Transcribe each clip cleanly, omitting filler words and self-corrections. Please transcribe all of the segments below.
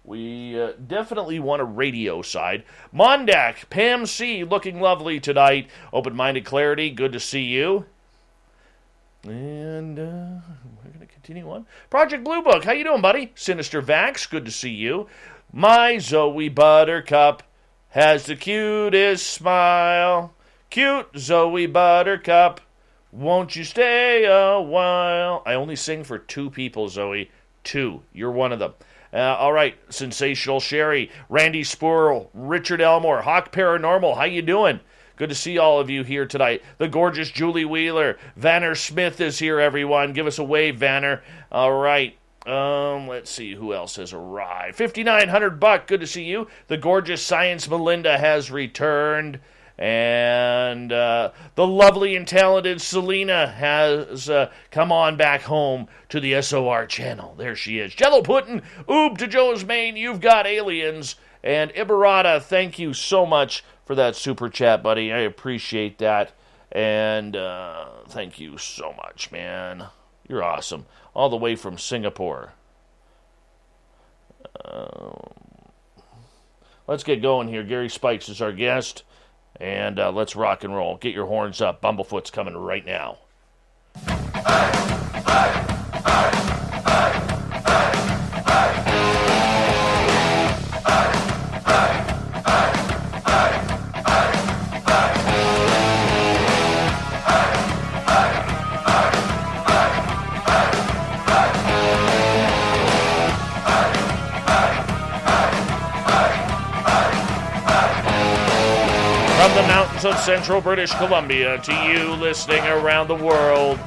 We definitely want a radio side. Mondak, Pam C, looking lovely tonight. Open-minded Clarity, good to see you. And we're going to continue on. Project Blue Book, how you doing, buddy? Sinister Vax, good to see you. My Zoe Buttercup has the cutest smile. Cute Zoe Buttercup, won't you stay a while? I only sing for 2 people, Zoe. 2. You're one of them. All right, Sensational Sherry, Randy Spurl, Richard Elmore, Hawk Paranormal, how you doing? Good to see all of you here tonight. The gorgeous Julie Wheeler, Vanner Smith is here, everyone. Give us a wave, Vanner. All right, let's see who else has arrived. $5,900, good to see you. The gorgeous Science Melinda has returned. And the lovely and talented Selena has come on back home to the SOR channel. There she is. Jello Puddin', Oob to Joe's Main, you've got aliens. And Ibarata, thank you so much for that super chat, buddy. I appreciate that. And thank you so much, man. You're awesome. All the way from Singapore. Let's get going here. Gary Spikes is our guest. And let's rock and roll. Get your horns up. Bumblefoot's coming right now. From the mountains of central British Columbia to you listening around the world,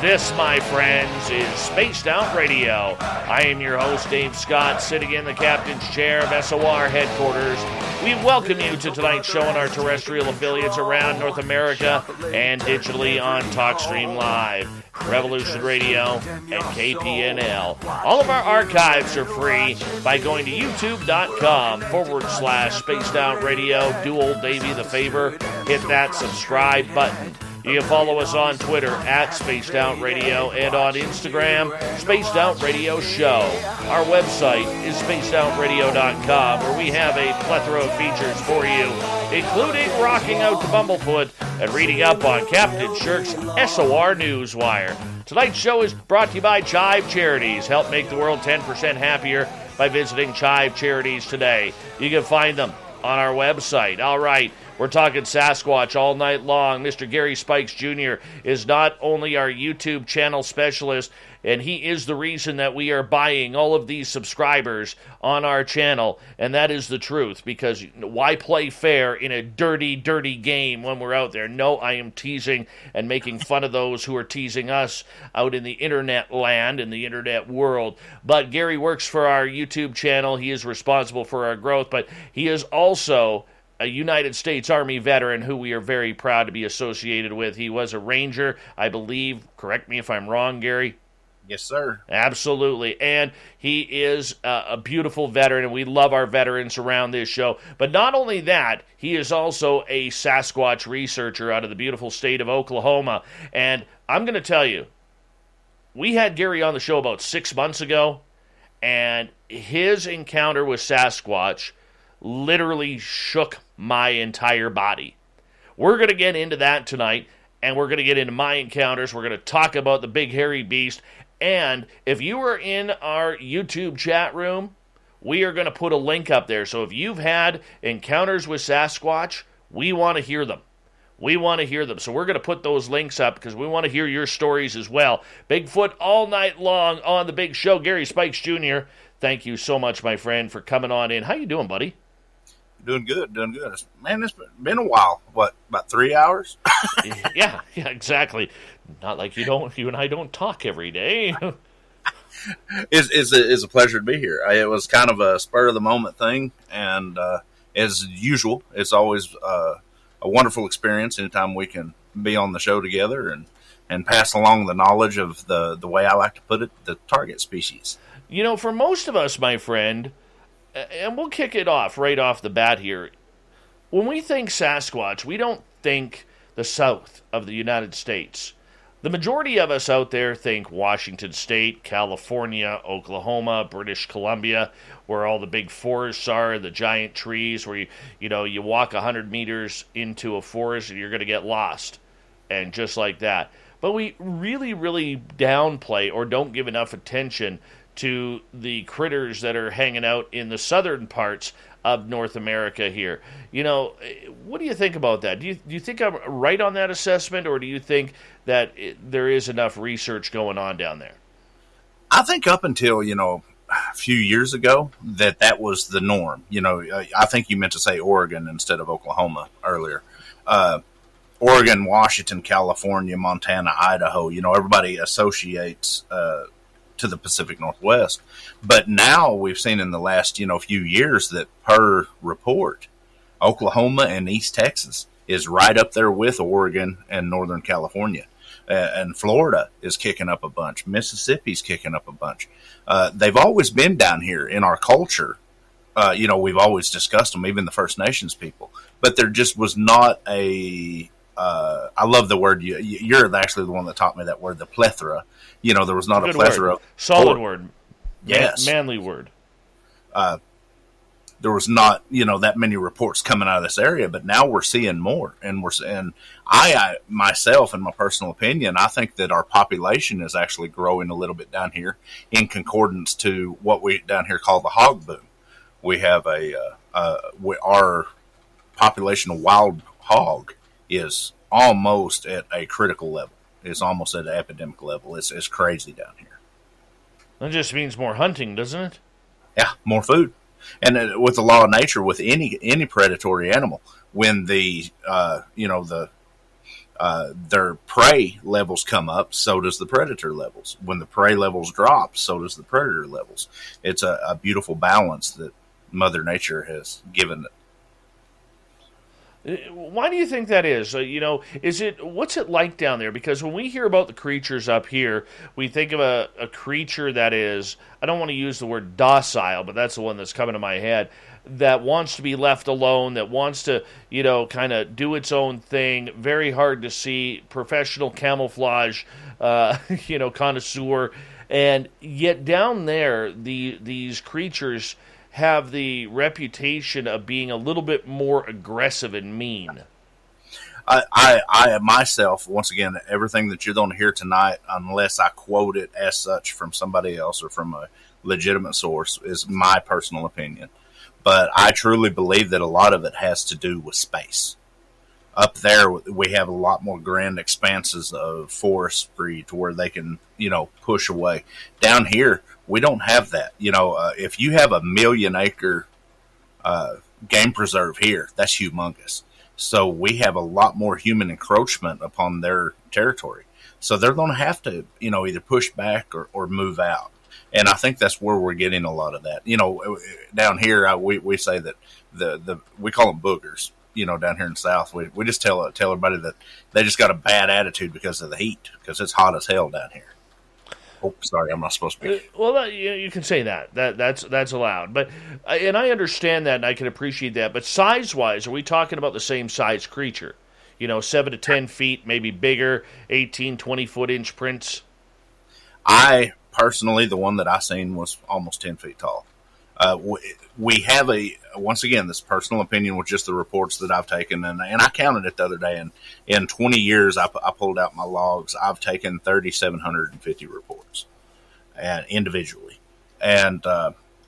this, my friends, is Spaced Out Radio. I am your host, Dave Scott, sitting in the captain's chair of SOR headquarters. We welcome you to tonight's show on our terrestrial affiliates around North America and digitally on TalkStream Live, Revolution Radio, and KPNL. All of our archives are free by going to youtube.com/Spaced Out Radio. Do old Davey the favor, hit that subscribe button. You can follow us on Twitter @Spaced Out Radio and on Instagram, Spaced Out Radio Show. Our website is spacedoutradio.com, where we have a plethora of features for you, including rocking out to Bumblefoot and reading up on Captain Shirk's SOR Newswire. Tonight's show is brought to you by Chive Charities. Help make the world 10% happier by visiting Chive Charities today. You can find them on our website. All right. We're talking Sasquatch all night long. Mr. Gary Spikes Jr. is not only our YouTube channel specialist, and he is the reason that we are buying all of these subscribers on our channel, and that is the truth, because why play fair in a dirty, dirty game when we're out there? No, I am teasing and making fun of those who are teasing us out in the internet land, in the internet world. But Gary works for our YouTube channel. He is responsible for our growth, but he is also a United States Army veteran who we are very proud to be associated with. He was a Ranger, I believe. Correct me if I'm wrong, Gary. Yes, sir. Absolutely. And he is a beautiful veteran, and we love our veterans around this show. But not only that, he is also a Sasquatch researcher out of the beautiful state of Oklahoma. And I'm going to tell you, we had Gary on the show about 6 months ago, and his encounter with Sasquatch literally shook my entire body. We're going to get into that tonight, and we're going to get into my encounters. We're going to talk about the big hairy beast. And if you are in our YouTube chat room, we are going to put a link up there. So if you've had encounters with Sasquatch, we want to hear them. We want to hear them. So we're going to put those links up because we want to hear your stories as well. Bigfoot all night long on the big show. Gary Spikes Jr., thank you so much, my friend, for coming on in. How you doing, buddy? Doing good. Man, it's been a while. What, about 3 hours? yeah, exactly. Not like you and I don't talk every day. It's a pleasure to be here. It was kind of a spur of the moment thing, and as usual, it's always a wonderful experience anytime we can be on the show together and pass along the knowledge of the way I like to put it, the target species. You know, for most of us, my friend, and we'll kick it off right off the bat here. When we think Sasquatch, we don't think the south of the United States. The majority of us out there think Washington State, California, Oklahoma, British Columbia, where all the big forests are, the giant trees, where you walk 100 meters into a forest and you're going to get lost, and just like that. But we really, really downplay or don't give enough attention to the critters that are hanging out in the southern parts of North America here. What do you think about that? Do you think I'm right on that assessment, or do you think that there is enough research going on down there? I think up until, a few years ago that was the norm. I think you meant to say Oregon instead of Oklahoma earlier. Oregon, Washington, California, Montana, Idaho, everybody associates to the Pacific Northwest. But now we've seen in the last, few years that per report, Oklahoma and East Texas is right up there with Oregon and Northern California. And Florida is kicking up a bunch. Mississippi's kicking up a bunch. They've always been down here in our culture. We've always discussed them, even the First Nations people. But there just was not a... I love the word. You're actually the one that taught me that word, the plethora. There was not a plethora. Word. Solid word. Yes. Manly word. There was not, that many reports coming out of this area, but now we're seeing more. And I myself, in my personal opinion, I think that our population is actually growing a little bit down here in concordance to what we down here call the hog boom. We have our population of wild hog is almost at a critical level. It's almost at an epidemic level. It's crazy down here. That just means more hunting, doesn't it? Yeah, more food. And with the law of nature, with any predatory animal, when their prey levels come up, so does the predator levels. When the prey levels drop, so does the predator levels. It's a beautiful balance that Mother Nature has given it. Why do you think that is? What's it like down there? Because when we hear about the creatures up here, we think of a creature that is, I don't want to use the word docile, but that's the one that's coming to my head, that wants to be left alone, that wants to, kind of do its own thing. Very hard to see, professional camouflage, connoisseur. And yet down there, these creatures have the reputation of being a little bit more aggressive and mean. I myself, once again, everything that you're going to hear tonight, unless I quote it as such from somebody else or from a legitimate source, is my personal opinion. But I truly believe that a lot of it has to do with space. Up there, we have a lot more grand expanses of forestry to where they can, push away. Down here, we don't have that. If you have a 1,000,000-acre game preserve here, that's humongous. So we have a lot more human encroachment upon their territory. So they're going to have to, either push back or move out. And I think that's where we're getting a lot of that. Down here, we say that we call them boogers. Down here in the South, we just tell everybody that they just got a bad attitude because of the heat, because it's hot as hell down here. Oh, sorry, I'm not supposed to be. Well, you can say that. That's allowed. But and I understand that, and I can appreciate that. But size-wise, are we talking about the same size creature? 7 to 10 feet, maybe bigger, 18, 20-foot-inch prints? I, personally, the one that I seen was almost 10 feet tall. We have once again, this personal opinion with just the reports that I've taken, and I counted it the other day, and in 20 years, I pulled out my logs. I've taken 3,750 reports, and individually. And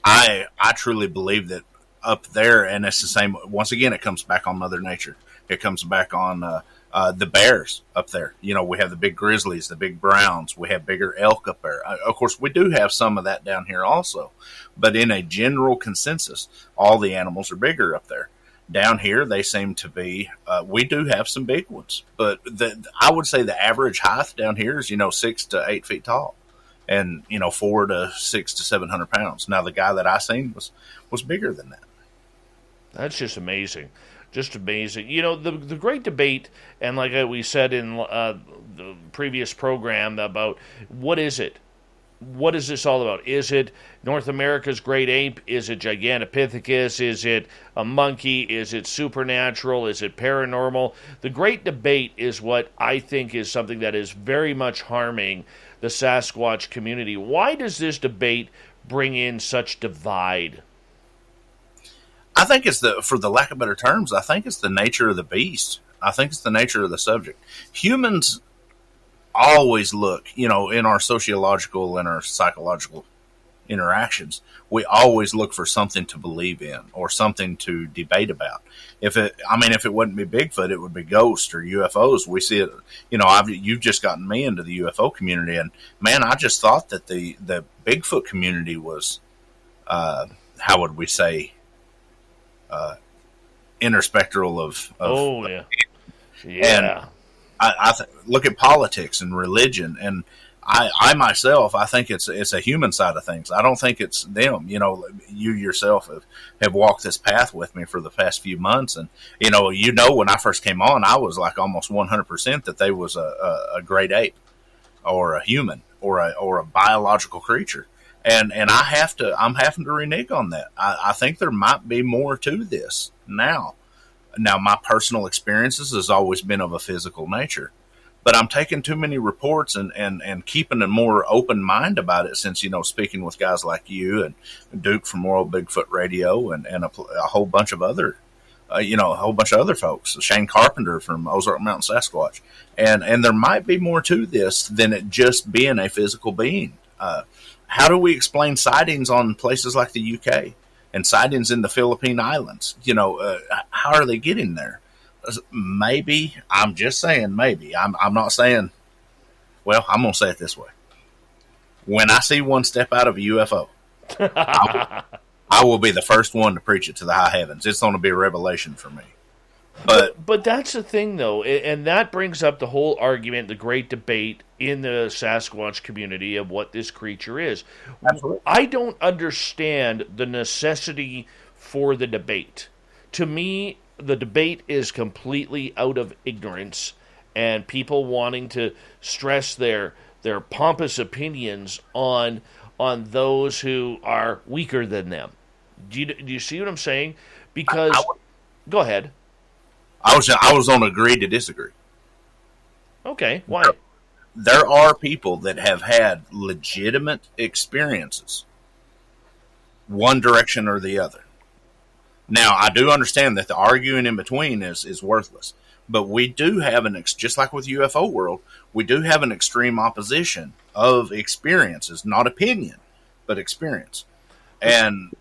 I truly believe that up there, and it's the same, once again, it comes back on Mother Nature. It comes back on the bears up there. We have the big grizzlies, the big browns. We have bigger elk up there. Of course, we do have some of that down here also. But in a general consensus, all the animals are bigger up there. Down here, they seem to be, we do have some big ones. But I would say the average height down here is, 6 to 8 feet tall. And, 4 to 6 to 700 pounds. Now, the guy that I seen was bigger than that. That's just amazing. Just amazing. The great debate, and like we said in the previous program about what is it? what is this all about? Is it North America's great ape? Is it Gigantopithecus? Is it a monkey? Is it supernatural? Is it paranormal? The great debate is what I think is something that is very much harming the Sasquatch community. Why does this debate bring in such divide? I think it's for the lack of better terms, I think it's the nature of the beast. I think it's the nature of the subject. Humans always look, in our sociological and our psychological interactions, we always look for something to believe in or something to debate about. If it wouldn't be Bigfoot, it would be ghosts or UFOs. We see it, you've just gotten me into the UFO community, and man, I just thought that the Bigfoot community was, how would we say, interspectral of oh yeah. And I look at politics and religion, and I myself, I think it's a human side of things. I don't think it's them. You yourself have walked this path with me for the past few months, and when I first came on, I was like almost 100% that they was a great ape, or a human, or a biological creature, and I'm having to renege on that. I think there might be more to this now. Now, my personal experiences has always been of a physical nature, but I'm taking too many reports and keeping a more open mind about it since, speaking with guys like you and Duke from World Bigfoot Radio and a whole bunch of other, folks, Shane Carpenter from Ozark Mountain Sasquatch. And there might be more to this than it just being a physical being. How do we explain sightings on places like the UK? And sightings in the Philippine Islands, how are they getting there? Maybe, I'm just saying maybe. I'm not saying, well, I'm going to say it this way. When I see one step out of a UFO, I will be the first one to preach it to the high heavens. It's going to be a revelation for me. But that's the thing, though, and that brings up the whole argument, the great debate in the Sasquatch community of what this creature is. Absolutely. I don't understand the necessity for the debate. To me, the debate is completely out of ignorance and people wanting to stress their pompous opinions on those who are weaker than them. Do you see what I'm saying? Because go ahead. I was on agree to disagree. Okay, why? There are people that have had legitimate experiences, one direction or the other. Now, I do understand that the arguing in between is worthless, but we do have just like with UFO world, we do have an extreme opposition of experiences, not opinion, but experience. And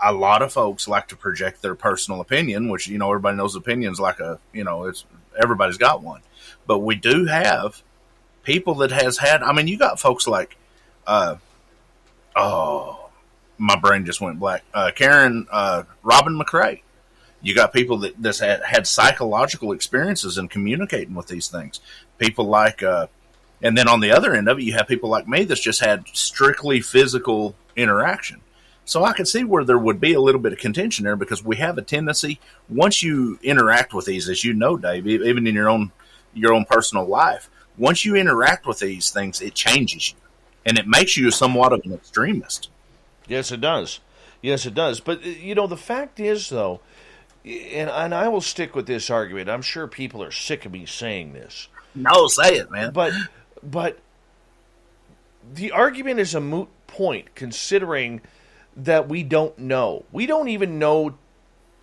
a lot of folks like to project their personal opinion, which, everybody knows opinions like everybody's got one. But we do have people that has had, you got folks like, my brain just went black. Robin McRae. You got people that's had psychological experiences in communicating with these things. People like, and then on the other end of it, you have people like me that's just had strictly physical interaction. So I can see where there would be a little bit of contention there because we have a tendency, once you interact with these, as you know, Dave, even in your own personal life, once you interact with these things, it changes you. And it makes you somewhat of an extremist. Yes, it does. Yes, it does. But, the fact is, though, and I will stick with this argument. I'm sure people are sick of me saying this. No, say it, man. But the argument is a moot point considering that we don't know. We don't even know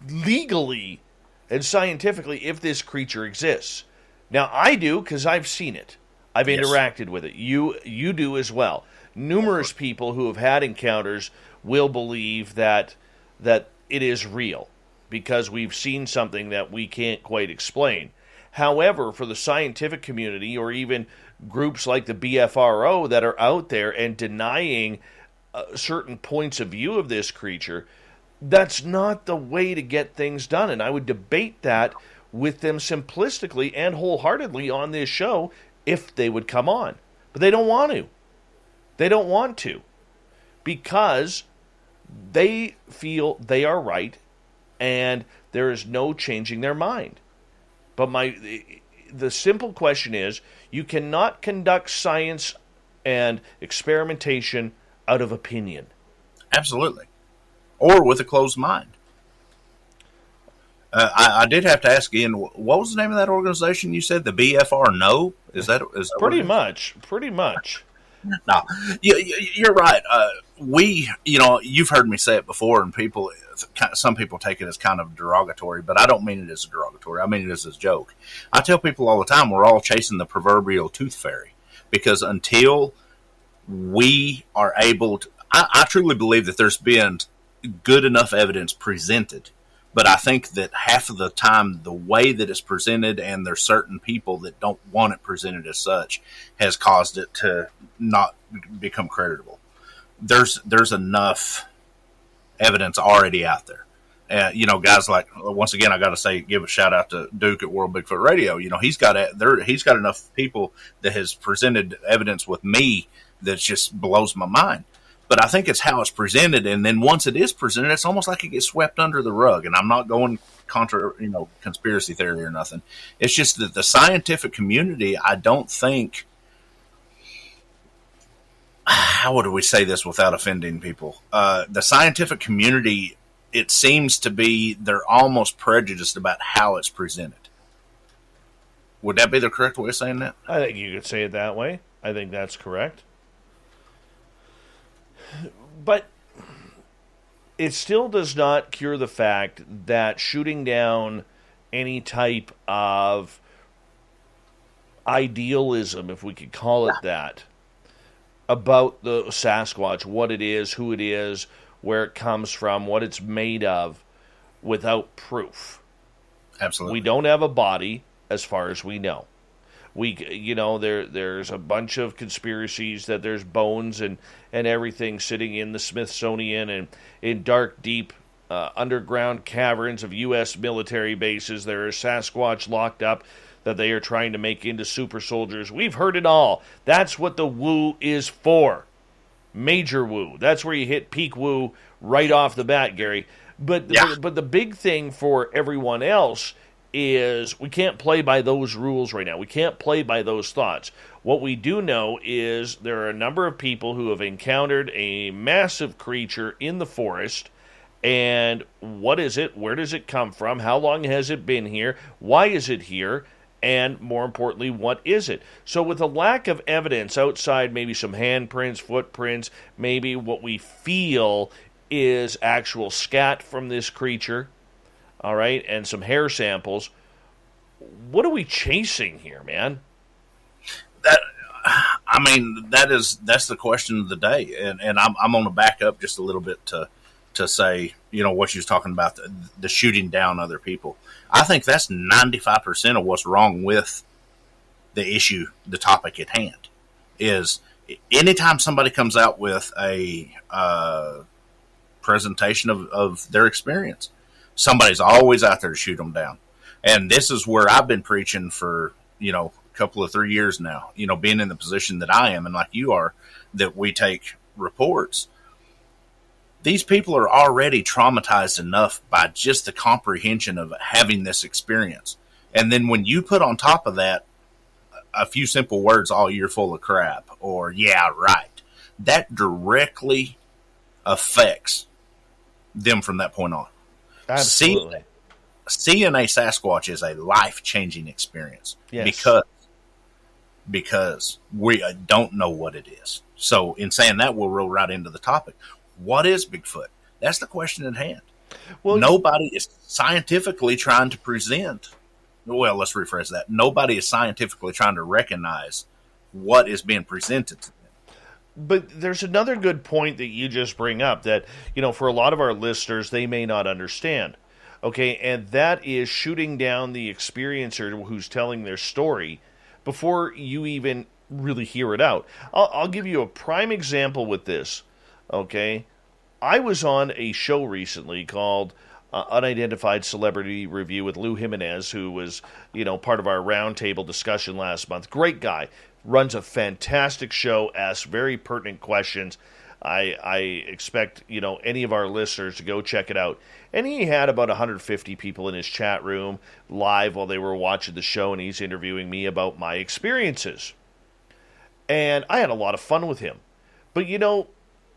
legally and scientifically if this creature exists. Now, I do because I've seen it. I've interacted with it. You do as well. Numerous people who have had encounters will believe that it is real because we've seen something that we can't quite explain. However, for the scientific community or even groups like the BFRO that are out there and denying certain points of view of this creature, that's not the way to get things done. And I would debate that with them simplistically and wholeheartedly on this show if they would come on. But they don't want to. They don't want to because they feel they are right and there is no changing their mind. But the simple question is, you cannot conduct science and experimentation out of opinion. Absolutely. Or with a closed mind. I did have to ask Ian, what was the name of that organization you said? The BFR No? Is that Pretty much. Pretty much. No, you're right. You've heard me say it before, and some people take it as kind of derogatory, but I don't mean it as a derogatory. I mean it as a joke. I tell people all the time, we're all chasing the proverbial tooth fairy, because until we are able to, I truly believe that there's been good enough evidence presented. But I think that half of the time, the way that it's presented, and there's certain people that don't want it presented as such, has caused it to not become creditable. There's enough evidence already out there. Guys like, once again, I got to say, give a shout out to Duke at World Bigfoot Radio. He's got enough people that has presented evidence with me that just blows my mind. But I think it's how it's presented, and then once it is presented, it's almost like it gets swept under the rug. And I'm not going conspiracy theory or nothing. It's just that the scientific community, I don't think, how would we say this without offending people? The scientific community, it seems to be, they're almost prejudiced about how it's presented. Would that be the correct way of saying that? I think you could say it that way. I think that's correct. But it still does not cure the fact that shooting down any type of idealism, if we could call it that, about the Sasquatch, what it is, who it is, where it comes from, what it's made of, without proof. Absolutely. We don't have a body, as far as we know. There's a bunch of conspiracies that there's bones and everything sitting in the Smithsonian and in dark, deep underground caverns of U.S. military bases. There are Sasquatch locked up that they are trying to make into super soldiers. We've heard it all. That's what the woo is for. Major woo. That's where you hit peak woo right off the bat, Gary. But the big thing for everyone else is we can't play by those rules right now. We can't play by those thoughts. What we do know is there are a number of people who have encountered a massive creature in the forest. And what is it? Where does it come from? How long has it been here? Why is it here? And more importantly, what is it? So with a lack of evidence outside maybe some handprints, footprints, maybe what we feel is actual scat from this creature, all right, and some hair samples. What are we chasing here, man? That's the question of the day, and I'm going to back up just a little bit to say, what you was talking about, the shooting down other people. I think that's 95% of what's wrong with the issue, the topic at hand. Is anytime somebody comes out with a presentation of their experience, somebody's always out there to shoot them down. And this is where I've been preaching for, a couple of 3 years now, being in the position that I am and like you are, that we take reports. These people are already traumatized enough by just the comprehension of having this experience. And then when you put on top of that a few simple words, "Oh, you're full of crap," or "Yeah, right," that directly affects them from that point on. Absolutely. Seeing a Sasquatch is a life-changing experience. Yes. Because we don't know what it is. So in saying that, we'll roll right into the topic. What is Bigfoot? That's the question at hand. Well, nobody is scientifically trying to present. Well, let's rephrase that. Nobody is scientifically trying to recognize what is being presented to them. But there's another good point that you just bring up that, for a lot of our listeners, they may not understand. Okay, and that is shooting down the experiencer who's telling their story before you even really hear it out. I'll give you a prime example with this. Okay, I was on a show recently called Unidentified Celebrity Review with Lou Jimenez, who was, part of our roundtable discussion last month. Great guy, runs a fantastic show, asks very pertinent questions. I expect, any of our listeners to go check it out. And he had about 150 people in his chat room live while they were watching the show, and he's interviewing me about my experiences. And I had a lot of fun with him. But,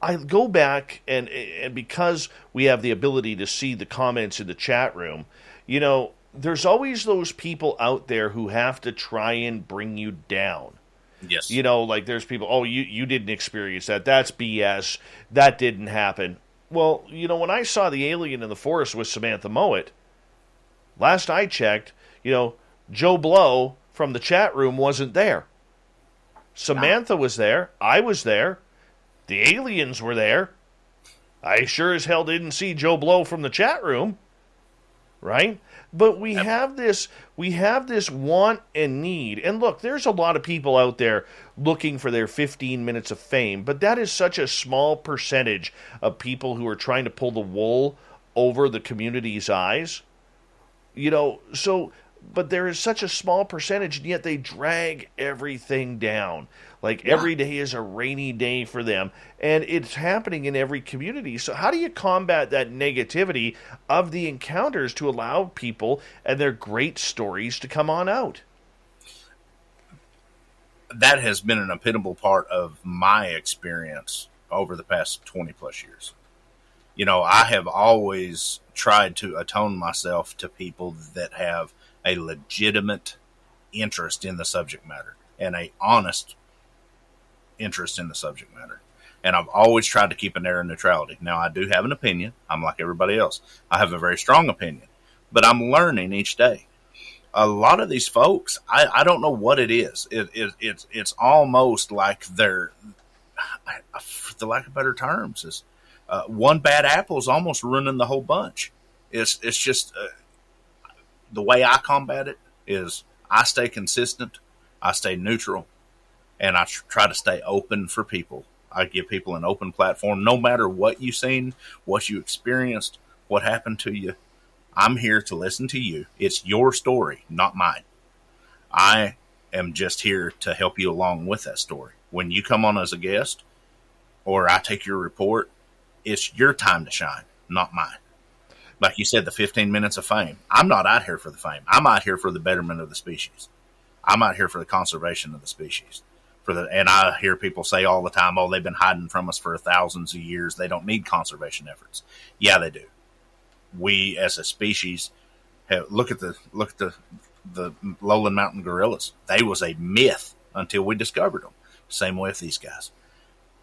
I go back, and because we have the ability to see the comments in the chat room, there's always those people out there who have to try and bring you down. Yes. Like there's people, oh, you didn't experience that. That's BS. That didn't happen. Well, when I saw the alien in the forest with Samantha Mowat, last I checked, Joe Blow from the chat room wasn't there. Samantha was there. I was there. The aliens were there. I sure as hell didn't see Joe Blow from the chat room. Right? But we have this want and need. And look, there's a lot of people out there looking for their 15 minutes of fame, but that is such a small percentage of people who are trying to pull the wool over the community's eyes. But there is such a small percentage, and yet they drag everything down. Like every day is a rainy day for them, and it's happening in every community. So how do you combat that negativity of the encounters to allow people and their great stories to come on out? That has been an unpitiable part of my experience over the past 20 plus years. I have always tried to atone myself to people that have a legitimate interest in the subject matter and a honest interest in the subject matter. And I've always tried to keep an air of neutrality. Now, I do have an opinion. I'm like everybody else. I have a very strong opinion, but I'm learning each day. A lot of these folks, I don't know what it is. It's almost like they're, for the lack of better terms, is one bad apple is almost ruining the whole bunch. It's just the way I combat it is I stay consistent, I stay neutral, and I try to stay open for people. I give people an open platform. No matter what you've seen, what you experienced, what happened to you, I'm here to listen to you. It's your story, not mine. I am just here to help you along with that story. When you come on as a guest or I take your report, it's your time to shine, not mine. Like you said, the 15 minutes of fame. I'm not out here for the fame. I'm out here for the betterment of the species. I'm out here for the conservation of the species. And I hear people say all the time, oh, they've been hiding from us for thousands of years. They don't need conservation efforts. Yeah, they do. We, as a species, look at the lowland mountain gorillas. They was a myth until we discovered them. Same way with these guys.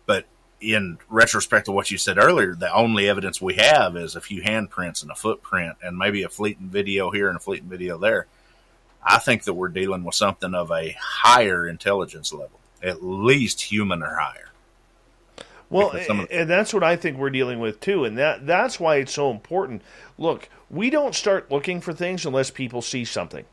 But in retrospect to what you said earlier, the only evidence we have is a few handprints and a footprint and maybe a fleeting video here and a fleeting video there. I think that we're dealing with something of a higher intelligence level, at least human or higher. Well, and that's what I think we're dealing with too, and that's why it's so important. Look, we don't start looking for things unless people see something.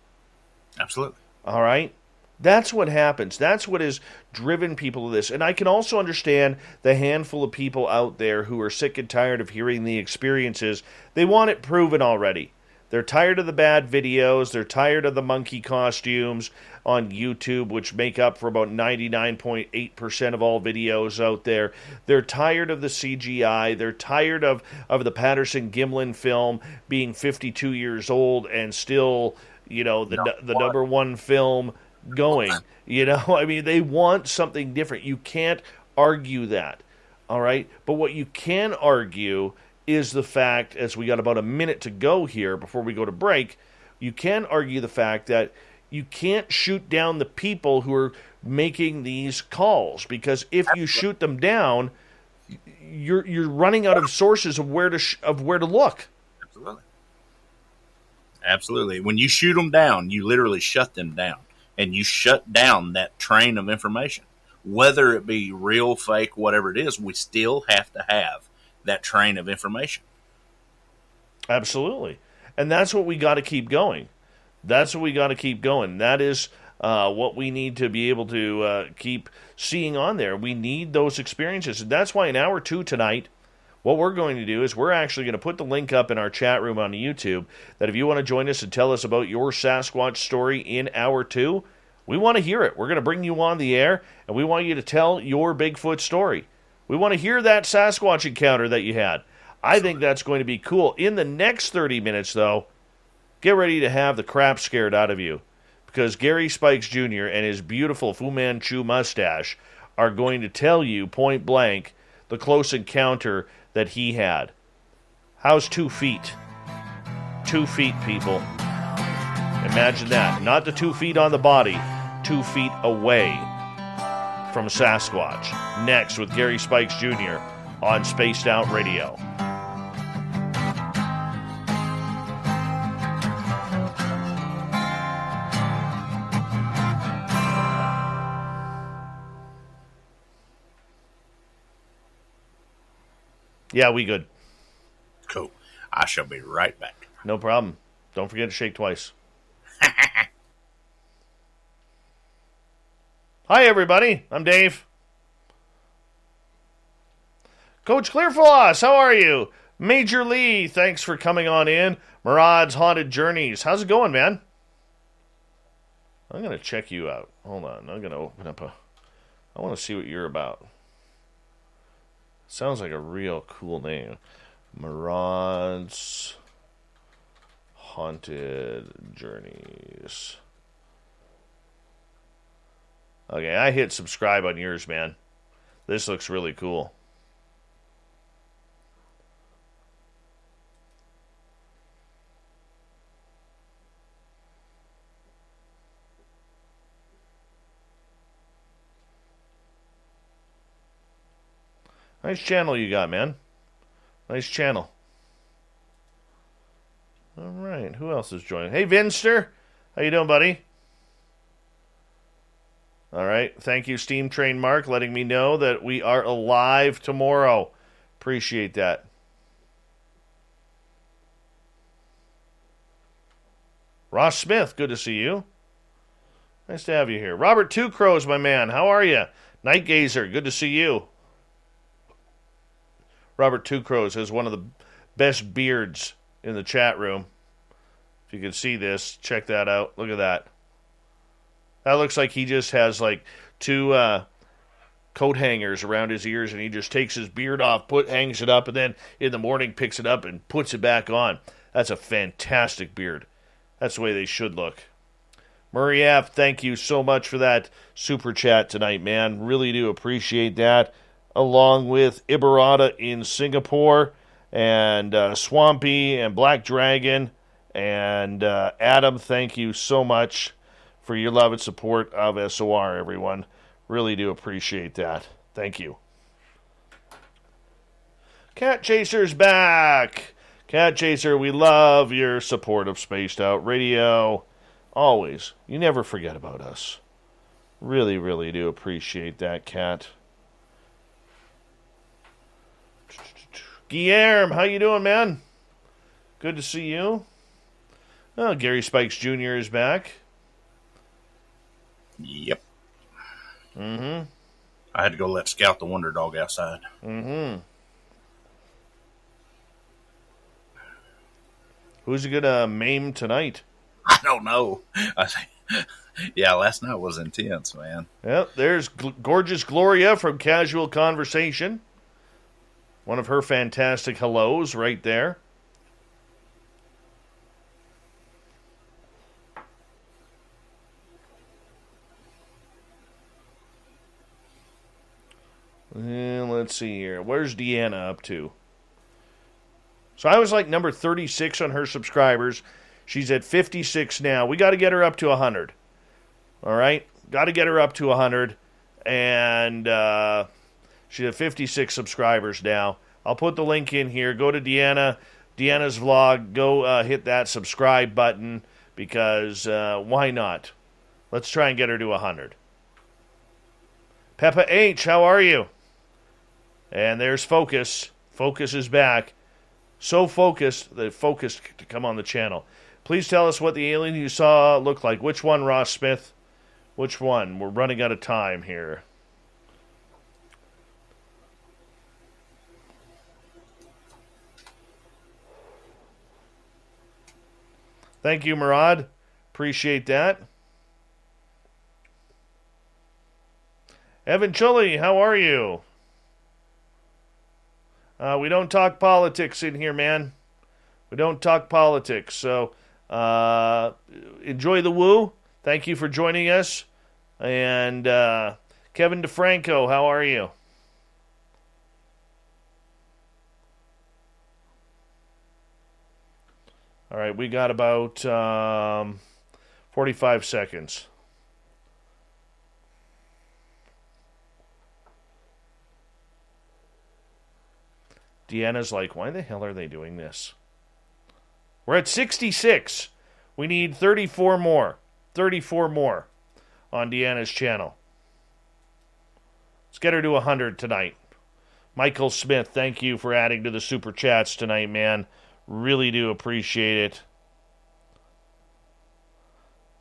Absolutely. All right? That's what happens. That's what has driven people to this. And I can also understand the handful of people out there who are sick and tired of hearing the experiences. They want it proven already. They're tired of the bad videos. They're tired of the monkey costumes on YouTube, which make up for about 99.8% of all videos out there. They're tired of the CGI. They're tired of the Patterson-Gimlin film being 52 years old and still, the number one film going. They want something different. You can't argue that. All right? But what you can argue is the fact, as we got about a minute to go here before we go to break, you can argue the fact that you can't shoot down the people who are making these calls, because if you shoot them down, you're running out of sources of where to look. Absolutely. When you shoot them down, you literally shut them down, and you shut down that train of information. Whether it be real, fake, whatever it is, we still have to have that train of information. Absolutely. And that's what we got to keep going. That is what we need to be able to keep seeing on there. We need those experiences. And that's why in hour 2 tonight, what we're going to do is we're actually going to put the link up in our chat room on YouTube that if you want to join us and tell us about your Sasquatch story in hour 2, we want to hear it. We're going to bring you on the air, and we want you to tell your Bigfoot story. We want to hear that Sasquatch encounter that you had. I think that's going to be cool. In the next 30 minutes, though, get ready to have the crap scared out of you, because Gary Spikes Jr. and his beautiful Fu Manchu mustache are going to tell you point blank the close encounter that he had. How's 2 feet? 2 feet, people. Imagine that. Not the 2 feet on the body, 2 feet away from Sasquatch. Next with Gary Spikes Jr. on Spaced Out Radio. Yeah, we good. Cool. I shall be right back. No problem. Don't forget to shake twice. Hi, everybody. I'm Dave. Coach Clearfloss, how are you? Major Lee, thanks for coming on in. Murad's Haunted Journeys. How's it going, man? I'm going to check you out. Hold on. I'm going to open up I want to see what you're about. Sounds like a real cool name. Murad's Haunted Journeys. Okay, I hit subscribe on yours, man. This looks really cool. Nice channel you got, man. Nice channel. All right, who else is joining? Hey, Vinster. How you doing, buddy? All right, thank you, Steam Train Mark, letting me know that we are alive tomorrow. Appreciate that. Ross Smith, good to see you. Nice to have you here. Robert Two Crows, my man, how are you? Night Gazer, good to see you. Robert Two Crows has one of the best beards in the chat room. If you can see this, check that out. Look at that. That looks like he just has like 2 coat hangers around his ears, and he just takes his beard off, hangs it up, and then in the morning picks it up and puts it back on. That's a fantastic beard. That's the way they should look. Murray F., thank you so much for that super chat tonight, man. Really do appreciate that. Along with Ibarata in Singapore, and Swampy and Black Dragon, and Adam, thank you so much for your love and support of SOR, everyone. Really do appreciate that. Thank you. Cat Chaser's back. Cat Chaser, we love your support of Spaced Out Radio. Always. You never forget about us. Really, really do appreciate that, Cat. Guillermo, how you doing, man? Good to see you. Oh, Gary Spikes Jr. is back. Yep. Mm-hmm. I had to go let Scout the Wonder Dog outside. Mm-hmm. Who's he gonna maim tonight? I don't know. Yeah, last night was intense, man. Yep, there's gorgeous Gloria from Casual Conversation. One of her fantastic hellos right there. And let's see here. Where's Deanna up to? So I was like number 36 on her subscribers. She's at 56 now. We got to get her up to 100. All right? Got to get her up to 100. And she's at 56 subscribers now. I'll put the link in here. Go to Deanna's vlog. Go hit that subscribe button because why not? Let's try and get her to 100. Peppa H, how are you? And there's Focus. Focus is back. So focused that Focus to come on the channel. Please tell us what the alien you saw looked like. Which one, Ross Smith? Which one? We're running out of time here. Thank you, Murad. Appreciate that. Evan Chully, how are you? We don't talk politics in here, man. We don't talk politics. So enjoy the woo. thank you for joining us. And Kevin DeFranco, how are you? All right, we got about 45 seconds. Deanna's like, why the hell are they doing this? We're at 66. We need 34 more. 34 more on Deanna's channel. Let's get her to 100 tonight. Michael Smith, thank you for adding to the super chats tonight, man. Really do appreciate it.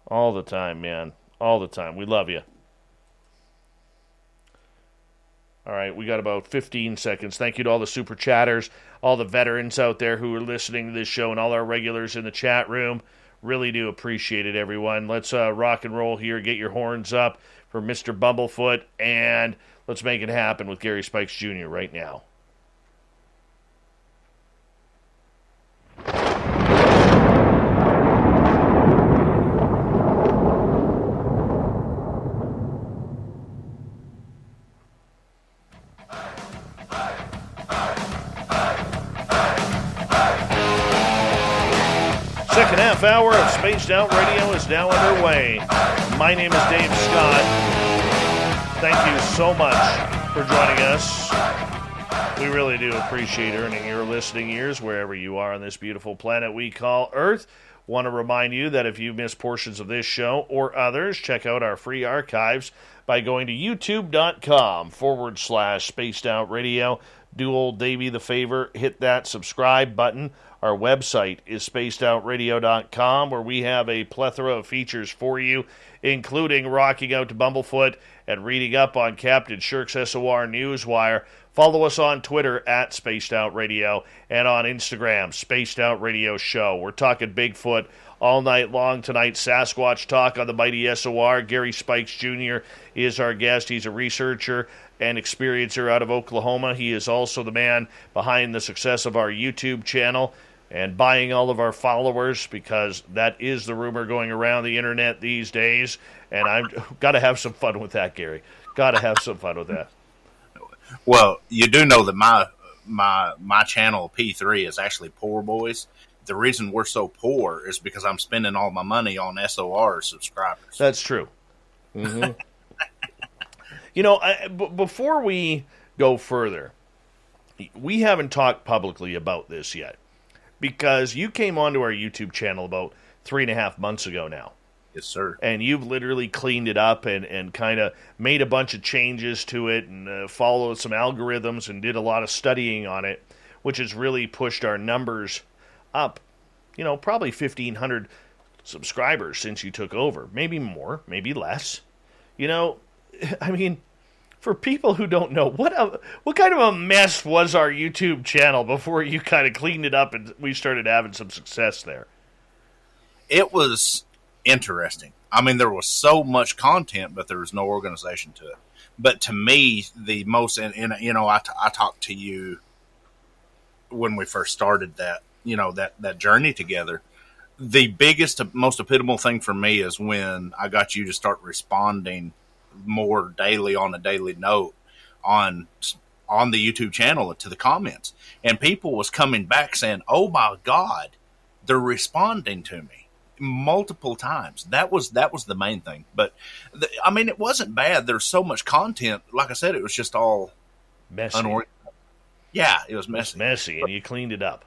All the time, man. All the time. We love you. All right, we got about 15 seconds. Thank you to all the super chatters, all the veterans out there who are listening to this show, and all our regulars in the chat room. Really do appreciate it, everyone. Let's rock and roll here. Get your horns up for Mr. Bumblefoot, and let's make it happen with Gary Spikes Jr. right now. Second half hour of Spaced Out Radio is now underway. My name is Dave Scott. Thank you so much for joining us. We really do appreciate earning your listening ears wherever you are on this beautiful planet we call Earth. Want to remind you that if you missed portions of this show or others, check out our free archives by going to youtube.com/Spaced Out Radio. Do old Davey the favor, hit that subscribe button. Our website is spacedoutradio.com, where we have a plethora of features for you, including rocking out to Bumblefoot and reading up on Captain Shirk's SOR Newswire. Follow us on Twitter at Spaced Out Radio and on Instagram, Spaced Out Radio Show. We're talking Bigfoot all night long tonight. Sasquatch talk on the mighty SOR. Gary Spikes Jr. is our guest. He's a researcher and experiencer out of Oklahoma. He is also the man behind the success of our YouTube channel and buying all of our followers, because that is the rumor going around the internet these days. And I've got to have some fun with that, Gary. Got to have some fun with that. Well, you do know that my channel P3 is actually Poorboys. The reason we're so poor is because I'm spending all my money on SOR subscribers. That's true. Mm-hmm. You know, before we go further, we haven't talked publicly about this yet, because you came onto our YouTube channel about 3.5 months ago now. Yes, sir. And you've literally cleaned it up and kind of made a bunch of changes to it and followed some algorithms and did a lot of studying on it, which has really pushed our numbers up, you know, probably 1,500 subscribers since you took over. Maybe more, maybe less. You know, I mean, for people who don't know, what kind of a mess was our YouTube channel before you kind of cleaned it up and we started having some success there? It was interesting. I mean, there was so much content, but there was no organization to it. But to me, the most, and you know, I talked to you when we first started that, you know, that journey together. The biggest, most epitomal thing for me is when I got you to start responding more daily on a daily note on the YouTube channel to the comments, and people was coming back saying, "Oh my God, they're responding to me." Multiple times. That was the main thing. But I mean, it wasn't bad. There's so much content. Like I said, it was just all messy. Yeah, it was messy. It was messy, and you cleaned it up.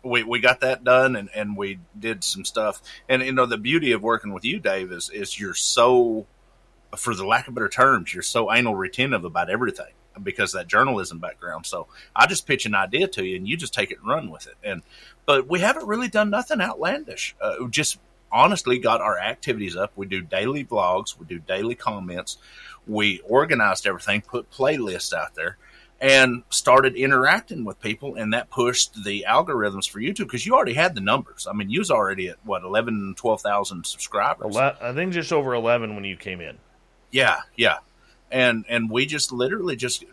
We got that done, and we did some stuff. And you know, the beauty of working with you, Dave, is you're so, for the lack of better terms, you're so anal retentive about everything because of that journalism background. So I just pitch an idea to you, and you just take it and run with it. But we haven't really done nothing outlandish. Just honestly got our activities up. We do daily vlogs. We do daily comments. We organized everything, put playlists out there, and started interacting with people, and that pushed the algorithms for YouTube, because you already had the numbers. I mean, you was already at, 11,000, 12,000 subscribers. I think just over 11 when you came in. Yeah. And we just literally just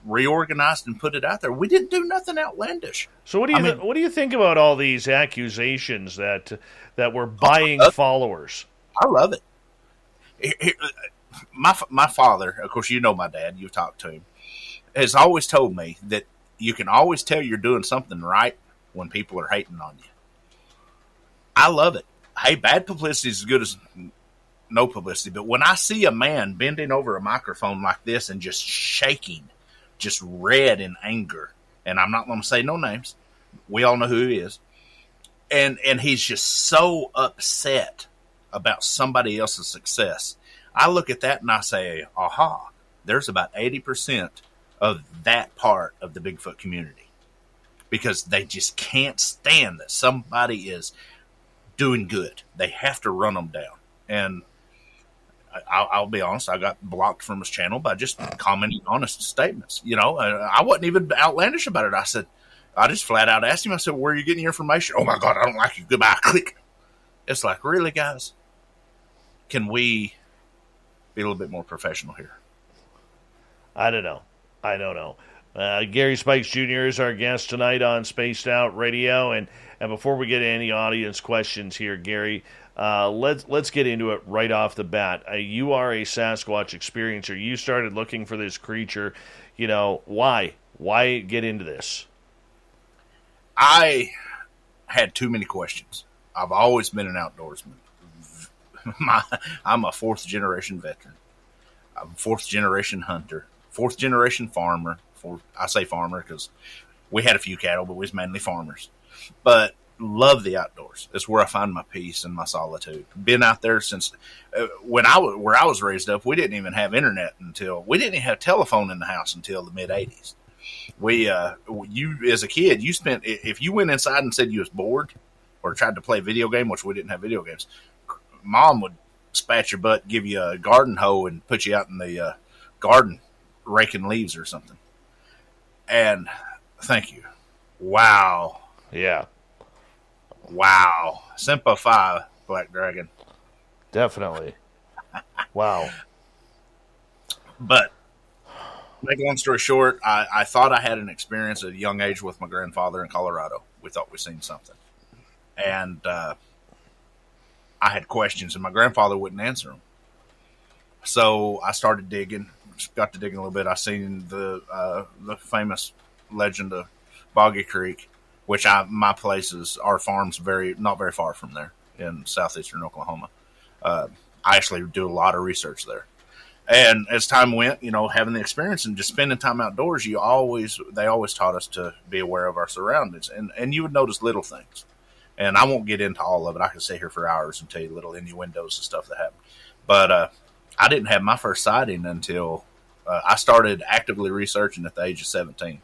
reorganized and put it out there. We didn't do nothing outlandish. So what do you think about all these accusations that we're buying followers? I love it. My father, of course, you know my dad. You've talked to him. Has always told me that you can always tell you're doing something right when people are hating on you. I love it. Hey, bad publicity is as good as no publicity. But when I see a man bending over a microphone like this and just shaking, just red in anger, and I'm not going to say no names. We all know who he is. And he's just so upset about somebody else's success. I look at that and I say, aha, there's about 80% of that part of the Bigfoot community. Because they just can't stand that somebody is doing good. They have to run them down. And I'll be honest, I got blocked from his channel by just commenting honest statements. You know, I wasn't even outlandish about it. I just flat out asked him, I said, where are you getting your information? Oh my God, I don't like you. Goodbye. Click. It's like, really, guys? Can we be a little bit more professional here? I don't know. Gary Spikes Jr. is our guest tonight on Spaced Out Radio. And before we get to any audience questions here, Gary, let's get into it right off the bat. You are a Sasquatch experiencer. You started looking for this creature. You know, why? Why get into this? I had too many questions. I've always been an outdoorsman. I'm a fourth generation veteran. I'm a fourth generation hunter, fourth generation farmer. I say farmer because we had a few cattle, but we was mainly farmers. But love the outdoors. It's where I find my peace and my solitude. Been out there since where I was raised up. We didn't even have internet we didn't even have telephone in the house until the mid '80s. You as a kid, if you went inside and said you was bored or tried to play a video game, which we didn't have video games, Mom would spat your butt, give you a garden hoe, and put you out in the garden raking leaves or something. And thank you. Wow. Yeah. Wow. Semper Fi, Black Dragon. Definitely. Wow. But make a long story short, I thought I had an experience at a young age with my grandfather in Colorado. We thought we'd seen something. And I had questions, and my grandfather wouldn't answer them. So I started digging, got to digging a little bit. I seen the famous legend of Boggy Creek, which our farm's not very far from there in southeastern Oklahoma. I actually do a lot of research there. And as time went, having the experience and just spending time outdoors, they always taught us to be aware of our surroundings, and you would notice little things. And I won't get into all of it. I could sit here for hours and tell you little innuendos and stuff that happened. But I didn't have my first sighting until I started actively researching at the age of 17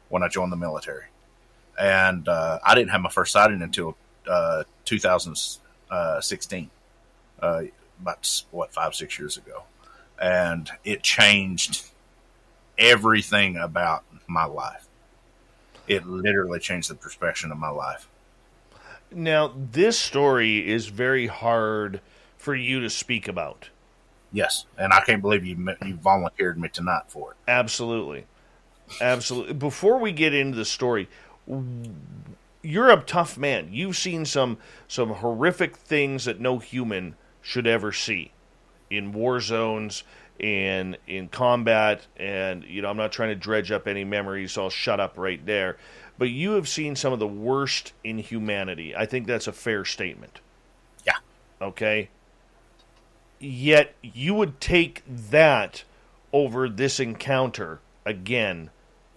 when I joined the military. And I didn't have my first sighting until 2016, about 5-6 years ago. And it changed everything about my life. It literally changed the perspective of my life. Now, this story is very hard for you to speak about. Yes, and I can't believe you volunteered me tonight for it. Absolutely. Before we get into the story, you're a tough man. You've seen some horrific things that no human should ever see in war zones and in combat. And, I'm not trying to dredge up any memories, so I'll shut up right there. But you have seen some of the worst in humanity. I think that's a fair statement. Yeah. Okay? Yet you would take that over this encounter again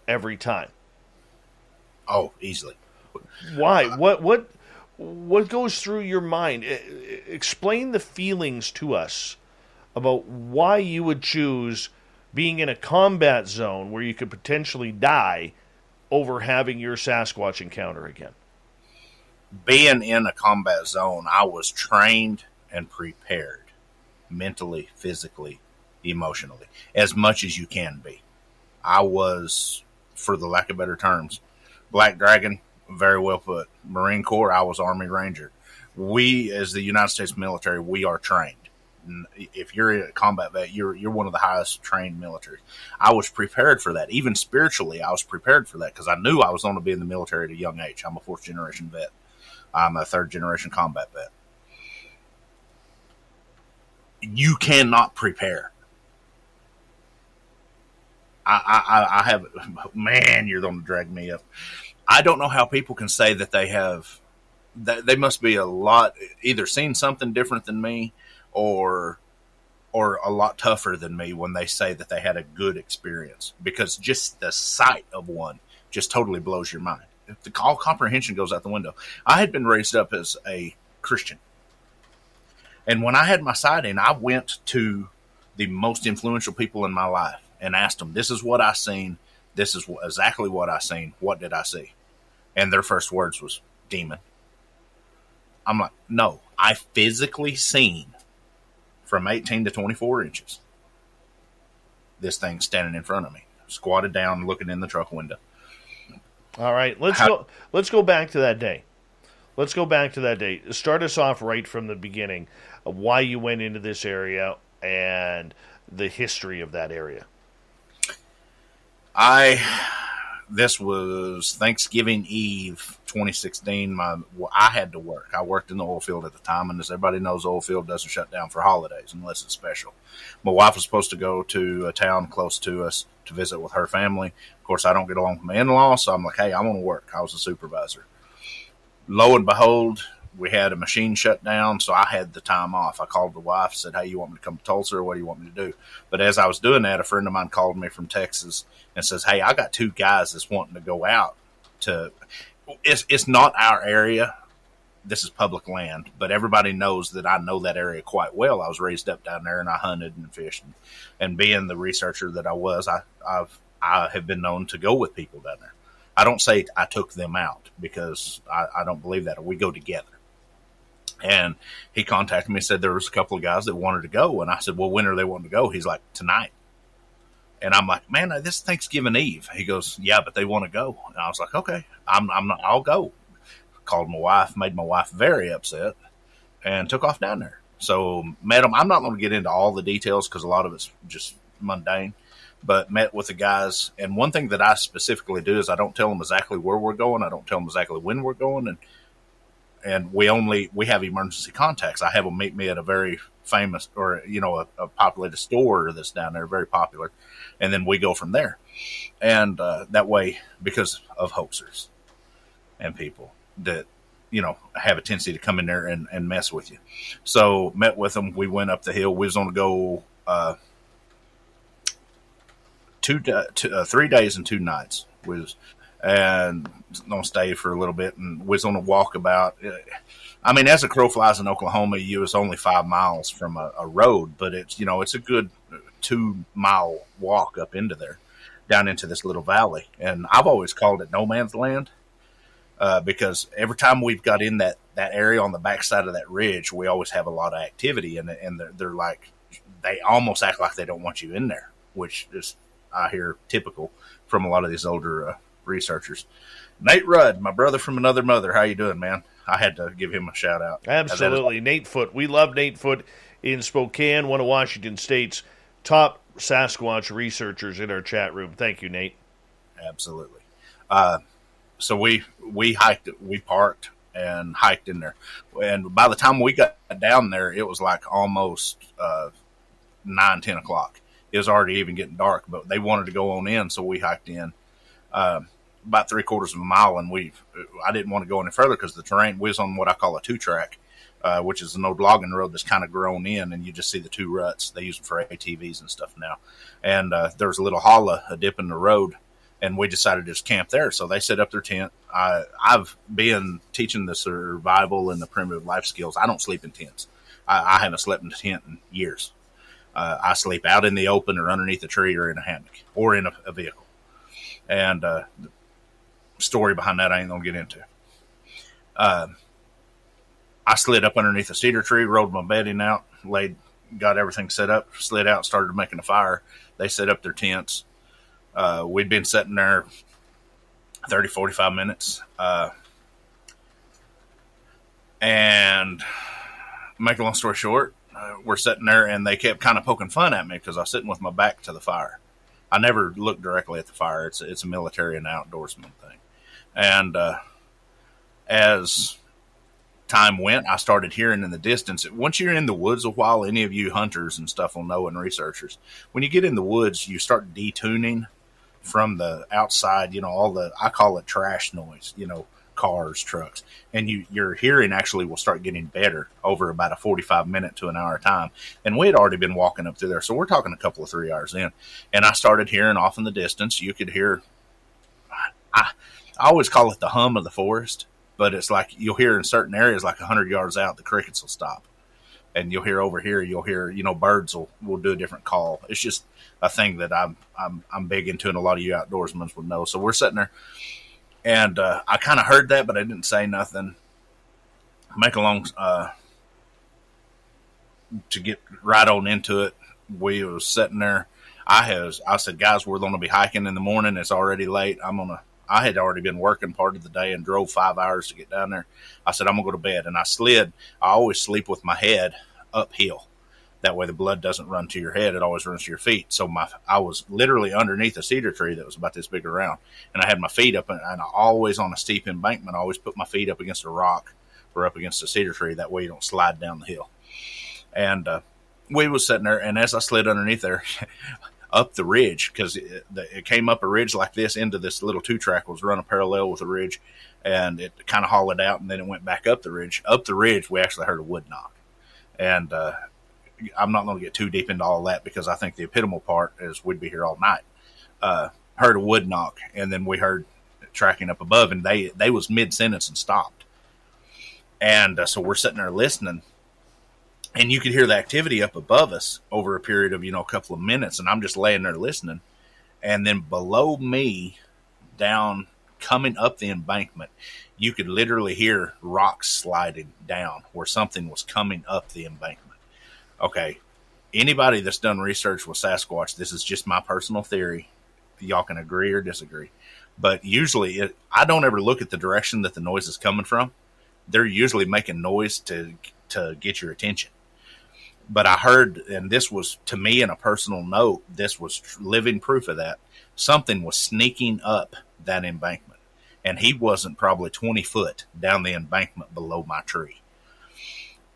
every time. Oh, easily. Why? What goes through your mind? Explain the feelings to us about why you would choose being in a combat zone where you could potentially die over having your Sasquatch encounter again. Being in a combat zone, I was trained and prepared mentally, physically, emotionally, as much as you can be. I was, for the lack of better terms, Black Dragon, very well put. Marine Corps, I was Army Ranger. We, as the United States military, we are trained. If you're a combat vet, you're one of the highest trained military. I was prepared for that. Even spiritually, I was prepared for that because I knew I was going to be in the military at a young age. I'm a fourth generation vet. I'm a third generation combat vet. you cannot prepare. I have, man, you're going to drag me up. I don't know how people can say that they have, that they must be a lot, either seen something different than me or a lot tougher than me when they say that they had a good experience, because just the sight of one just totally blows your mind. All comprehension goes out the window. I had been raised up as a Christian. And when I had my sighting, I went to the most influential people in my life and asked them, this is what I seen. This is exactly what I seen. What did I see? And their first words was demon. I'm like, no, I physically seen from 18 to 24 inches this thing standing in front of me, squatted down, looking in the truck window. All right, let's go back to that day. Let's go back to that day. Start us off right from the beginning of why you went into this area and the history of that area. This was Thanksgiving Eve, 2016. I had to work. I worked in the oil field at the time, and as everybody knows, the oil field doesn't shut down for holidays unless it's special. My wife was supposed to go to a town close to us to visit with her family. Of course, I don't get along with my in-laws, so I'm like, hey, I want to work. I was a supervisor. Lo and behold, we had a machine shut down, so I had the time off. I called the wife, said, hey, you want me to come to Tulsa, or what do you want me to do? But as I was doing that, a friend of mine called me from Texas and says, hey, I got 2 guys that's wanting to go out to – it's not our area. This is public land, but everybody knows that I know that area quite well. I was raised up down there, and I hunted and fished. And being the researcher that I was, I have been known to go with people down there. I don't say I took them out, because I don't believe that. We go together. And he contacted me and said there was a couple of guys that wanted to go. And I said, well, when are they wanting to go? He's like, tonight. And I'm like, man, this is Thanksgiving Eve. He goes, yeah, but they want to go. And I was like, okay, I'll go. Called my wife, made my wife very upset, and took off down there. So met them. I'm not going to get into all the details because a lot of it's just mundane, but met with the guys. And one thing that I specifically do is I don't tell them exactly where we're going. I don't tell them exactly when we're going. And we have emergency contacts. I have them meet me at a very famous, or, a populated store that's down there, very popular. And then we go from there. And that way, because of hoaxers and people that, have a tendency to come in there and mess with you. So met with them. We went up the hill. We was going to go 3 days and 2 nights. And going to stay for a little bit, and was on a walk about. I mean, as a crow flies in Oklahoma, you was only 5 miles from a road, but it's a good 2-mile walk up into there, down into this little valley. And I've always called it no man's land, because every time we've got in that area on the backside of that ridge, we always have a lot of activity, and they're like, they almost act like they don't want you in there, which is, I hear, typical from a lot of these older researchers. Nate Rudd, my brother from another mother. How you doing, man? I had to give him a shout out. Absolutely. Nate Foote. We love Nate Foote in Spokane, one of Washington State's top Sasquatch researchers in our chat room. Thank you, Nate. Absolutely. So we hiked it. We parked and hiked in there. And by the time we got down there, it was like almost 9, 10 o'clock. It was already even getting dark, but they wanted to go on in, so we hiked in. About 3/4 of a mile, and I didn't want to go any further because the terrain was on what I call a 2-track, which is an old logging road that's kind of grown in, and you just see the 2 ruts. They use them for ATVs and stuff now. And there was a little hollow, a dip in the road, and we decided to just camp there. So they set up their tent. I've been teaching the survival and the primitive life skills. I don't sleep in tents. I haven't slept in a tent in years. I sleep out in the open or underneath a tree or in a hammock or in a vehicle. And the story behind that I ain't going to get into. I slid up underneath a cedar tree, rolled my bedding out, got everything set up, slid out, started making a fire. They set up their tents. We'd been sitting there 30, 45 minutes. And make a long story short, we're sitting there, and they kept kind of poking fun at me because I was sitting with my back to the fire. I never look directly at the fire. It's a military and outdoorsman thing. And as time went, I started hearing in the distance. Once you're in the woods a while, any of you hunters and stuff will know, and researchers, when you get in the woods, you start detuning from the outside, all the, I call it trash noise, cars, trucks, and your hearing actually will start getting better over about a 45-minute to an hour time. And we had already been walking up through there, so we're talking a couple of 3 hours in, and I started hearing off in the distance. You could hear, I always call it the hum of the forest, but it's like you'll hear in certain areas, like 100 yards out, the crickets will stop. And you'll hear over here, birds will do a different call. It's just a thing that I'm big into, and a lot of you outdoorsmen would know. So we're sitting there, and I kind of heard that, but I didn't say nothing. Make a long, to get right on into it, we was sitting there. I said, guys, we're going to be hiking in the morning. It's already late. I had already been working part of the day and drove 5 hours to get down there. I said, I'm going to go to bed. And I slid. I always sleep with my head uphill. That way the blood doesn't run to your head. It always runs to your feet. So I was literally underneath a cedar tree that was about this big around. And I had my feet up, and I always, on a steep embankment, I always put my feet up against a rock or up against a cedar tree. That way you don't slide down the hill. And we was sitting there, and as I slid underneath there, up the ridge, because it came up a ridge like this into this little 2-track, was running parallel with the ridge, and it kind of hollowed out, and then it went back up the ridge. Up the ridge, we actually heard a wood knock. And I'm not going to get too deep into all that, because I think the epitomal part is we'd be here all night. Heard a wood knock, and then we heard tracking up above, and they was mid-sentence and stopped. And so we're sitting there listening, and you could hear the activity up above us over a period of, a couple of minutes. And I'm just laying there listening. And then below me, down, coming up the embankment, you could literally hear rocks sliding down where something was coming up the embankment. Okay. Anybody that's done research with Sasquatch, this is just my personal theory. Y'all can agree or disagree. But usually, I don't ever look at the direction that the noise is coming from. They're usually making noise to get your attention. But I heard, and this was, to me, in a personal note, this was living proof of that. Something was sneaking up that embankment. And he wasn't probably 20 foot down the embankment below my tree.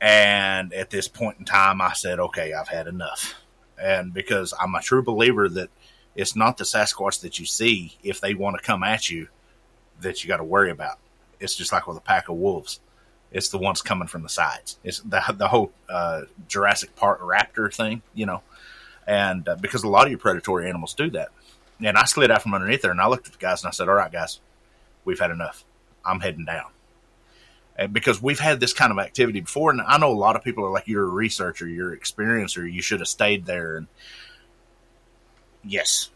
And at this point in time, I said, okay, I've had enough. And because I'm a true believer that it's not the Sasquatch that you see, if they want to come at you, that you got to worry about. It's just like with a pack of wolves. It's the ones coming from the sides. It's the whole Jurassic Park raptor thing, and because a lot of your predatory animals do that. And I slid out from underneath there, and I looked at the guys, and I said, all right, guys, we've had enough. I'm heading down. And because we've had this kind of activity before, and I know a lot of people are like, you're a researcher, you're an experiencer, you should have stayed there. And yes,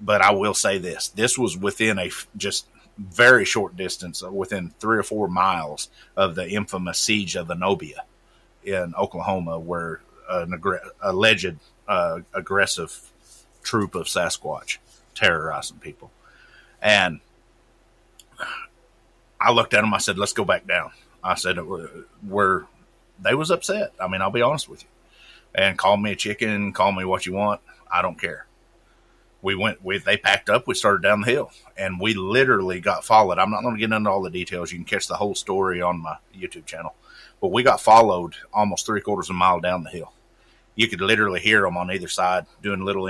but I will say this. This was within a just very short distance, within 3 or 4 miles of the infamous siege of Zenobia in Oklahoma, where an alleged aggressive troop of Sasquatch terrorizing people. And I looked at them. I said, let's go back down. I said, they was upset. I mean, I'll be honest with you. And call me a chicken, call me what you want. I don't care. They packed up, we started down the hill, and we literally got followed. I'm not going to get into all the details. You can catch the whole story on my YouTube channel, but we got followed almost 3/4 of a mile down the hill. You could literally hear them on either side doing little,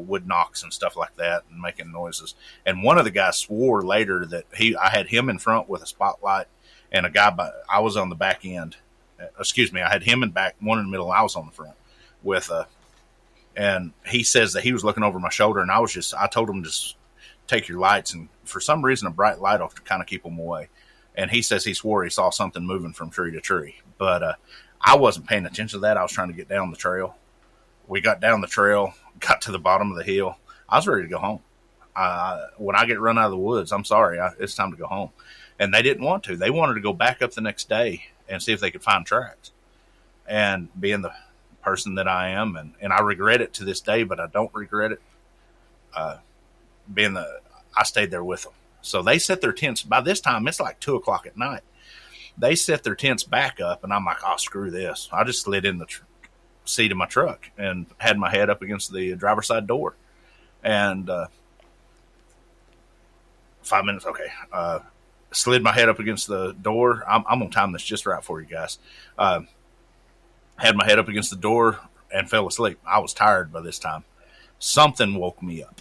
wood knocks and stuff like that and making noises. And one of the guys swore later that I had him in front with a spotlight, and a guy, I was on the back end. I had him in back, one in the middle, and I was on the front with and he says that he was looking over my shoulder, and I told him just take your lights, and for some reason a bright light off to kind of keep them away. And he says he swore he saw something moving from tree to tree, but I wasn't paying attention to that. I was trying to get down the trail. We got down the trail, got to the bottom of the hill. I was ready to go home. When I get run out of the woods, I'm sorry, it's time to go home. And they didn't want to. They wanted to go back up the next day and see if they could find tracks. And being the person that I am, and I regret it to this day, but I don't regret it. I stayed there with them. So they set their tents. By this time, it's like 2:00 at night. They set their tents back up, and I'm like, oh, screw this. I just slid in the seat of my truck and had my head up against the driver's side door. And 5 minutes, okay. slid my head up against the door. I'm going to time this just right for you guys. Had my head up against the door and fell asleep. I was tired by this time. Something woke me up.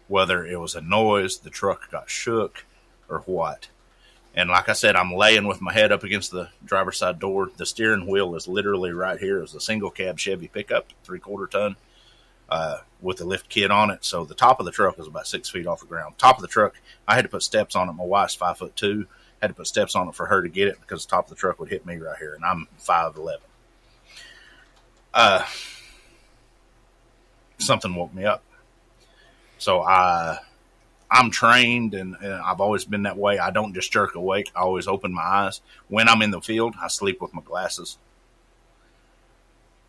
Whether it was a noise, the truck got shook, or what. And like I said, I'm laying with my head up against the driver's side door. The steering wheel is literally right here. It's a single cab Chevy pickup, 3/4 ton, with a lift kit on it. So the top of the truck is about 6 feet off the ground. Top of the truck, I had to put steps on it. My wife's 5'2". Had to put steps on it for her to get it because the top of the truck would hit me right here, and I'm 5'11". Something woke me up. So I'm trained, and I've always been that way. I don't just jerk awake. I always open my eyes. When I'm in the field, I sleep with my glasses.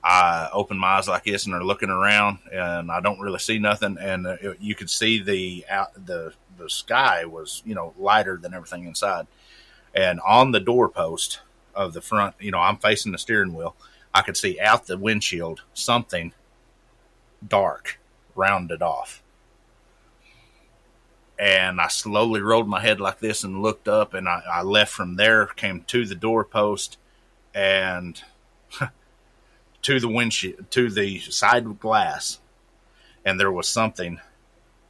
I open my eyes like this and are looking around, and I don't really see nothing. And you could see the sky was, lighter than everything inside. And on the doorpost of the front, I'm facing the steering wheel. I could see out the windshield something dark rounded off. And I slowly rolled my head like this and looked up, and I left from there, came to the doorpost, and to the windshield, to the side glass, and there was something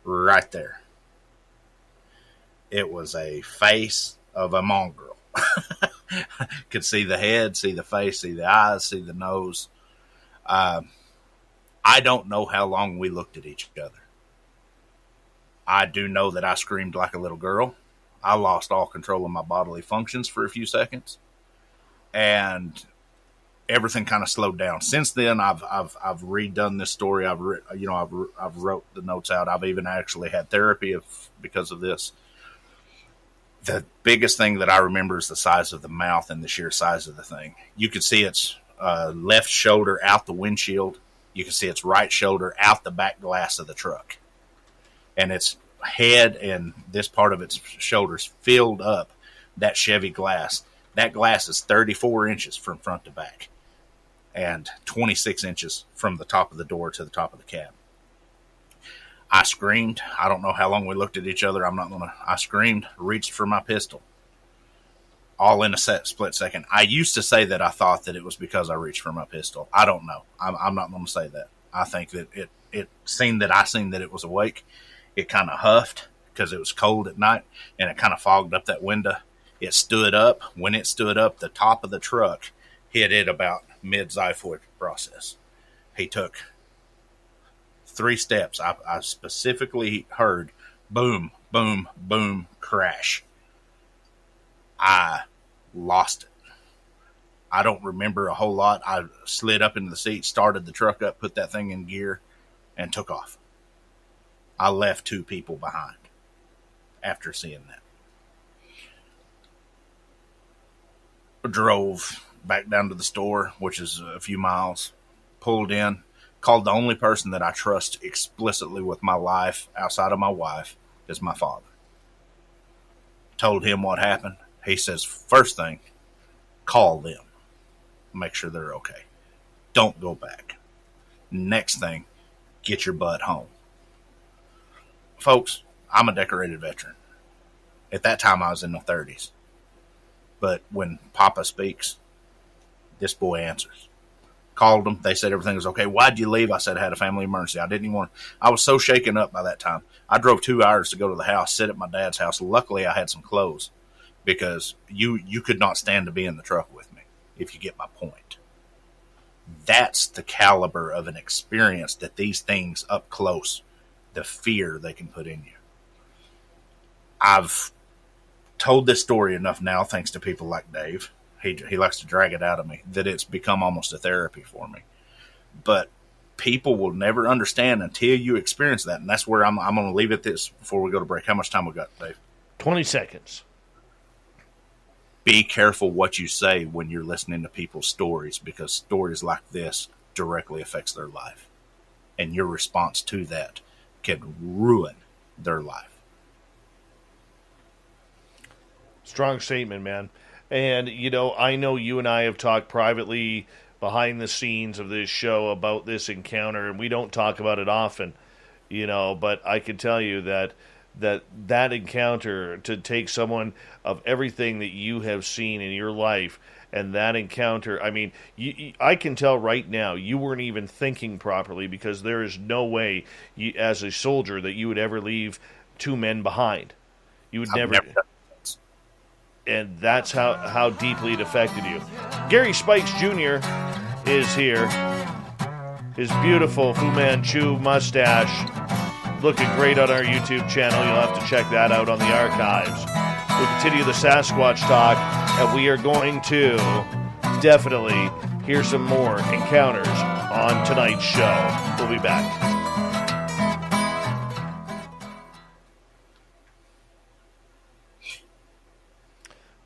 right there. It was a face of a mongrel. Could see the head, see the face, see the eyes, see the nose. I don't know how long we looked at each other. I do know that I screamed like a little girl. I lost all control of my bodily functions for a few seconds, and everything kind of slowed down. Since then, I've redone this story. I've wrote the notes out. I've even actually had therapy because of this. The biggest thing that I remember is the size of the mouth and the sheer size of the thing. You could see its left shoulder out the windshield. You can see its right shoulder out the back glass of the truck. And its head and this part of its shoulders filled up that Chevy glass. That glass is 34 inches from front to back and 26 inches from the top of the door to the top of the cab. I screamed. I don't know how long we looked at each other. I screamed, reached for my pistol. All in a split second. I used to say that I thought that it was because I reached for my pistol. I don't know. I'm not going to say that. I think that it seen that it was awake. It kind of huffed because it was cold at night, and it kind of fogged up that window. It stood up. When it stood up, the top of the truck hit it about mid-xiphoid process. He took 3 steps. I specifically heard boom, boom, boom, crash. I lost it. I don't remember a whole lot. I slid up into the seat, started the truck up, put that thing in gear, and took off. I left 2 people behind after seeing that. Drove back down to the store, which is a few miles, pulled in, called the only person that I trust explicitly with my life outside of my wife is my father. Told him what happened. He says, first thing, call them. Make sure they're okay. Don't go back. Next thing, get your butt home. Folks, I'm a decorated veteran. At that time, I was in the 30s. But when Papa speaks, this boy answers. Called them. They said everything was okay. Why'd you leave? I said I had a family emergency. I didn't even want to. I was so shaken up by that time. I drove 2 hours to go to the house, sit at my dad's house. Luckily, I had some clothes because you could not stand to be in the truck with me, if you get my point. That's the caliber of an experience that these things up close, the fear they can put in you. I've told this story enough now, thanks to people like Dave. He likes to drag it out of me, that it's become almost a therapy for me. But people will never understand until you experience that. And that's where I'm going to leave it this before we go to break. How much time we got, Dave? 20 seconds. Be careful what you say when you're listening to people's stories, because stories like this directly affects their life. And your response to that can ruin their life. Strong statement, man. And, I know you and I have talked privately behind the scenes of this show about this encounter, and we don't talk about it often, but I can tell you that that encounter, to take someone of everything that you have seen in your life, and that encounter, I mean, I can tell right now you weren't even thinking properly, because there is no way, as a soldier, that you would ever leave two men behind. You would never. And that's how deeply it affected you. Gary Spikes Jr. is here. His beautiful Fu Manchu mustache looking great on our YouTube channel. You'll have to check that out on the archives. We'll continue the Sasquatch talk, and we are going to definitely hear some more encounters on tonight's show. We'll be back.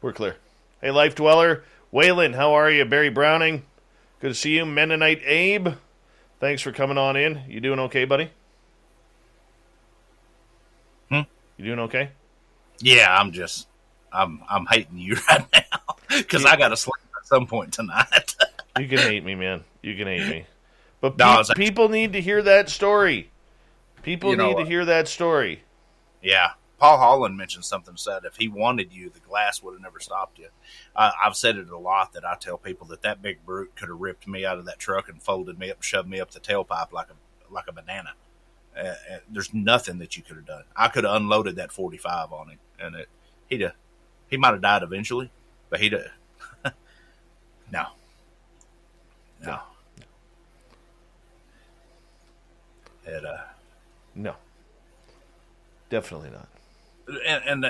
We're clear. Hey, Life Dweller. Waylon, how are you? Barry Browning, good to see you. Mennonite Abe, thanks for coming on in. You doing okay, buddy? You doing okay? Yeah, I'm hating you right now because I got to sleep at some point tonight. You can hate me, man. You can hate me. But people need to hear that story. People need to hear that story. Yeah. Paul Holland mentioned something, said if he wanted you, the glass would have never stopped you. I've said it a lot, that I tell people that big brute could have ripped me out of that truck and folded me up and shoved me up the tailpipe like a banana. There's nothing that you could have done. I could have unloaded that 45 on him, and he might have died eventually, but he'd have. No. No. Definitely not. And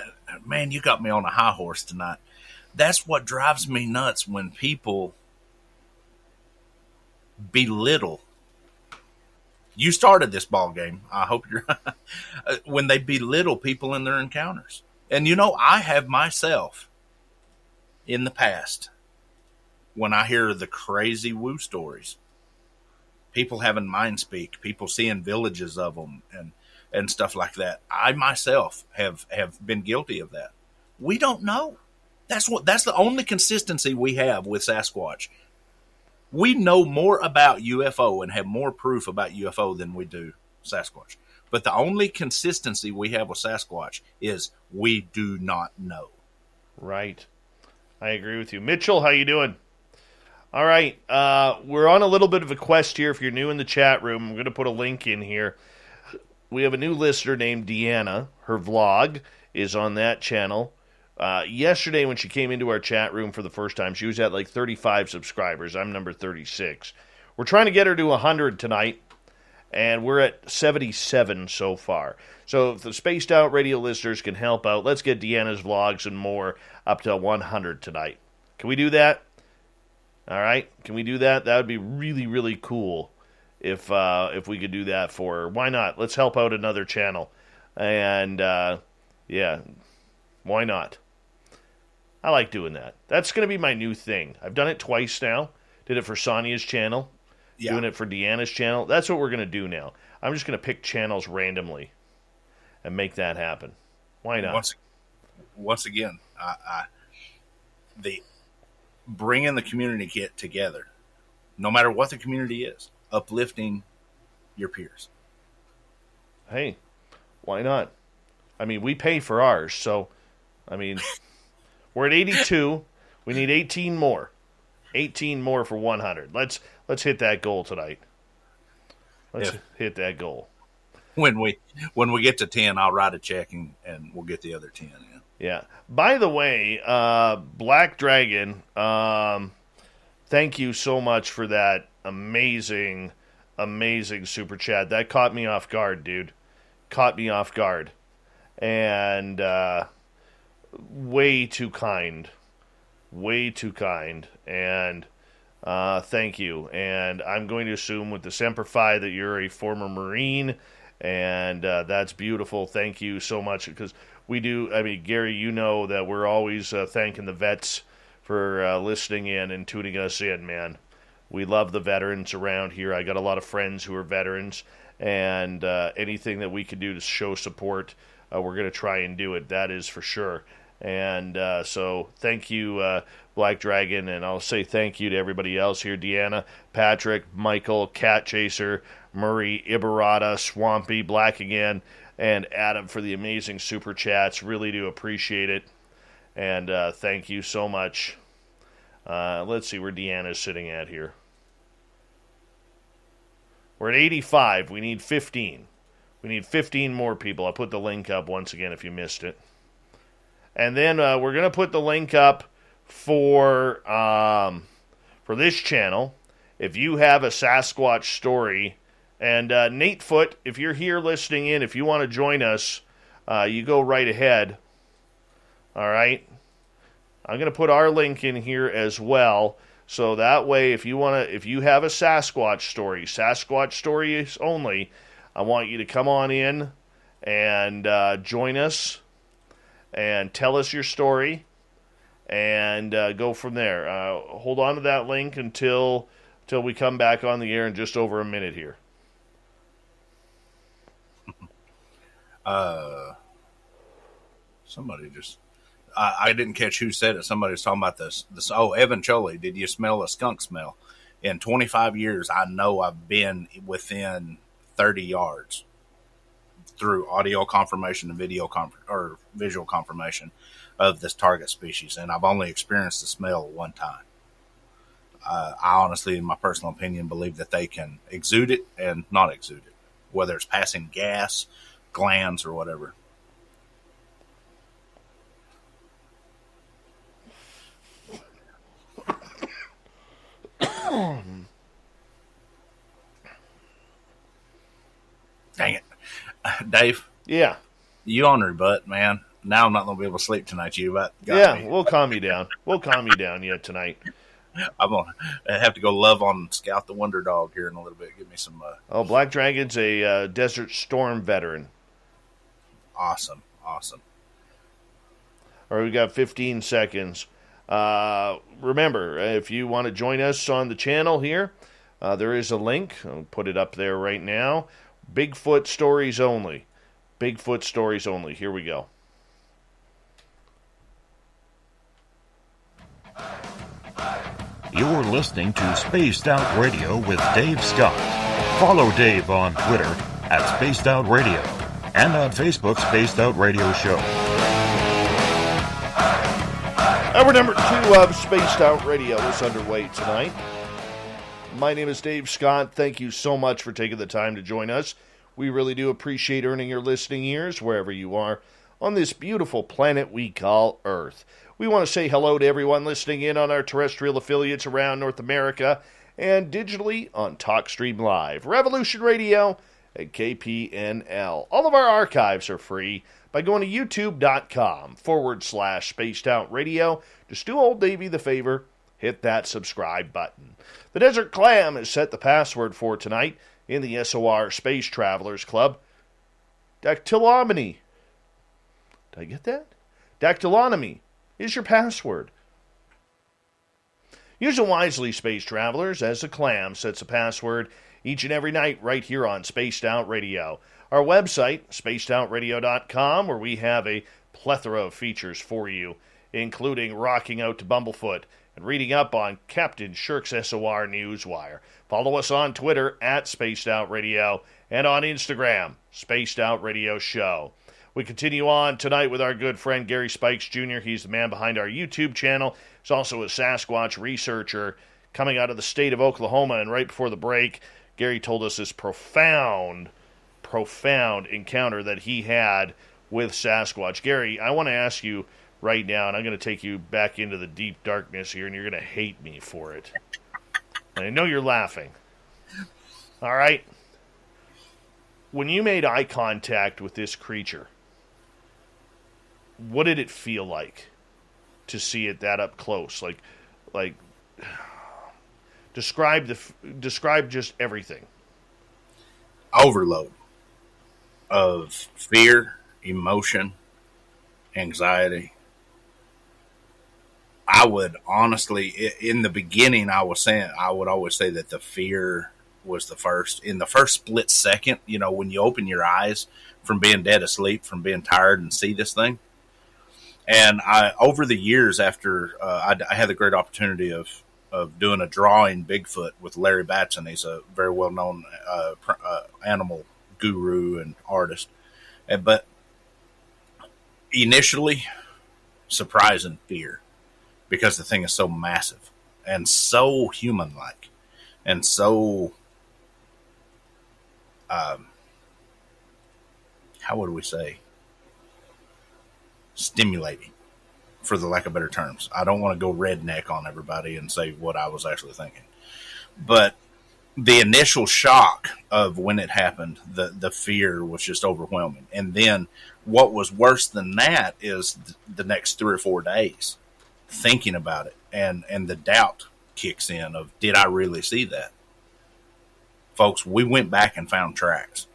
man, you got me on a high horse tonight. That's what drives me nuts, when people belittle. You started this ball game. I hope you're when they belittle people in their encounters. And I have myself in the past, when I hear the crazy woo stories, people having mind speak, people seeing villages of them, and stuff like that. I myself have been guilty of that. We don't know. That's the only consistency we have with Sasquatch. We know more about UFO and have more proof about UFO than we do Sasquatch. But the only consistency we have with Sasquatch is we do not know. Right. I agree with you. Mitchell, how you doing? All right. We're on a little bit of a quest here. If you're new in the chat room, I'm going to put a link in here. We have a new listener named Deanna. Her vlog is on that channel. Yesterday, when she came into our chat room for the first time, she was at like 35 subscribers. I'm number 36. We're trying to get her to 100 tonight, and we're at 77 so far. So if the Spaced Out Radio listeners can help out, let's get Deanna's vlogs and more up to 100 tonight. Can we do that? All right? Can we do that? That would be really, really cool if we could do that for her. Why not? Let's help out another channel. And, yeah, why not? I like doing that. That's going to be my new thing. I've done it twice now. Did it for Sonia's channel. Yeah. Doing it for Deanna's channel. That's what we're going to do now. I'm just going to pick channels randomly and make that happen. Why not? Once again, the bringing the community together, no matter what the community is, uplifting your peers. Hey, why not? I mean, we pay for ours, so, I mean, we're at 82. We need 18 more. 18 more for 100. Let's hit that goal tonight. Let's hit that goal. When we get to 10, I'll write a check and we'll get the other 10 in. Yeah. By the way, Black Dragon, thank you so much for that amazing super chat. That caught me off guard, dude. Caught me off guard. And way too kind. Way too kind. And thank you. And I'm going to assume with the Semper Fi that you're a former Marine. And that's beautiful. Thank you so much. Because we do, I mean, Gary, you know that we're always thanking the vets for listening in and tuning us in, man. We love the veterans around here. I got a lot of friends who are veterans. And anything that we can do to show support, we're going to try and do it. That is for sure. And so thank you, Black Dragon. And I'll say thank you to everybody else here. Deanna, Patrick, Michael, Cat Chaser, Murray, Ibarata, Swampy, Black again. and Adam for the amazing super chats. Really do appreciate it. And thank you so much. Let's see where Deanna's sitting at here. We're at 85. We need 15. We need 15 more people. I'll put the link up once again if you missed it. And then we're going to put the link up for this channel. If you have a Sasquatch story, and Nate Foot, if you're here listening in, if you want to join us, you go right ahead. All right? I'm going to put our link in here as well. So that way, if you have a Sasquatch stories only, I want you to come on in and join us and tell us your story and go from there. Hold on to that link until we come back on the air in just over a minute here. Somebody just... I didn't catch who said it. Somebody was talking about this. Oh, Evan Choli, did you smell a skunk smell? In 25 years, I know I've been within 30 yards through audio confirmation and or visual confirmation of this target species, and I've only experienced the smell one time. I honestly, in my personal opinion, believe that they can exude it and not exude it, whether it's passing gas, glands, or whatever. Dang it. Dave? Yeah. You on her butt, man. Now I'm not going to be able to sleep tonight. Me. We'll calm you down. Tonight. I'm going to have to go love on Scout the Wonder Dog here in a little bit. Give me some... Black Dragon's a Desert Storm veteran. Awesome. All right, we got 15 seconds. Remember, if you want to join us on the channel here, there is a link. I'll put it up there right now. Bigfoot stories only. Bigfoot stories only. Here we go. You're listening to Spaced Out Radio with Dave Scott. Follow Dave on Twitter at Spaced Out Radio and on Facebook, Spaced Out Radio Show. Hour number 2 of Spaced Out Radio is underway tonight. My name is Dave Scott. Thank you so much for taking the time to join us. We really do appreciate earning your listening ears wherever you are on this beautiful planet we call Earth. We want to say hello to everyone listening in on our terrestrial affiliates around North America and digitally on TalkStream Live, Revolution Radio, and KPNL. All of our archives are free by going to youtube.com/Spaced Out Radio. Just do old Davey the favor, hit that subscribe button. The Desert Clam has set the password for tonight in the SOR Space Travelers Club. Dactylomany. Did I get that? Dactylonomy is your password. Use it wisely, space travelers, as the Clam sets a password each and every night right here on Spaced Out Radio. Our website, spacedoutradio.com, where we have a plethora of features for you, including rocking out to Bumblefoot and reading up on Captain Shirk's SOR Newswire. Follow us on Twitter at Spaced Out Radio and on Instagram, Spaced Out Radio Show. We continue on tonight with our good friend Gary Spikes Jr. He's the man behind our YouTube channel. He's also a Sasquatch researcher coming out of the state of Oklahoma. And right before the break, Gary told us this profound encounter that he had with Sasquatch. Gary, I want to ask you right now, and I'm going to take you back into the deep darkness here, and you're going to hate me for it. And I know you're laughing. All right? When you made eye contact with this creature, what did it feel like to see it that up close? Like, describe just everything. Overload of fear, emotion, anxiety. I would honestly, in the beginning, I would always say that the fear was the first. In the first split second, when you open your eyes from being dead asleep, from being tired and see this thing. And over the years after, I had the great opportunity of doing a drawing Bigfoot with Larry Batson. He's a very well-known animal guru and artist. But initially, surprise and fear, because the thing is so massive and so human-like and so, how would we say, stimulating, for the lack of better terms. I don't want to go redneck on everybody and say what I was actually thinking. But the initial shock of when it happened, the fear was just overwhelming. And then what was worse than that is the next 3 or 4 days thinking about it. And the doubt kicks in of, did I really see that? Folks, we went back and found tracks.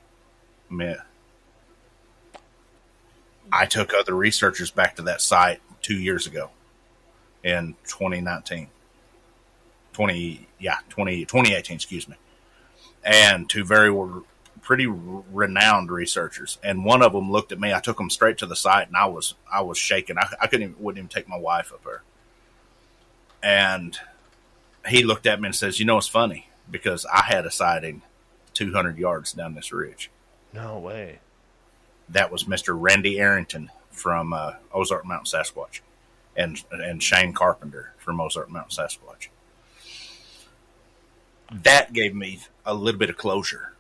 I took other researchers back to that site 2 years ago in 2019. 2018, excuse me. And two pretty renowned researchers. And one of them looked at me. I took them straight to the site, and I was shaking. I wouldn't even take my wife up there. And he looked at me and says, it's funny, because I had a sighting 200 yards down this ridge. No way. That was Mr. Randy Arrington from Ozark Mountain Sasquatch, and Shane Carpenter from Ozark Mountain Sasquatch. That gave me a little bit of closure.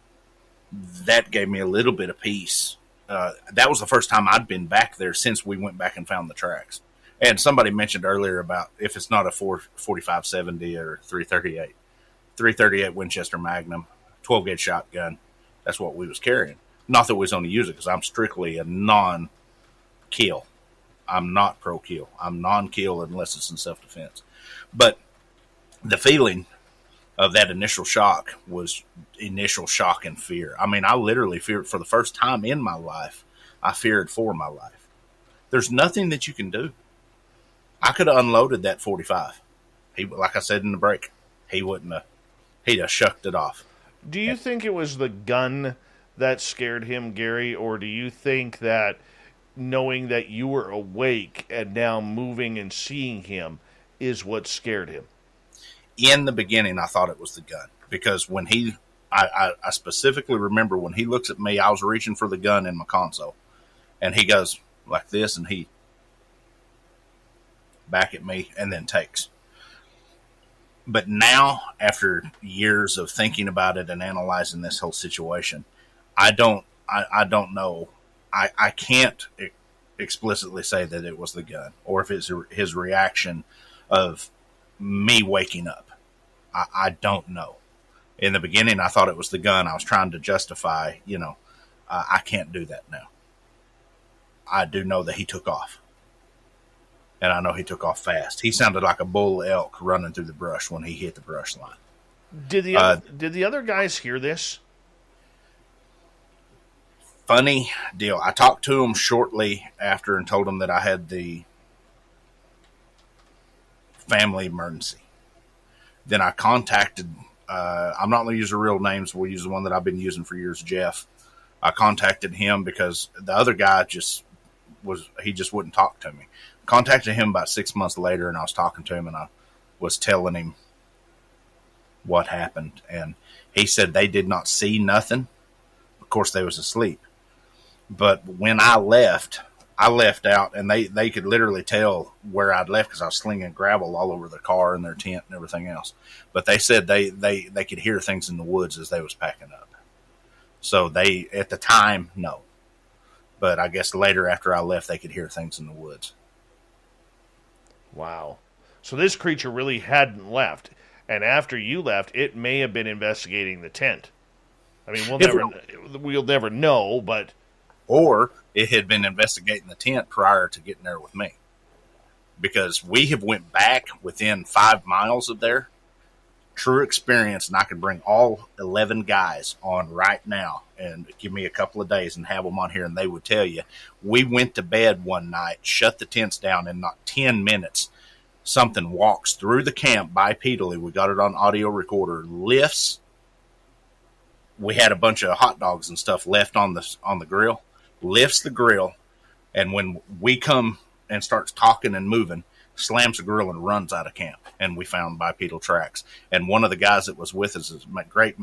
That gave me a little bit of peace. That was the first time I'd been back there since we went back and found the tracks. And somebody mentioned earlier about if it's not a 45-70 or 338. 338 Winchester Magnum, 12-gauge shotgun. That's what we was carrying. Not that we was only use it, because I'm strictly a non-kill. I'm not pro-kill. I'm non-kill unless it's in self-defense. But the feeling of that initial shock was initial shock and fear. I mean, I literally feared for the first time in my life. I feared for my life. There's nothing that you can do. I could have unloaded that 45. Like I said in the break, he wouldn't have. He'd have shucked it off. Do you think it was the gun that scared him, Gary, or do you think that knowing that you were awake and now moving and seeing him is what scared him? In the beginning, I thought it was the gun, because when I specifically remember when he looks at me, I was reaching for the gun in my console, and he goes like this, and he back at me and then takes. But now, after years of thinking about it and analyzing this whole situation, I don't know. I can't explicitly say that it was the gun, or if it's his reaction of me waking up. I don't know. In the beginning, I thought it was the gun. I was trying to justify, I can't do that now. I do know that he took off. And I know he took off fast. He sounded like a bull elk running through the brush when he hit the brush line. Did the other guys hear this? Funny deal. I talked to him shortly after and told him that I had the family emergency. Then I contacted, I'm not going to use the real names. We'll use the one that I've been using for years, Jeff. I contacted him because the other guy just wouldn't talk to me. Contacted him about 6 months later, and I was talking to him, and I was telling him what happened. And he said they did not see nothing. Of course, they was asleep. But when I left out, and they could literally tell where I'd left because I was slinging gravel all over their car and their tent and everything else. But they said they could hear things in the woods as they was packing up. So they, at the time, no. But I guess later after I left, they could hear things in the woods. Wow. So this creature really hadn't left. And after you left, it may have been investigating the tent. I mean, we'll never know, but... Or it had been investigating the tent prior to getting there with me. Because we have went back within 5 miles of there. True experience, and I could bring all 11 guys on right now and give me a couple of days and have them on here, and they would tell you, we went to bed one night, shut the tents down, in not 10 minutes, something walks through the camp bipedally. We got it on audio recorder, lifts. We had a bunch of hot dogs and stuff left on the grill, lifts the grill, and when we come and starts talking and moving, slams the grill and runs out of camp. And we found bipedal tracks. And one of the guys that was with us is a great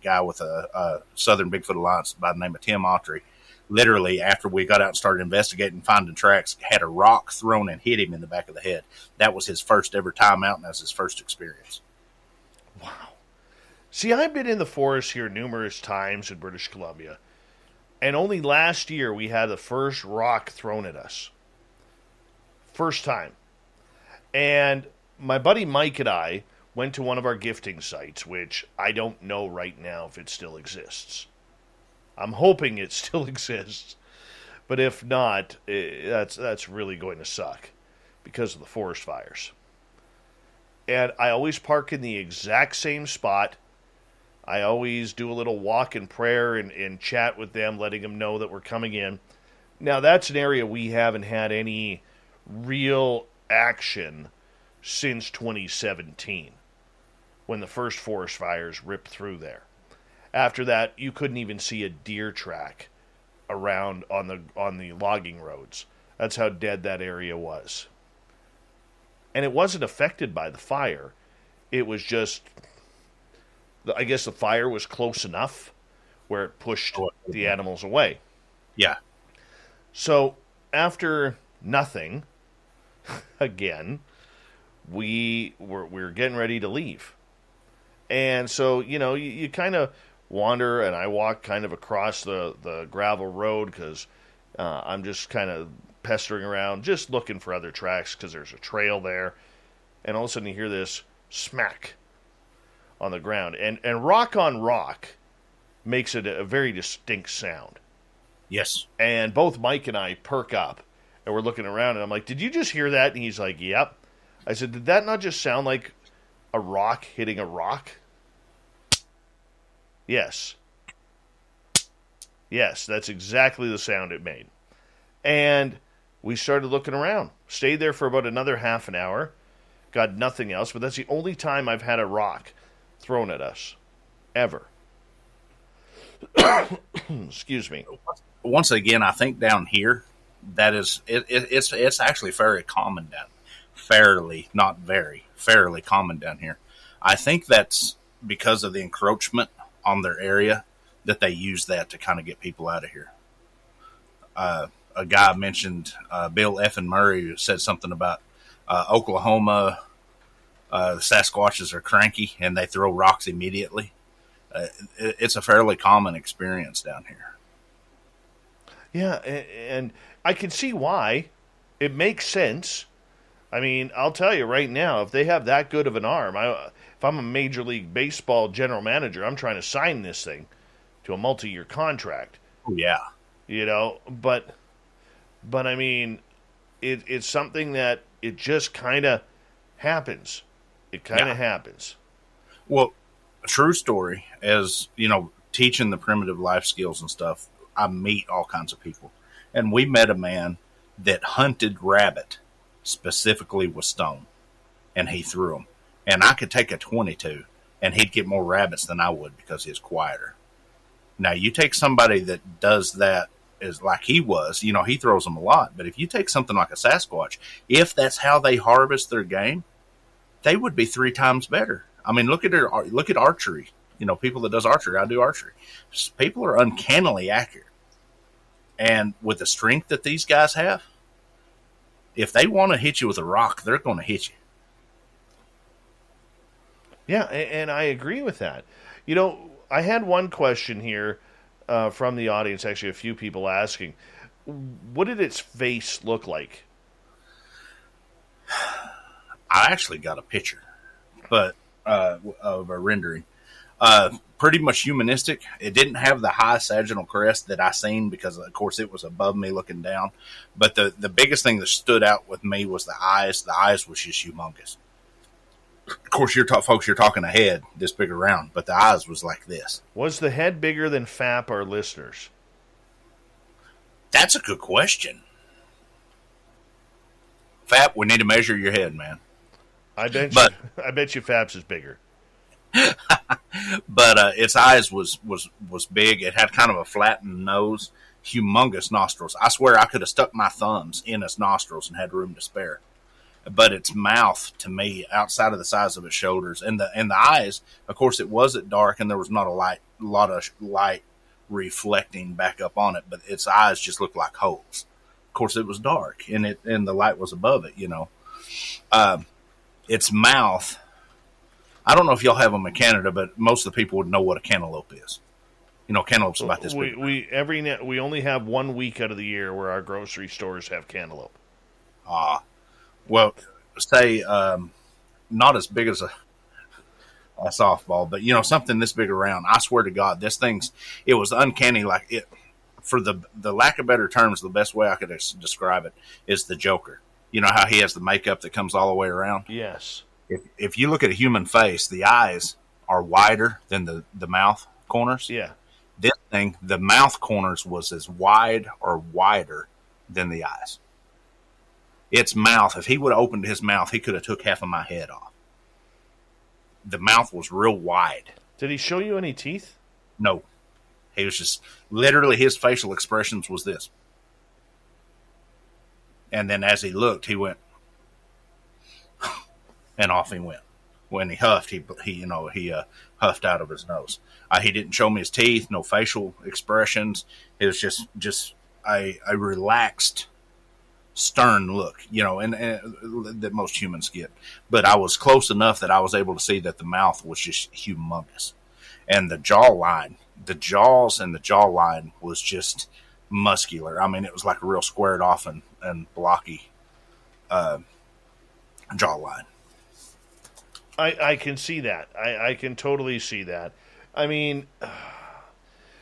guy with a Southern Bigfoot Alliance by the name of Tim Autry. literally, after we got out and started investigating, finding tracks, had a rock thrown and hit him in the back of the head. That was his first ever time out, and that was his first experience. Wow. See, I've been in the forest here numerous times in British Columbia, and only last year we had the first rock thrown at us. First time. And my buddy Mike and I went to one of our gifting sites, which I don't know right now if it still exists. I'm hoping it still exists, but if not, that's really going to suck because of the forest fires. And I always park in the exact same spot. I always do a little walk in prayer and chat with them, letting them know that we're coming in. Now, that's an area we haven't had any real action since 2017, when the first forest fires ripped through there. After that, you couldn't even see a deer track around on the logging roads. That's how dead that area was. And it wasn't affected by the fire. It was just, I guess the fire was close enough where it pushed the animals away. Yeah. So after nothing, again, we were getting ready to leave. And so, you kind of wander, and I walk kind of across the gravel road because I'm just kind of pestering around, just looking for other tracks because there's a trail there. And all of a sudden you hear this smack on the ground. And rock on rock makes it a very distinct sound. Yes. And both Mike and I perk up, and we're looking around, and I'm like, did you just hear that? And he's like, yep. I said, did that not just sound like a rock hitting a rock? Yes. Yes, that's exactly the sound it made. And we started looking around. Stayed there for about another half an hour. Got nothing else, but that's the only time I've had a rock thrown at us. Ever. Excuse me. Once again, I think down here, that is, it's actually very common down. Fairly, not very, fairly common down here. I think that's because of the encroachment on their area that they use that to kind of get people out of here. A guy mentioned Bill F. and Murray, who said something about Oklahoma. The Sasquatches are cranky and they throw rocks immediately. It's a fairly common experience down here. Yeah, and I can see why. It makes sense. I mean, I'll tell you right now, if they have that good of an arm, if I'm a Major League Baseball general manager, I'm trying to sign this thing to a multi-year contract. Oh, yeah. But I mean, it's something that it just kind of happens. It kind of happens. Well, a true story, as, teaching the primitive life skills and stuff, I meet all kinds of people. And we met a man that hunted rabbit specifically with stone, and he threw them. And I could take a 22, and he'd get more rabbits than I would because he's quieter. Now, you take somebody that does that as like he was, he throws them a lot. But if you take something like a Sasquatch, if that's how they harvest their game, they would be 3 times better. I mean, look at archery. People that does archery, I do archery. People are uncannily accurate. And with the strength that these guys have, if they want to hit you with a rock, they're going to hit you. Yeah, and I agree with that. I had one question here from the audience, actually a few people asking, what did its face look like? I actually got a picture, but of a rendering. Pretty much humanistic. It didn't have the high sagittal crest that I seen because, of course, it was above me looking down. But the biggest thing that stood out with me was the eyes. The eyes was just humongous. Of course, folks, you're talking a head this big around, but the eyes was like this. Was the head bigger than FAP, our listeners? That's a good question. FAP, we need to measure your head, man. I bet you FAP's is bigger. But its eyes was big. It had kind of a flattened nose, humongous nostrils. I swear I could have stuck my thumbs in its nostrils and had room to spare. But its mouth, to me, outside of the size of its shoulders, and the eyes, of course, it wasn't dark, and there was not a lot of light reflecting back up on it, but its eyes just looked like holes. Of course, it was dark, and the light was above it. Its mouth. I don't know if y'all have them in Canada, but most of the people would know what a cantaloupe is. Cantaloupe's about this big. We only have 1 week out of the year where our grocery stores have cantaloupe. Well, say not as big as a softball, but something this big around. I swear to God, it was uncanny. Like it, for the lack of better terms, the best way I could describe it is the Joker. You know how he has the makeup that comes all the way around? Yes. If you look at a human face, the eyes are wider than the mouth corners. Yeah. This thing, the mouth corners was as wide or wider than the eyes. Its mouth, if he would have opened his mouth, he could have took half of my head off. The mouth was real wide. Did he show you any teeth? No. He was just, literally his facial expressions was this. And then as he looked, he went, and off he went. When he huffed, he huffed out of his nose. He didn't show me his teeth, no facial expressions. It was just a relaxed, stern look, and that most humans get. But I was close enough that I was able to see that the mouth was just humongous. And the jaws and the jawline was just muscular. I mean, it was like a real squared off and blocky jawline. I can see that. I can totally see that. I mean,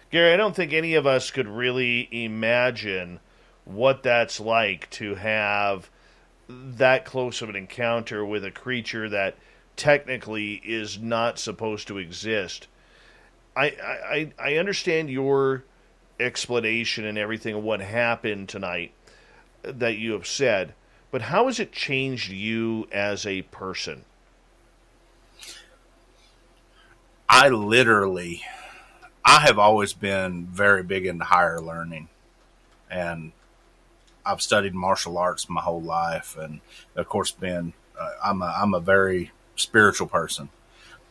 Gary, I don't think any of us could really imagine what that's like to have that close of an encounter with a creature that technically is not supposed to exist. I understand your explanation and everything of what happened tonight that you have said, but how has it changed you as a person? I have always been very big into higher learning, and I've studied martial arts my whole life, and of course I'm a very spiritual person.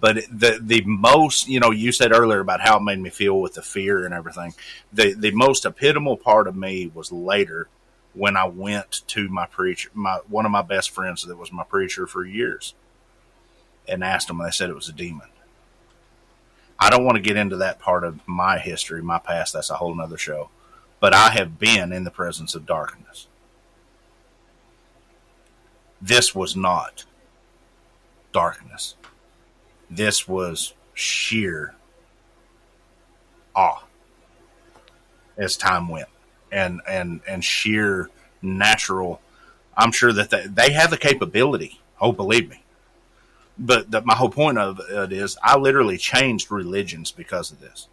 But the most, you said earlier about how it made me feel with the fear and everything. The most epitomal part of me was later when I went to my preacher, one of my best friends that was my preacher for years, and asked him. They said it was a demon. I don't want to get into that part of my history, my past. That's a whole nother show. But I have been in the presence of darkness. This was not darkness. This was sheer awe as time went, and sheer natural. I'm sure that they have the capability. Oh, believe me. But my whole point of it is I literally changed religions because of this.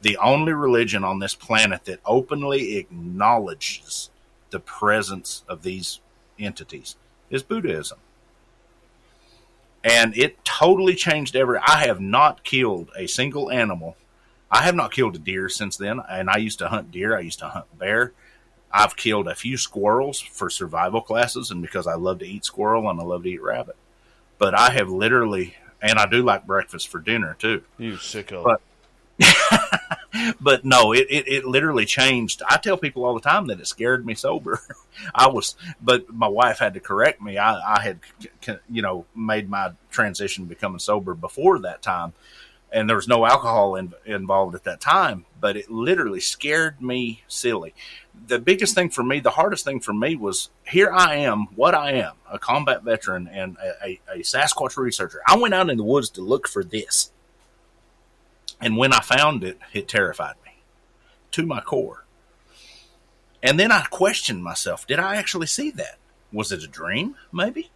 The only religion on this planet that openly acknowledges the presence of these entities is Buddhism. And it totally changed I have not killed a single animal. I have not killed a deer since then. And I used to hunt deer. I used to hunt bear. I've killed a few squirrels for survival classes and because I love to eat squirrel and I love to eat rabbit. But I have literally, and I do like breakfast for dinner too. You sicko. But no, it literally changed. I tell people all the time that it scared me sober. But my wife had to correct me. I had, made my transition becoming sober before that time. And there was no alcohol involved at that time, but it literally scared me silly. The biggest thing for me, the hardest thing for me was here I am, what I am, a combat veteran and a Sasquatch researcher. I went out in the woods to look for this. And when I found it, it terrified me to my core. And then I questioned myself, did I actually see that? Was it a dream, maybe?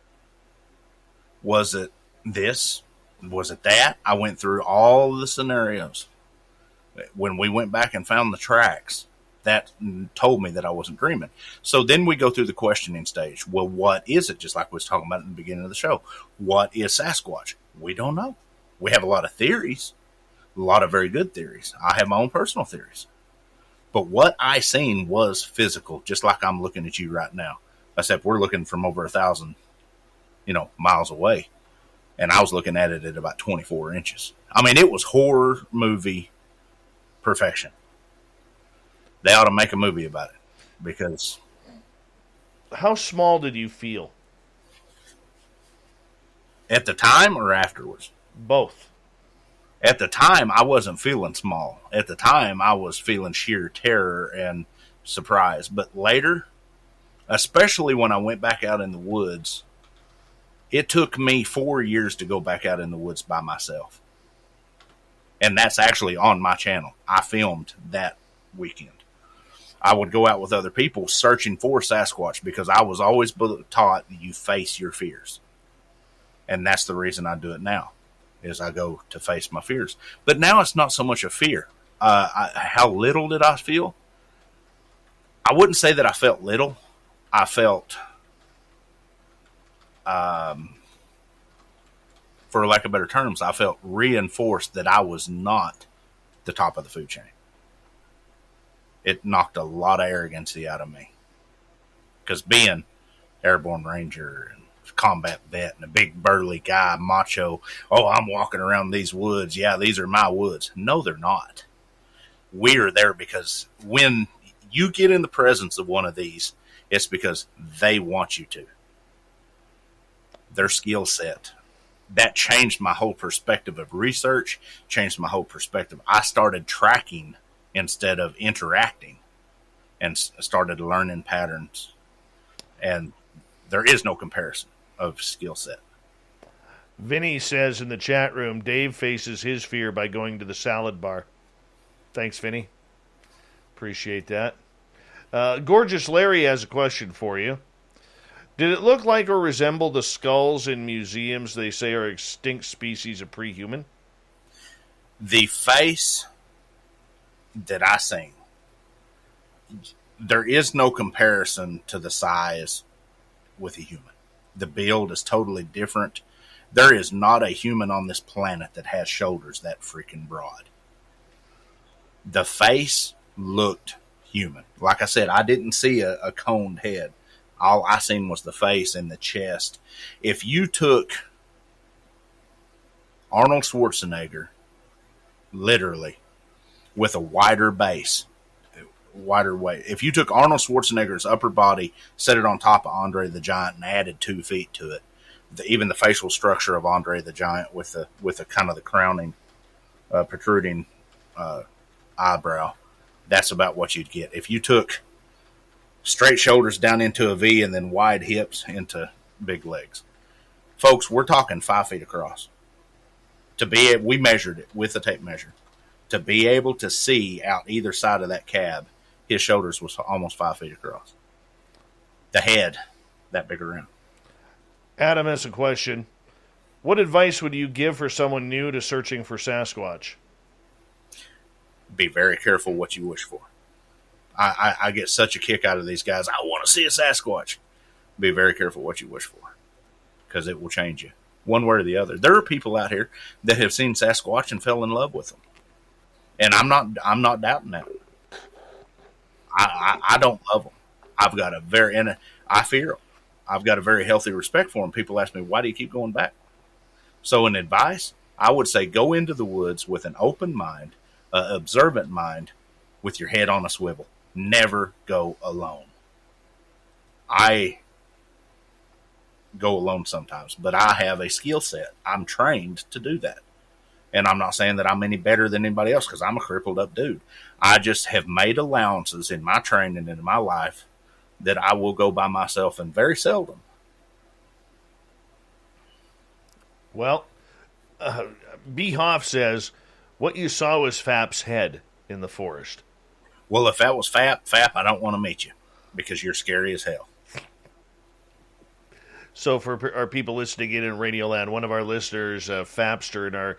Was it this? Was it that? I went through all the scenarios. When we went back and found the tracks, that told me that I wasn't dreaming. So then we go through the questioning stage. Well, what is it? Just like we was talking about in the beginning of the show. What is Sasquatch? We don't know. We have a lot of theories, a lot of very good theories. I have my own personal theories. But what I seen was physical, just like I'm looking at you right now. Except we're looking from over 1,000, miles away. And I was looking at it at about 24 inches. I mean, it was horror movie perfection. They ought to make a movie about it, because How small did you feel? at the time or afterwards? Both. At the time, I wasn't feeling small. At the time, I was feeling sheer terror and surprise. But later, especially when I went back out in the woods, it took me 4 years to go back out in the woods by myself. And that's actually on my channel. I filmed that weekend. I would go out with other people searching for Sasquatch, because I was always taught that you face your fears. And that's the reason I do it now, is I go to face my fears. But now it's not so much a fear. How little did I feel? I wouldn't say that I felt little. I felt, for lack of better terms, I felt reinforced that I was not the top of the food chain. It knocked a lot of arrogancy out of me. Because being airborne ranger and combat vet and a big burly guy, macho, oh, I'm walking around these woods. Yeah, these are my woods. No, they're not. We're there because when you get in the presence of one of these, it's because they want you to. Their skill set. That changed my whole perspective of research, changed my whole perspective. I started tracking instead of interacting, and started learning patterns. And there is no comparison of skill set. Vinny says in the chat room, Dave faces his fear by going to the salad bar. Thanks, Vinny. Appreciate that. Gorgeous Larry has a question for you. Did it look like or resemble the skulls in museums they say are extinct species of pre-human? The face that I seen, there is no comparison to the size with a human. The build is totally different. There is not a human on this planet that has shoulders that freaking broad. The face looked human. Like I said, I didn't see a coned head. All I seen was the face and the chest. If you took Arnold Schwarzenegger, literally, with a wider base, wider weight. If you took Arnold Schwarzenegger's upper body, set it on top of Andre the Giant, and added 2 feet to it, even the facial structure of Andre the Giant with the kind of the crowning, protruding eyebrow, that's about what you'd get. If you took straight shoulders down into a V and then wide hips into big legs, folks, we're talking 5 feet across. We measured it with a tape measure. To be able to see out either side of that cab, his shoulders was almost 5 feet across. The head, that big around. Adam has a question. What advice would you give for someone new to searching for Sasquatch? Be very careful what you wish for. I get such a kick out of these guys. I want to see a Sasquatch. Be very careful what you wish for, because it will change you one way or the other. There are people out here that have seen Sasquatch and fell in love with them. And I'm not doubting that. I don't love them. I've got I fear them. I've got a very healthy respect for them. People ask me, why do you keep going back? So in advice, I would say go into the woods with an open mind, observant mind, with your head on a swivel. Never go alone. I go alone sometimes, but I have a skill set. I'm trained to do that. And I'm not saying that I'm any better than anybody else, because I'm a crippled up dude. I just have made allowances in my training and in my life that I will go by myself, and very seldom. Well, B. Hoff says, what you saw was Fap's head in the forest. Well, if that was Fap, I don't want to meet you, because you're scary as hell. So for our people listening in Radioland, one of our listeners, Fapster, in our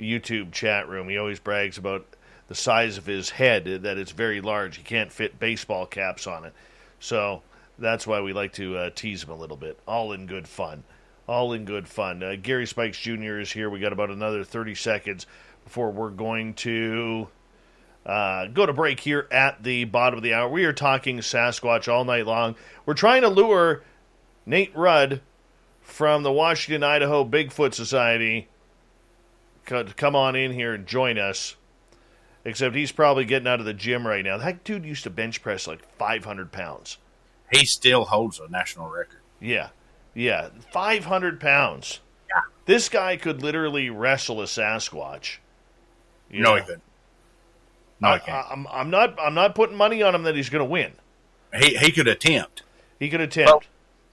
YouTube chat room, he always brags about the size of his head, that it's very large. He can't fit baseball caps on it. So that's why we like to tease him a little bit. All in good fun. Gary Spikes Jr. is here. We got about another 30 seconds before we're going to go to break here at the bottom of the hour. We are talking Sasquatch all night long. We're trying to lure Nate Rudd from the Washington, Idaho Bigfoot Society to come on in here and join us. Except he's probably getting out of the gym right now. That dude used to bench press like 500 pounds. He still holds a national record. Yeah. 500 pounds. Yeah. This guy could literally wrestle a Sasquatch. No, he couldn't. No, he can't. I'm not putting money on him that he's going to win. He could attempt. He could attempt.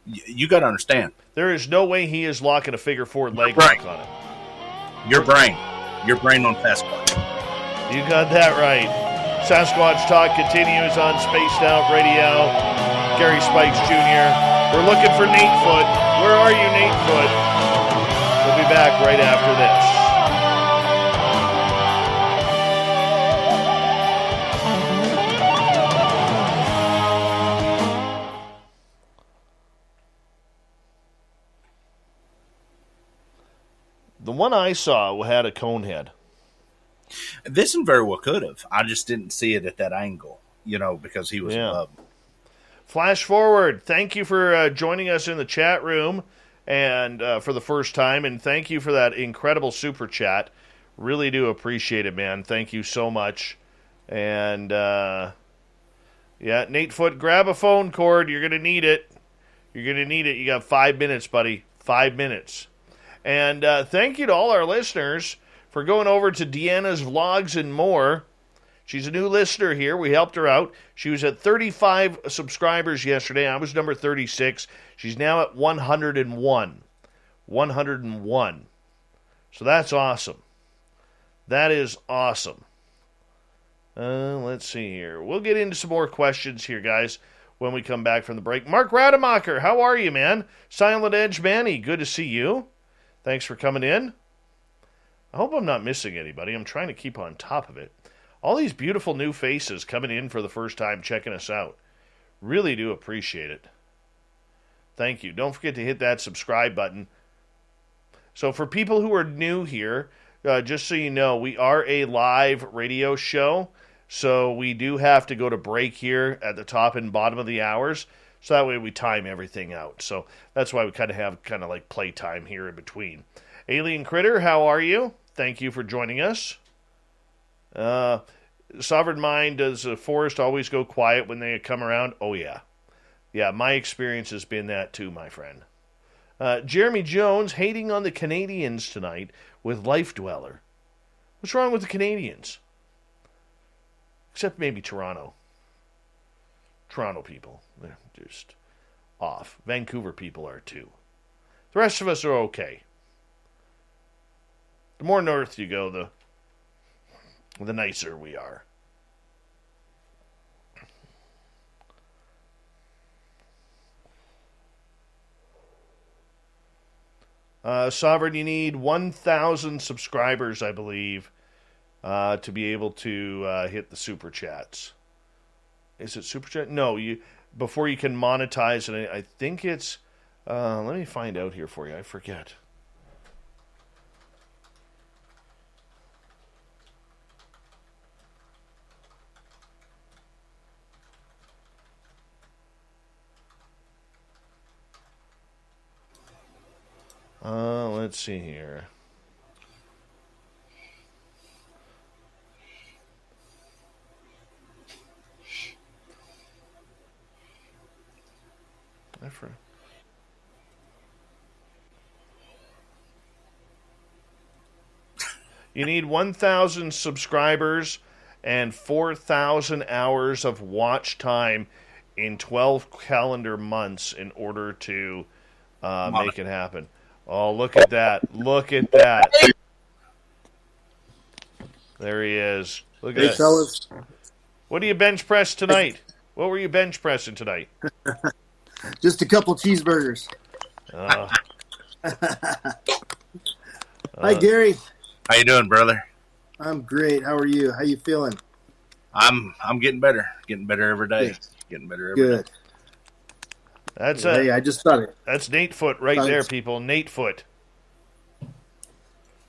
Well, you got to understand. There is no way he is locking a figure four leg lock on it. Your brain on Sasquatch. You got that right. Sasquatch Talk continues on Spaced Out Radio. Gary Spikes Jr. We're looking for Nate Foot. Where are you, Nate Foot? We'll be back right after this. The one I saw had a cone head. This one very well could have. I just didn't see it at that angle, because he was above. Flash forward. Thank you for joining us in the chat room and for the first time, and thank you for that incredible super chat. Really do appreciate it, man. Thank you so much. And, Nate Foot, grab a phone cord. You're going to need it. You got 5 minutes, buddy. 5 minutes. And thank you to all our listeners for going over to Deanna's Vlogs and More. She's a new listener here. We helped her out. She was at 35 subscribers yesterday. I was number 36. She's now at 101. 101. So that's awesome. That is awesome. Let's see here. We'll get into some more questions here, guys, when we come back from the break. Mark Rademacher, how are you, man? Silent Edge Manny, good to see you. Thanks for coming in. I hope I'm not missing anybody. I'm trying to keep on top of it. All these beautiful new faces coming in for the first time, checking us out. Really do appreciate it. Thank you. Don't forget to hit that subscribe button. So for people who are new here, just so you know, we are a live radio show. So we do have to go to break here at the top and bottom of the hours. So that way we time everything out. So that's why we kind of have like playtime here in between. Alien Critter, how are you? Thank you for joining us. Sovereign Mind, does the forest always go quiet when they come around? Oh, yeah. Yeah, my experience has been that too, my friend. Jeremy Jones, hating on the Canadians tonight with Life Dweller. What's wrong with the Canadians? Except maybe Toronto. Toronto people, they're just off. Vancouver people are too. The rest of us are okay. The more north you go, the nicer we are. Sovereign, you need 1,000 subscribers, I believe, to be able to hit the super chats. Is it super chat? No, before you can monetize it. I think it's. Let me find out here for you. I forget. Let's see here. You need 1,000 subscribers and 4,000 hours of watch time in 12 calendar months in order to make it happen. Oh, look at that. Look at that. There he is. Look at that. Fellas. What do you bench press tonight? What were you bench pressing tonight? Just a couple cheeseburgers. Hi, Gary. How you doing, brother? I'm great. How are you? How you feeling? I'm getting better. Getting better every day. Good. Getting better every Good. day. That's hey, I just thought it. That's Nate Foot right there, people. Nate Foot.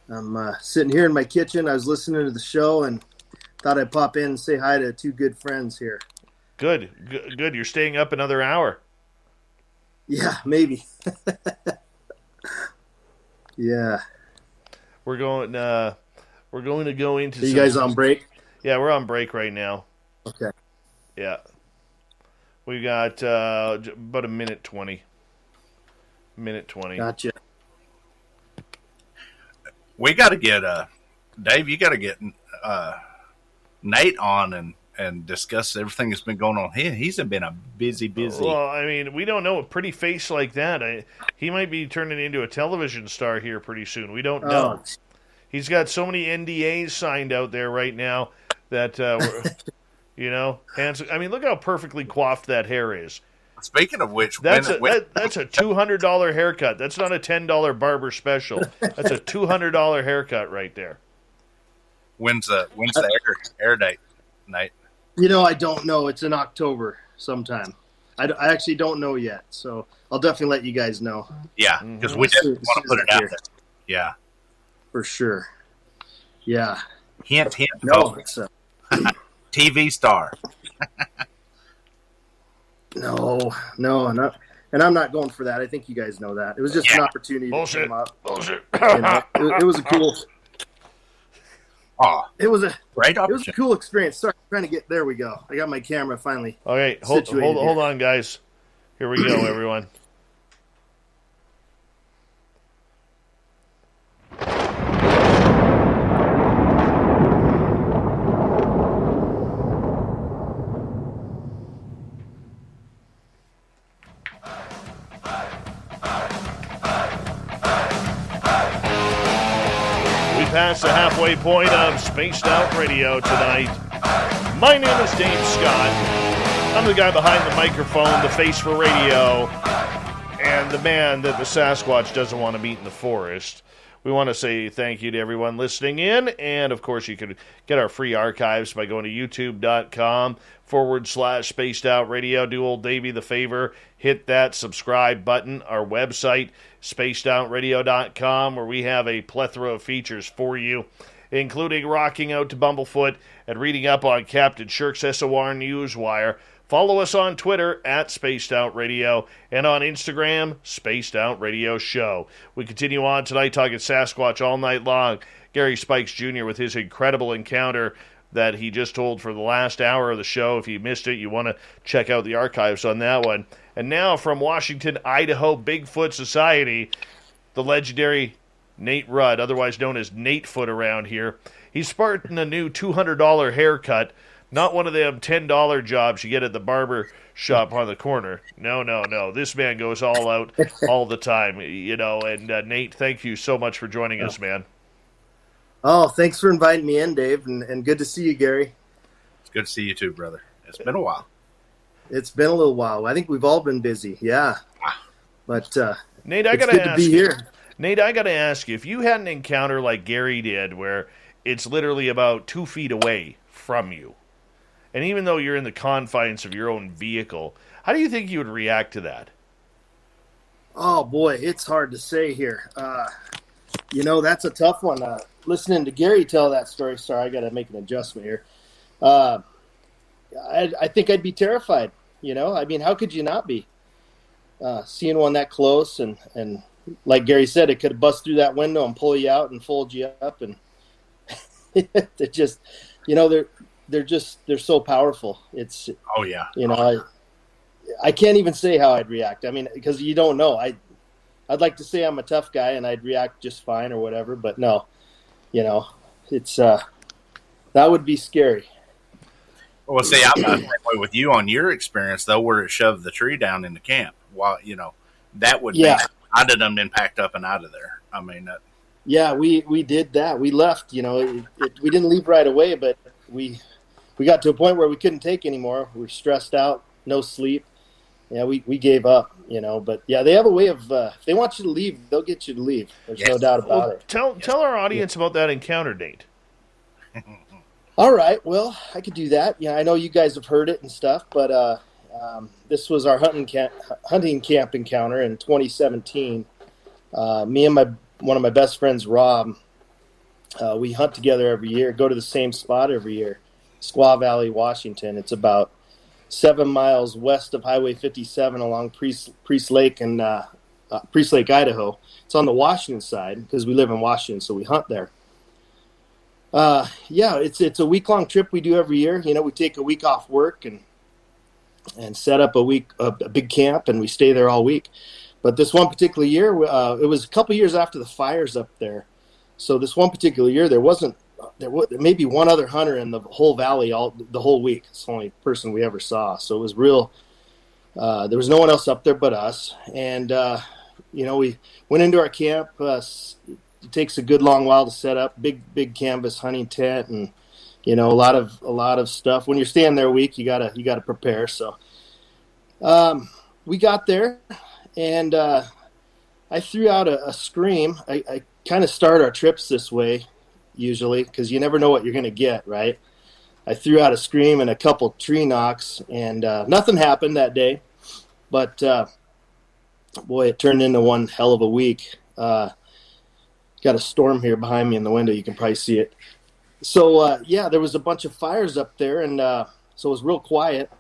I'm sitting here in my kitchen. I was listening to the show and thought I'd pop in and say hi to two good friends here. Good. You're staying up another hour. Yeah, maybe. Yeah. We're going to go into. Are you guys on break? Yeah, we're on break right now. Okay. Yeah. We got about a minute 20. Minute 20. Gotcha. We got to get Dave. You got to get Nate on and discuss everything that's been going on. He's been a busy. Well, I mean, we don't know. A pretty face like that, he might be turning into a television star here pretty soon. We don't know. Oh. He's got so many NDAs signed out there right now that, hands. I mean, look how perfectly coiffed that hair is. Speaking of which, that's a $200 haircut. That's not a $10 barber special. That's a $200 haircut right there. When's the air date, Nate? I don't know. It's in October sometime. I actually don't know yet, so I'll definitely let you guys know. Yeah, because we definitely want to put it out there. Yeah. For sure. Yeah. Hint. No, it's TV star. No, and I'm not going for that. I think you guys know that. It was just an opportunity to come up. Bullshit. It was a cool. Oh, it was a great opportunity. It was a cool experience. Sorry, I'm trying to get there. We go. I got my camera finally. Okay, hold on, guys. Here we go, everyone. Past the halfway point of Spaced Out Radio tonight. My name is Dave Scott. I'm the guy behind the microphone, the face for radio, and the man that the Sasquatch doesn't want to meet in the forest. We want to say thank you to everyone listening in, and of course you can get our free archives by going to youtube.com/Spaced Out Radio. Do old Davey the favor, hit that subscribe button. Our website, spacedoutradio.com, where we have a plethora of features for you, including rocking out to Bumblefoot and reading up on Captain Shirk's SOR Newswire. Follow us on Twitter at Spaced Out Radio and on Instagram, Spaced Out Radio Show. We continue on tonight talking Sasquatch all night long. Gary Spikes Jr. with his incredible encounter that he just told for the last hour of the show. If you missed it, you want to check out the archives on that one. And now from Washington, Idaho, Bigfoot Society, the legendary Nate Rudd, otherwise known as Natefoot around here. He's sporting a new $200 haircut, not one of them $10 jobs you get at the barber shop on the corner. No. This man goes all out all the time, and Nate, thank you so much for joining us, man. Oh, thanks for inviting me in, Dave, and good to see you, Gary. It's good to see you too, brother. It's been a while. It's been a little while. I think we've all been busy, yeah. But Nate, I gotta ask you. Nate, I got to ask you, if you had an encounter like Gary did where it's literally about 2 feet away from you, and even though you're in the confines of your own vehicle, how do you think you would react to that? Oh, boy, it's hard to say here. That's a tough one. Listening to Gary tell that story, sorry, I got to make an adjustment here. I think I'd be terrified, I mean, how could you not be? Seeing one that close and like Gary said, it could bust through that window and pull you out and fold you up, and they're just, they're so powerful. It's I can't even say how I'd react. I mean, because you don't know. I'd like to say I'm a tough guy and I'd react just fine or whatever, but no, it's that would be scary. Well, see, I'm not that way with you on your experience though, where it shoved the tree down in the camp. Well, that would be, I'd have done been packed up and out of there. I mean, yeah, we did that. We left. We didn't leave right away, but we got to a point where we couldn't take anymore. We were stressed out, no sleep. Yeah, we gave up. But yeah, they have a way of if they want you to leave, they'll get you to leave. There's no doubt about it. Tell our audience about that encounter, Nate. All right, well, I could do that. Yeah, I know you guys have heard it and stuff, but this was our hunting camp encounter in 2017. Me and one of my best friends, Rob, we hunt together every year, go to the same spot every year, Squaw Valley, Washington. It's about 7 miles west of Highway 57 along Priest Lake and Priest Lake, Idaho. It's on the Washington side because we live in Washington, so we hunt there. Yeah, it's a week-long trip we do every year. We take a week off work and set up a big camp, and we stay there all week. But this one particular year, it was a couple years after the fires up there. So this one particular year, there was maybe one other hunter in the whole valley the whole week. It's the only person we ever saw. So it was real. There was no one else up there but us. And, we went into our camp. It takes a good long while to set up. Big canvas hunting tent, and a lot of stuff. When you're staying there a week, you gotta prepare. So we got there, and I threw out a scream. I kind of start our trips this way usually, because you never know what you're going to get, right? I threw out a scream and a couple tree knocks, and nothing happened that day. But boy, it turned into one hell of a week. Got a storm here behind me in the window. You can probably see it. So, there was a bunch of fires up there, and so it was real quiet.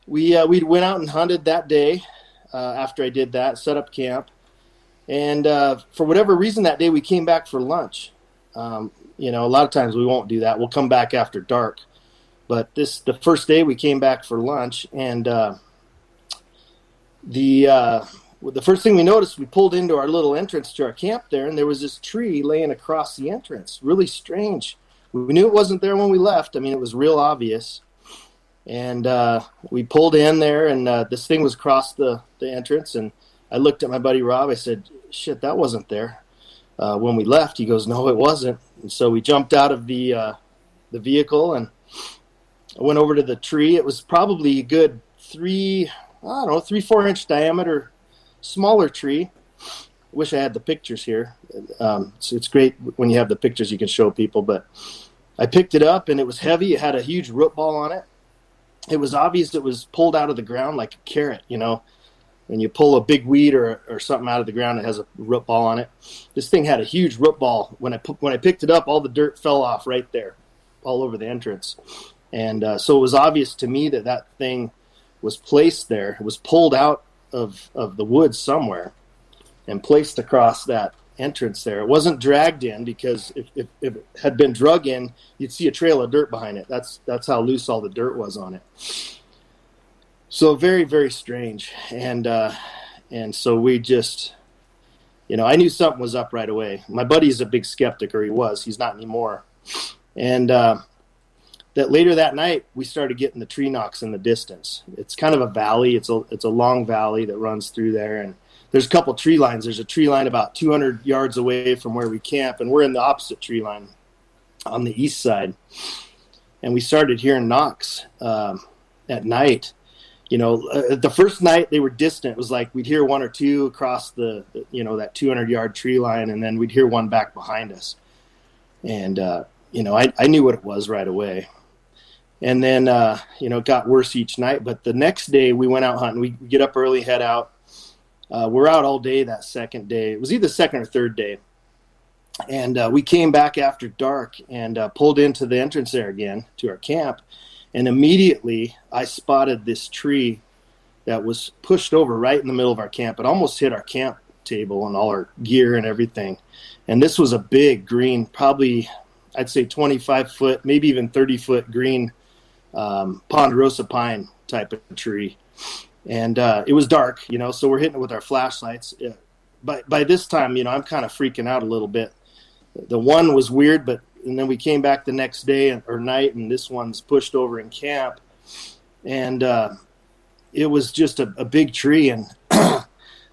We went out and hunted that day after I did that, set up camp. And for whatever reason that day, we came back for lunch. A lot of times we won't do that. We'll come back after dark. But the first day we came back for lunch, and the first thing we noticed, we pulled into our little entrance to our camp there, and there was this tree laying across the entrance. Really strange. We knew it wasn't there when we left. I mean, it was real obvious. And we pulled in there, and this thing was across the entrance. And I looked at my buddy Rob. I said, shit, that wasn't there when we left. He goes, no, it wasn't. And so we jumped out of the vehicle, and I went over to the tree. It was probably a good 3-4 inch diameter, smaller tree. Wish I had the pictures here. So it's great when you have the pictures you can show people. But I picked it up, and it was heavy. It had a huge root ball on it. It was obvious it was pulled out of the ground like a carrot, When you pull a big weed or something out of the ground, it has a root ball on it. This thing had a huge root ball. When I picked it up, all the dirt fell off right there, all over the entrance. And so it was obvious to me that thing was placed there. It was pulled out of the woods somewhere and placed across that entrance there. It wasn't dragged in, because if it had been drug in, you'd see a trail of dirt behind it. That's how loose all the dirt was on it. So very, very strange. And so we just, I knew something was up right away. My buddy's a big skeptic, or he was. He's not anymore. And that later that night, we started getting the tree knocks in the distance. It's kind of a valley. It's a long valley that runs through there, and there's a couple tree lines. There's a tree line about 200 yards away from where we camp, and we're in the opposite tree line on the east side. And we started hearing knocks at night. The first night they were distant. It was like we'd hear one or two across that 200-yard tree line, and then we'd hear one back behind us. And, I knew what it was right away. And then, it got worse each night. But the next day we went out hunting. We get up early, head out. We're out all day that second day. It was either second or third day. And we came back after dark and pulled into the entrance there again to our camp. And immediately I spotted this tree that was pushed over right in the middle of our camp. It almost hit our camp table and all our gear and everything. And this was a big green, probably I'd say 25-foot, maybe even 30-foot green ponderosa pine type of tree. And it was dark, so we're hitting it with our flashlights. By this time, I'm kind of freaking out a little bit. The one was weird, and then we came back the next day or night, and this one's pushed over in camp. And it was just a big tree. And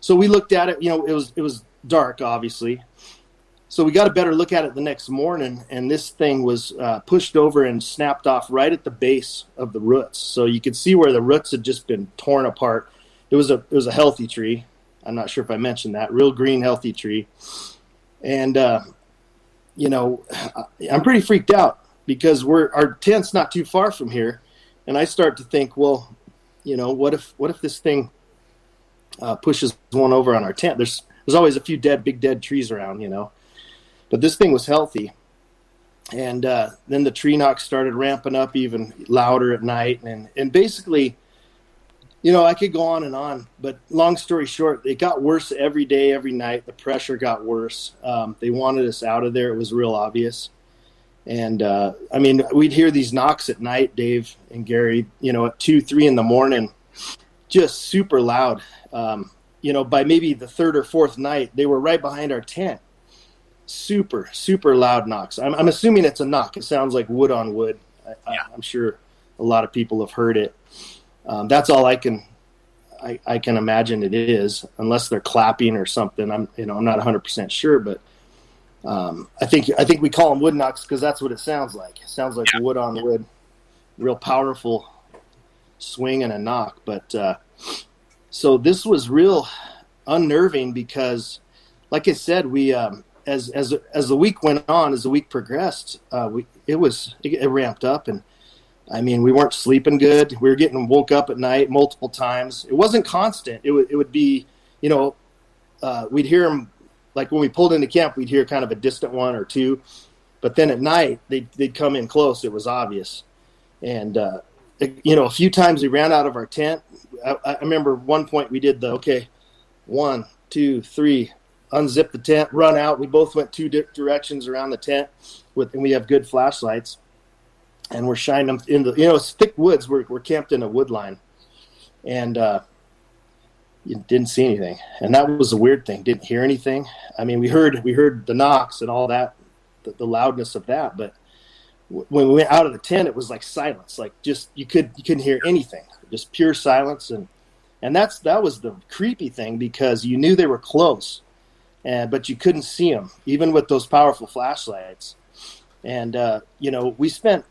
so we looked at it, it was dark, obviously. So we got a better look at it the next morning, and this thing was pushed over and snapped off right at the base of the roots. So you could see where the roots had just been torn apart. It was a healthy tree. I'm not sure if I mentioned that. Real green, healthy tree. And, I'm pretty freaked out because our tent's not too far from here. And I start to think, well, what if this thing pushes one over on our tent? There's always a few big dead trees around, But this thing was healthy. And then the tree knocks started ramping up even louder at night. And basically, I could go on. But long story short, it got worse every day, every night. The pressure got worse. They wanted us out of there. It was real obvious. And, I mean, we'd hear these knocks at night, Dave and Gary, at 2, 3 in the morning, just super loud. By maybe the third or fourth night, they were right behind our tent. Super, super loud knocks. I'm assuming it's a knock. It sounds like wood on wood. I'm sure a lot of people have heard it. That's all I can imagine it is, unless they're clapping or something. I'm not 100% sure, but I think we call them wood knocks because that's what it sounds like. It sounds like wood on wood, real powerful swing and a knock. But so this was real unnerving because, like I said, we as the week went on, as the week progressed, it ramped up, and I mean, we weren't sleeping good. We were getting woke up at night multiple times. It wasn't constant. It would be, we'd hear them, like when we pulled into camp, we'd hear kind of a distant one or two, but then at night they'd come in close. It was obvious. And, a few times we ran out of our tent. I remember one point we did 1, 2, 3, unzip the tent, run out. We both went 2 directions around the tent and we have good flashlights. And we're shining them in it's thick woods. We're camped in a wood line, and you didn't see anything. And that was a weird thing. Didn't hear anything. I mean, we heard the knocks and all that, the loudness of that. But when we went out of the tent, it was like silence. Like just you couldn't hear anything. Just pure silence. And that was the creepy thing because you knew they were close, but you couldn't see them even with those powerful flashlights. And we spent,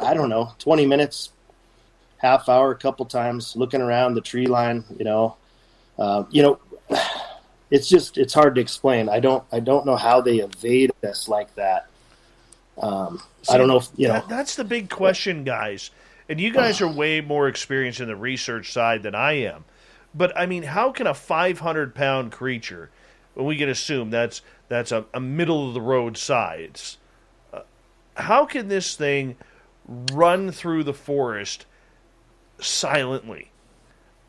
I don't know, 20 minutes, half hour, a couple times looking around the tree line, it's hard to explain. I don't know how they evade us like that. I don't know if, that's the big question, guys. And you guys are way more experienced in the research side than I am. But I mean, how can a 500-pound creature, when we can assume that's a middle of the road size, how can this thing run through the forest silently?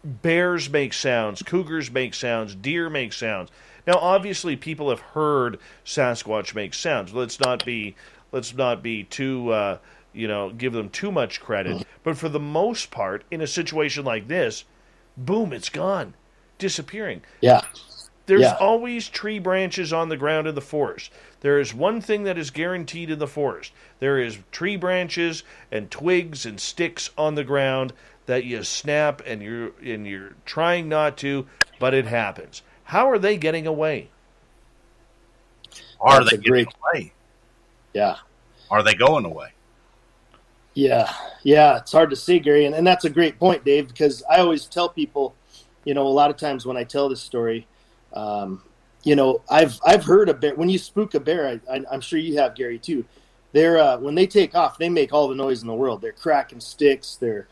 Bears make sounds, cougars make sounds, deer make sounds. Now, obviously, people have heard Sasquatch make sounds. Let's not be too, give them too much credit. But for the most part, in a situation like this, boom, it's gone, disappearing. Yeah. There's always tree branches on the ground in the forest. There is one thing that is guaranteed in the forest. There is tree branches and twigs and sticks on the ground that you snap and you're trying not to, but it happens. How are they getting away? Are they getting away? Yeah. Are they going away? Yeah. Yeah, it's hard to say, Gary. And that's a great point, Dave, because I always tell people, a lot of times when I tell this story, I've heard a bear. When you spook a bear, I'm sure you have, Gary, too. They're when they take off, they make all the noise in the world. They're cracking sticks. They're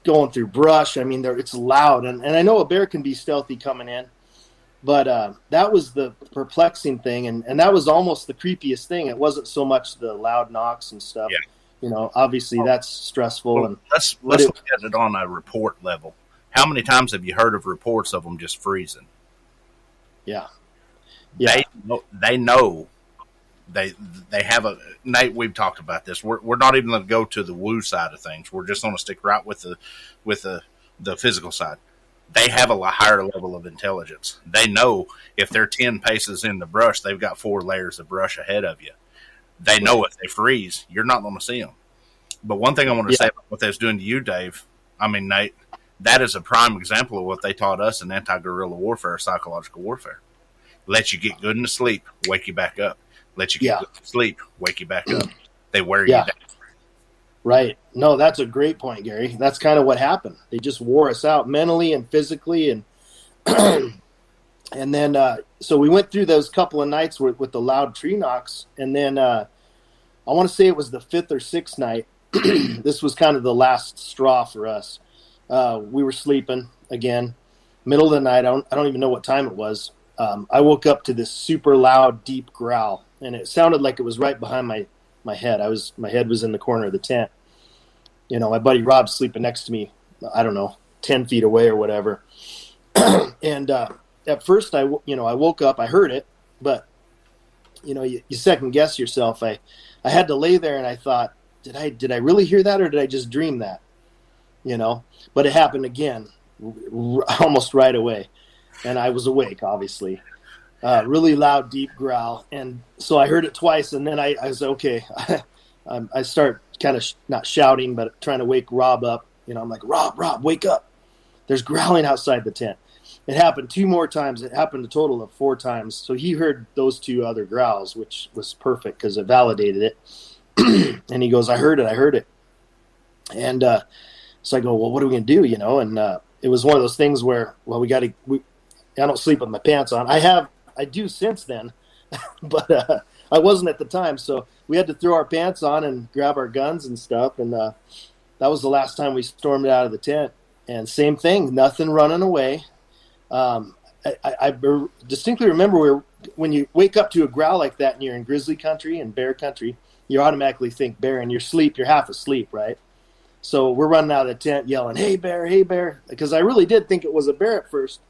going through brush. I mean, it's loud. And I know a bear can be stealthy coming in, but that was the perplexing thing, and that was almost the creepiest thing. It wasn't so much the loud knocks and stuff. Yeah. Obviously that's stressful. Well, and let's look at it on a report level. How many times have you heard of reports of them just freezing? Yeah. They know. They have a Nate. We've talked about this. We're not even going to go to the woo side of things. We're just going to stick right with the physical side. They have a higher level of intelligence. They know if they're 10 paces in the brush, they've got 4 layers of brush ahead of you. They know if they freeze, you're not going to see them. But one thing I want to say about what they was doing to you, Dave, I mean, Nate, that is a prime example of what they taught us in anti-guerrilla warfare, psychological warfare. Let you get good into sleep, wake you back up. Let you get good to sleep, wake you back up. They wear you down. Right. No, that's a great point, Gary. That's kind of what happened. They just wore us out mentally and physically. And and then, so we went through those couple of nights with the loud tree knocks. And then I want to say it was the 5th or 6th night. This was kind of the last straw for us. We were sleeping again, middle of the night. I don't even know what time it was. I woke up to this super loud, deep growl, and it sounded like it was right behind my head. My head was in the corner of the tent. My buddy Rob's sleeping next to me, I don't know, 10 feet away or whatever. And at first I woke up, I heard it, but you second guess yourself. I had to lay there and I thought, did I really hear that or did I just dream that? But it happened again, almost right away. And I was awake, obviously. Really loud, deep growl. And so I heard it twice, and then I was okay. I start kind of not shouting, but trying to wake Rob up. I'm like, Rob, wake up. There's growling outside the tent. It happened 2 more times. It happened a total of 4 times. So he heard those 2 other growls, which was perfect because it validated it. And he goes, I heard it. And so I go, well, what are we going to do, And it was one of those things where, well, I don't sleep with my pants on. I do since then, but I wasn't at the time. So we had to throw our pants on and grab our guns and stuff. And that was the last time we stormed out of the tent. And same thing, nothing running away. I distinctly remember when you wake up to a growl like that and you're in grizzly country and bear country, you automatically think bear. In your sleep, you're half asleep, right? So we're running out of the tent yelling, hey, bear, because I really did think it was a bear at first.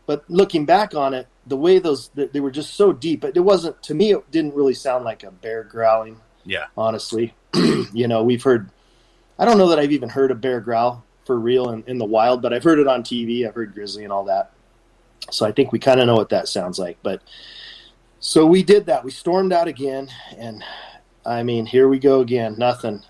But looking back on it, the way they were just so deep, it wasn't, to me, it didn't really sound like a bear growling. Yeah. Honestly. We've heard, I don't know that I've even heard a bear growl for real in the wild, but I've heard it on TV. I've heard grizzly and all that. So I think we kind of know what that sounds like. But so we did that. We stormed out again. And I mean, here we go again. Nothing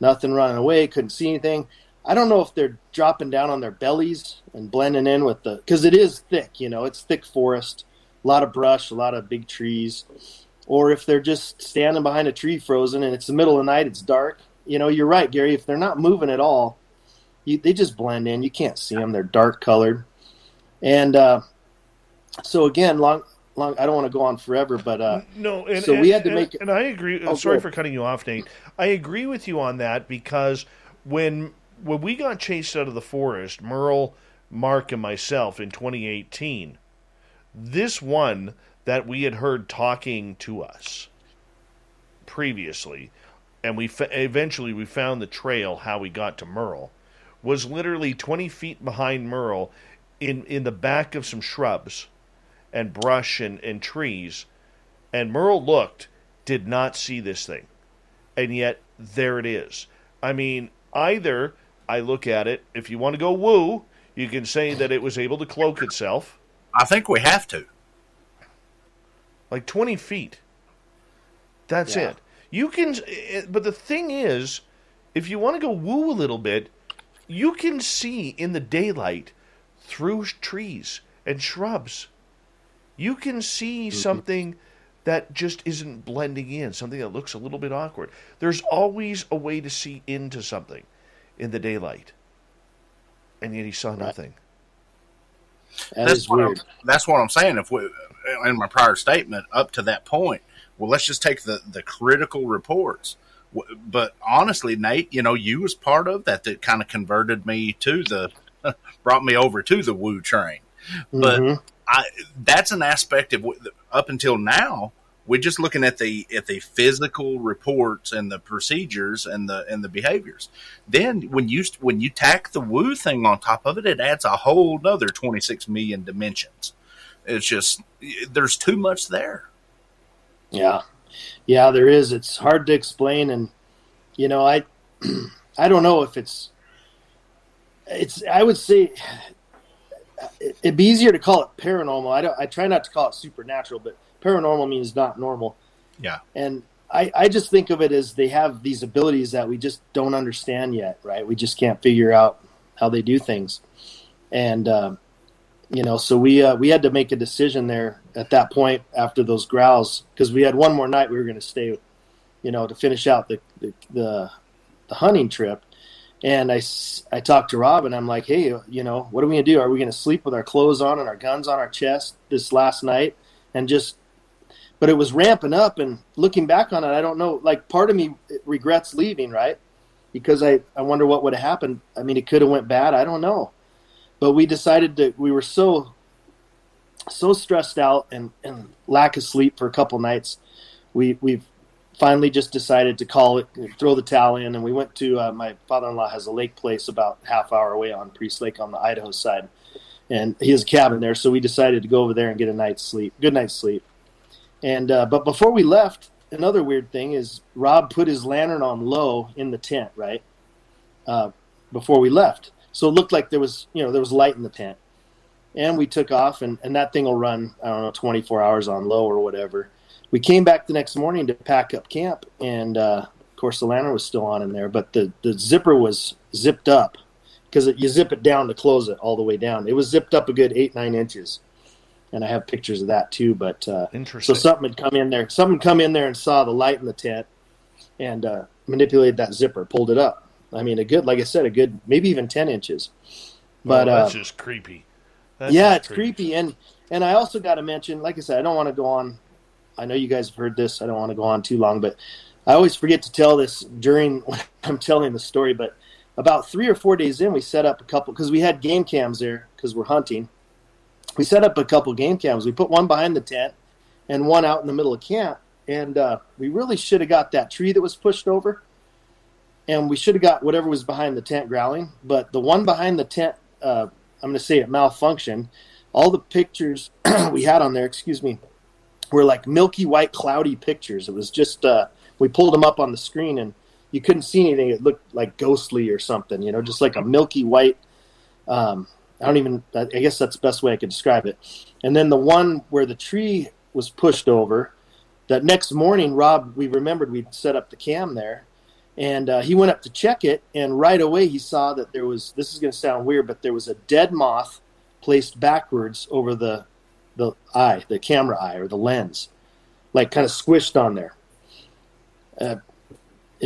running away. Couldn't see anything. I don't know if they're dropping down on their bellies and blending in with because it is thick, it's thick forest, a lot of brush, a lot of big trees, or if they're just standing behind a tree frozen and it's the middle of the night, it's dark. You're right, Gary. If they're not moving at all, they just blend in. You can't see them. They're dark colored. And so again, long, I don't want to go on forever, but no. And, so we had to make it. And I agree. Sorry for cutting you off, Nate. I agree with you on that because when we got chased out of the forest, Merle, Mark, and myself in 2018, this one that we had heard talking to us previously, and eventually we found the trail how we got to Merle, was literally 20 feet behind Merle in the back of some shrubs and brush and trees. And Merle looked, did not see this thing. And yet, there it is. I mean, either I look at it, if you want to go woo, you can say that it was able to cloak itself. I think we have to. Like 20 feet. That's it. You can, but the thing is, if you want to go woo a little bit, you can see in the daylight through trees and shrubs. You can see something that just isn't blending in, something that looks a little bit awkward. There's always a way to see into something in the daylight. And yet he saw nothing. That's weird. That's what I'm saying. If we, in my prior statement, up to that point, well, let's just take the critical reports. But honestly, Nate, you was part of that kind of converted me to brought me over to the woo train. But that's an aspect of up until now. We're just looking at the physical reports and the procedures and the behaviors. Then when you tack the woo thing on top of it, it adds a whole nother 26 million dimensions. It's just there's too much there. Yeah, there is. It's hard to explain, and I don't know if it's. I would say it'd be easier to call it paranormal. I try not to call it supernatural, but paranormal means not normal. Yeah. And I just think of it as they have these abilities that we just don't understand yet, right? We just can't figure out how they do things. And, so we had to make a decision there at that point after those growls, because we had one more night we were going to stay, to finish out the hunting trip. And I talked to Rob and I'm like, hey, what are we going to do? Are we going to sleep with our clothes on and our guns on our chest this last night? But it was ramping up, and looking back on it, I don't know, like part of me regrets leaving, right? Because I wonder what would have happened. I mean, it could have went bad. I don't know. But we decided we were so stressed out and lack of sleep for a couple nights. We've finally just decided to call it, throw the towel in, and we went to my father-in-law has a lake place about half hour away on Priest Lake on the Idaho side, and he has a cabin there. So we decided to go over there and get good night's sleep. And but before we left, another weird thing is Rob put his lantern on low in the tent, right? Before we left. So it looked like there was light in the tent. And we took off, and that thing will run, 24 hours on low or whatever. We came back the next morning to pack up camp, and of course the lantern was still on in there, but the zipper was zipped up because you zip it down to close it all the way down. It was zipped up a good 8-9 inches, and I have pictures of that too. But interesting. So something had come in there. Something come in there and saw the light in the tent, and manipulated that zipper, pulled it up. I mean, like I said, a good maybe even 10 inches. But that's just creepy. It's creepy. And I also got to mention, like I said, I don't want to go on. I know you guys have heard this. I don't want to go on too long, but I always forget to tell this during when I'm telling the story. But about 3 or 4 days in, we set up a couple, because we had game cams there because we're hunting. We set up a couple game cams. We put one behind the tent and one out in the middle of camp. And we really should have got that tree that was pushed over. And we should have got whatever was behind the tent growling. But the one behind the tent, I'm going to say it malfunctioned. All the pictures we had on there, were like milky white cloudy pictures. It was just, we pulled them up on the screen and you couldn't see anything. It looked like ghostly or something, just like a milky white, I guess that's the best way I could describe it. And then the one where the tree was pushed over, that next morning, Rob, we remembered we'd set up the cam there, and he went up to check it, and right away he saw that there was, this is going to sound weird, but there was a dead moth placed backwards over the camera eye or the lens, like kind of squished on there.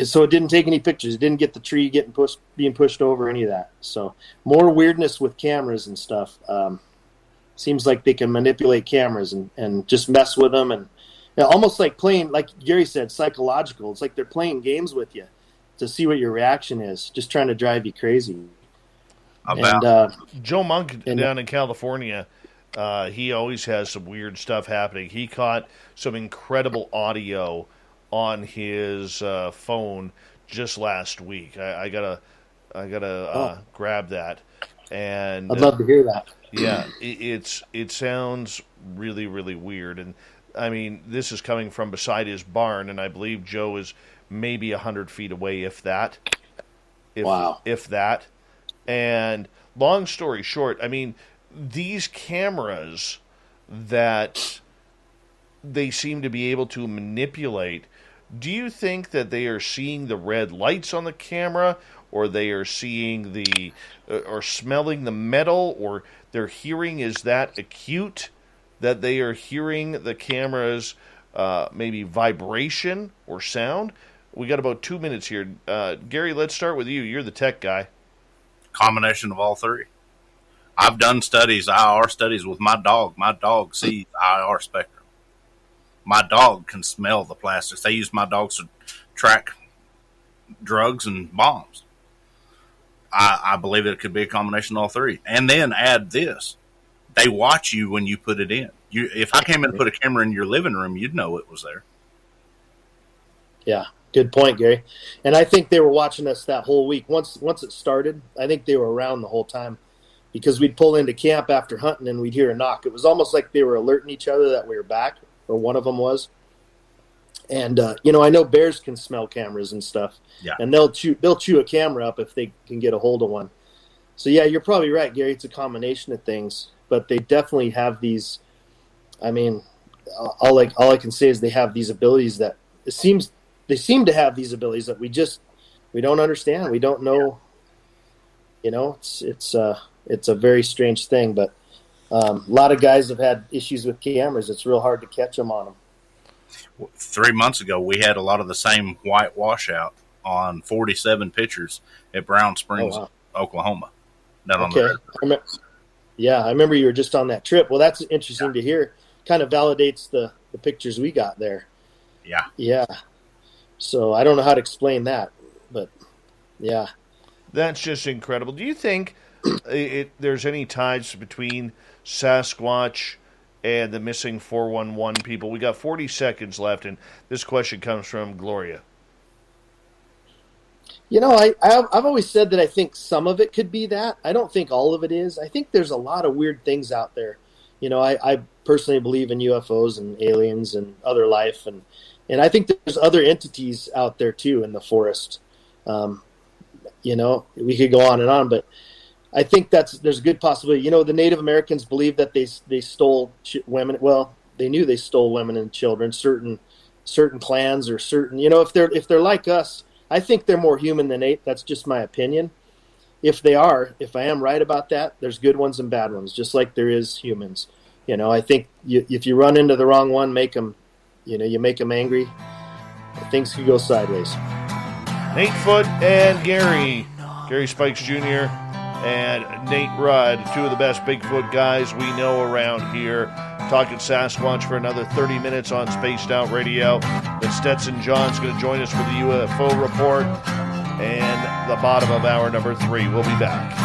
So it didn't take any pictures. It didn't get the tree being pushed over, any of that. So more weirdness with cameras and stuff. Seems like they can manipulate cameras and just mess with them, and almost like playing, like Gary said, psychological. It's like they're playing games with you to see what your reaction is, just trying to drive you crazy. Joe Monk down in California, he always has some weird stuff happening. He caught some incredible audio on his phone just last week. I gotta grab that, and I'd love to hear that. Yeah, it sounds really, really weird, and I mean, this is coming from beside his barn, and I believe Joe is maybe 100 feet away, if that. Wow. If that. And long story short, I mean, these cameras that they seem to be able to manipulate, do you think that they are seeing the red lights on the camera, or they are seeing or smelling the metal, or their hearing is that acute that they are hearing the camera's maybe vibration or sound? We got about 2 minutes here. Gary, let's start with you. You're the tech guy. Combination of all three. I've done IR studies with my dog. My dog sees IR spectrum. My dog can smell the plastics. They use my dogs to track drugs and bombs. I believe it could be a combination of all three. And then add this. They watch you when you put it in. If I came in and put a camera in your living room, you'd know it was there. Yeah, good point, Gary. And I think they were watching us that whole week. Once it started, I think they were around the whole time, because we'd pull into camp after hunting and we'd hear a knock. It was almost like they were alerting each other that we were back, or one of them was. And I know bears can smell cameras and stuff. Yeah. And they'll chew a camera up if they can get a hold of one. So yeah, you're probably right, Gary. It's a combination of things, but they definitely have these. I mean, all I can say is they have these abilities that they seem to have these abilities that we don't understand. We don't know. It's a very strange thing, but a lot of guys have had issues with cameras. It's real hard to catch them on them. 3 months ago, we had a lot of the same white washout on 47 pictures at Brown Springs, Oklahoma. Down on the red. I remember you were just on that trip. Well, that's interesting to hear. Kind of validates the pictures we got there. Yeah. Yeah. So I don't know how to explain that, but yeah. That's just incredible. Do you think there's any ties between Sasquatch and the missing 411 people? We got 40 seconds left, and this question comes from Gloria. I've always said that I think some of it could be that. I don't think all of it is. I think there's a lot of weird things out there. I personally believe in UFOs and aliens and other life, and I think there's other entities out there too in the forest. We could go on and on, but I think there's a good possibility. The Native Americans believe that they stole women. Well, they knew they stole women and children. Certain clans or certain, if they're like us, I think they're more human than ape. That's just my opinion. If I am right about that, there's good ones and bad ones, just like there is humans. I think if you run into the wrong one, you make them angry, things could go sideways. Nate Foote and Gary Spikes Jr. and Nate Rudd, two of the best Bigfoot guys we know around here, talking Sasquatch for another 30 minutes on Spaced Out Radio. Then Stetson John's going to join us for the UFO report and the bottom of hour number 3. We'll be back.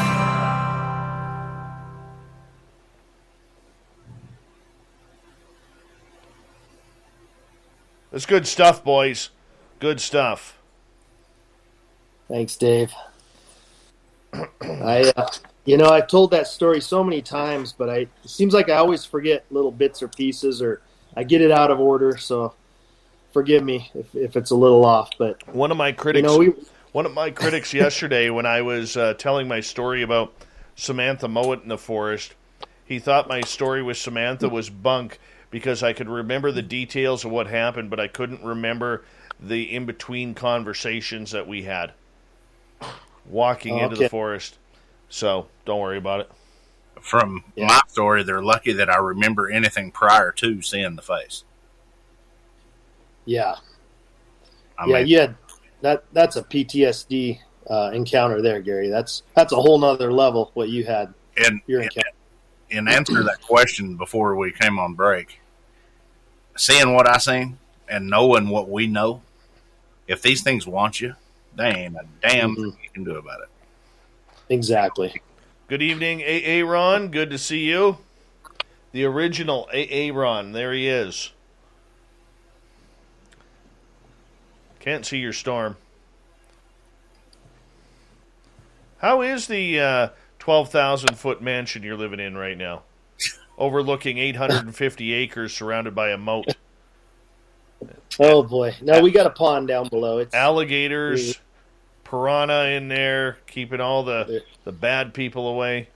That's good stuff, boys. Good stuff. Thanks, Dave. I've told that story so many times, but it seems like I always forget little bits or pieces, or I get it out of order. So forgive me if it's a little off. But one of my critics yesterday, when I was telling my story about Samantha Mowat in the forest, he thought my story with Samantha was bunk because I could remember the details of what happened, but I couldn't remember the in-between conversations that we had walking into the forest. So don't worry about it. From my story, they're lucky that I remember anything prior to seeing the face. Yeah. You had that's a PTSD encounter there, Gary. That's a whole nother level what you had. Your encounter. In answer to that question before we came on break, seeing what I seen and knowing what we know, if these things want you, they ain't a damn thing you can do about it. Exactly. Good evening, A.A. Ron. Good to see you. The original A.A. Ron. There he is. Can't see your storm. How is the 12,000-foot mansion you're living in right now? Overlooking 850 acres surrounded by a moat. Oh, boy. No, we got a pond down below. It's alligators, piranha in there, keeping all the bad people away.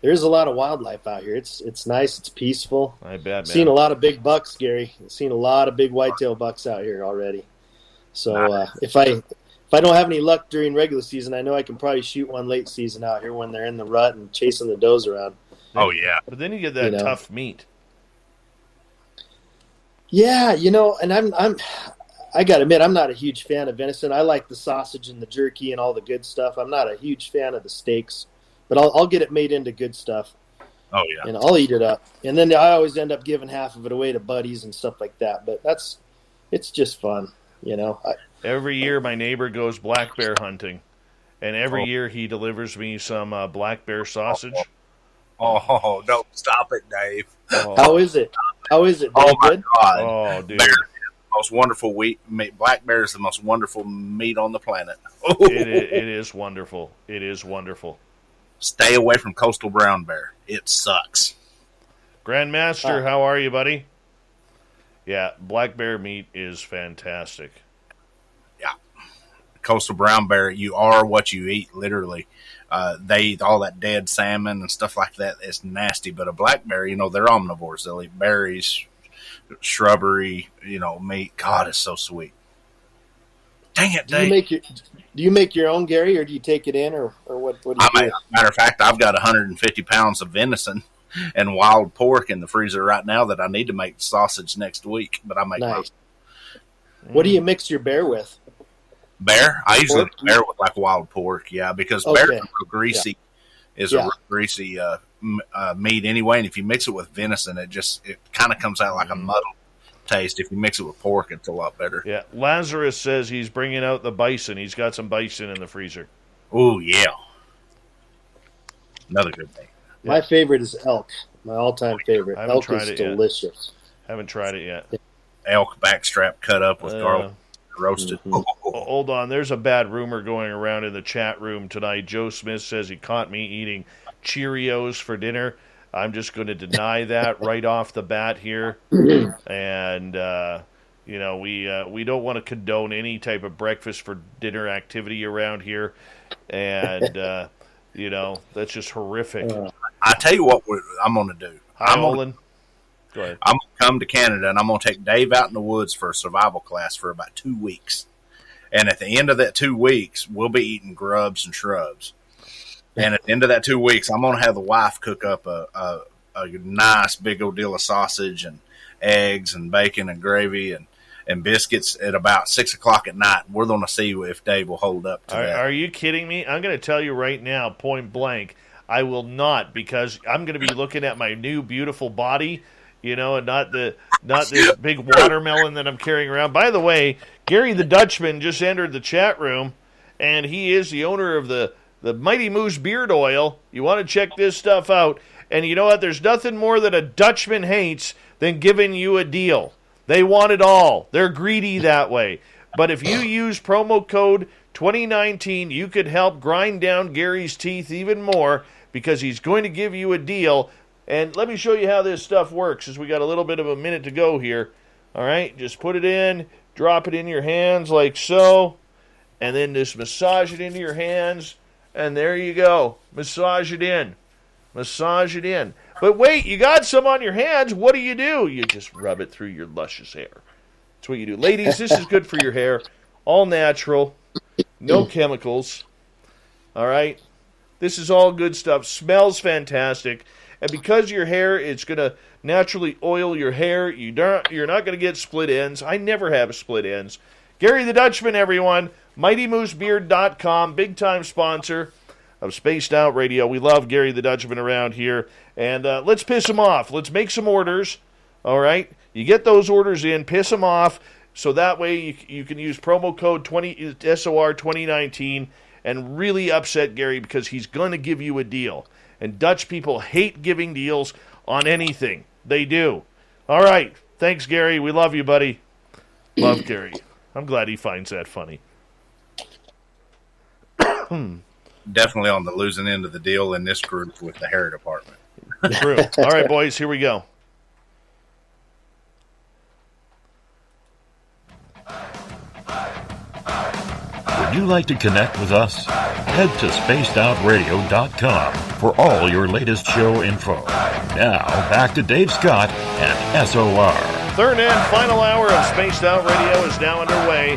There's a lot of wildlife out here. It's nice. It's peaceful. I bet, man. Seen a lot of big bucks, Gary. Seen a lot of big whitetail bucks out here already. So if I don't have any luck during regular season, I know I can probably shoot one late season out here when they're in the rut and chasing the does around. Oh yeah, but then you get that tough meat. Yeah, and I got to admit, I'm not a huge fan of venison. I like the sausage and the jerky and all the good stuff. I'm not a huge fan of the steaks, but I'll get it made into good stuff. Oh yeah, and I'll eat it up. And then I always end up giving half of it away to buddies and stuff like that. But it's just fun, Every year, my neighbor goes black bear hunting, and every year he delivers me some black bear sausage. Oh, don't stop it, Dave. Oh. How is it? Dave? Oh, my Good? God. Oh, dude. Bear is the most wonderful meat. Black bear is the most wonderful meat on the planet. It is wonderful. It is wonderful. Stay away from coastal brown bear. It sucks. Grandmaster, how are you, buddy? Yeah, black bear meat is fantastic. Yeah. Coastal brown bear, you are what you eat, literally. They eat all that dead salmon and stuff like that. It's nasty. But a black bear, they're omnivores. They'll eat berries, shrubbery, meat. God, it's so sweet. Dang it, Dave. Do you make your own, Gary, or do you take it in, or what do you do? Matter of fact, I've got 150 pounds of venison and wild pork in the freezer right now that I need to make sausage next week. But I make nice. What do you mix your bear with? Bear? I usually bear with like wild pork, because bear is real greasy. A real greasy meat anyway, and if you mix it with venison, it kind of comes out like a muddled taste. If you mix it with pork, it's a lot better. Yeah, Lazarus says he's bringing out the bison. He's got some bison in the freezer. Oh yeah, another good thing. My favorite is elk. My all-time favorite. Elk is delicious. Haven't tried it yet. Elk backstrap cut up with garlic. Roasted. Hold on. There's a bad rumor going around in the chat room tonight. Joe Smith says he caught me eating Cheerios for dinner. I'm just going to deny that right off the bat here. And, we don't want to condone any type of breakfast for dinner activity around here. And, that's just horrific. I tell you what I'm going to do. Hi, Olin. Go ahead. I'm going to come to Canada, and I'm going to take Dave out in the woods for a survival class for about 2 weeks. And at the end of that 2 weeks, we'll be eating grubs and shrubs. And at the end of that 2 weeks, I'm going to have the wife cook up a nice big old deal of sausage and eggs and bacon and gravy and biscuits at about 6 o'clock at night. We're going to see if Dave will hold up to that. Are you kidding me? I'm going to tell you right now, point blank, I will not, because I'm going to be looking at my new beautiful body, and not this big watermelon that I'm carrying around. By the way, Gary the Dutchman just entered the chat room, and he is the owner of the Mighty Moose Beard Oil. You want to check this stuff out. And you know what? There's nothing more that a Dutchman hates than giving you a deal. They want it all. They're greedy that way. But if you use promo code 2019, you could help grind down Gary's teeth even more, because he's going to give you a deal. And let me show you how this stuff works, as we got a little bit of a minute to go here. All right, just put it in, drop it in your hands like so, and then just massage it into your hands, and there you go. Massage it in. Massage it in. But wait, you got some on your hands. What do? You just rub it through your luscious hair. That's what you do. Ladies, this is good for your hair. All natural. No chemicals. All right? This is all good stuff. Smells fantastic. And because your hair, it's going to naturally oil your hair, you're not going to get split ends. I never have split ends. Gary the Dutchman, everyone. MightyMooseBeard.com, big-time sponsor of Spaced Out Radio. We love Gary the Dutchman around here. And let's piss him off. Let's make some orders. All right? You get those orders in, piss them off, so that way you can use promo code SOR 2019 and really upset Gary, because he's going to give you a deal. And Dutch people hate giving deals on anything. They do. All right. Thanks, Gary. We love you, buddy. Love Gary. I'm glad he finds that funny. Definitely on the losing end of the deal in this group with the hair department. True. All right, boys. Here we go. Would you like to connect with us? Head to spacedoutradio.com for all your latest show info. Now, back to Dave Scott and SOR. Third and final hour of Spaced Out Radio is now underway.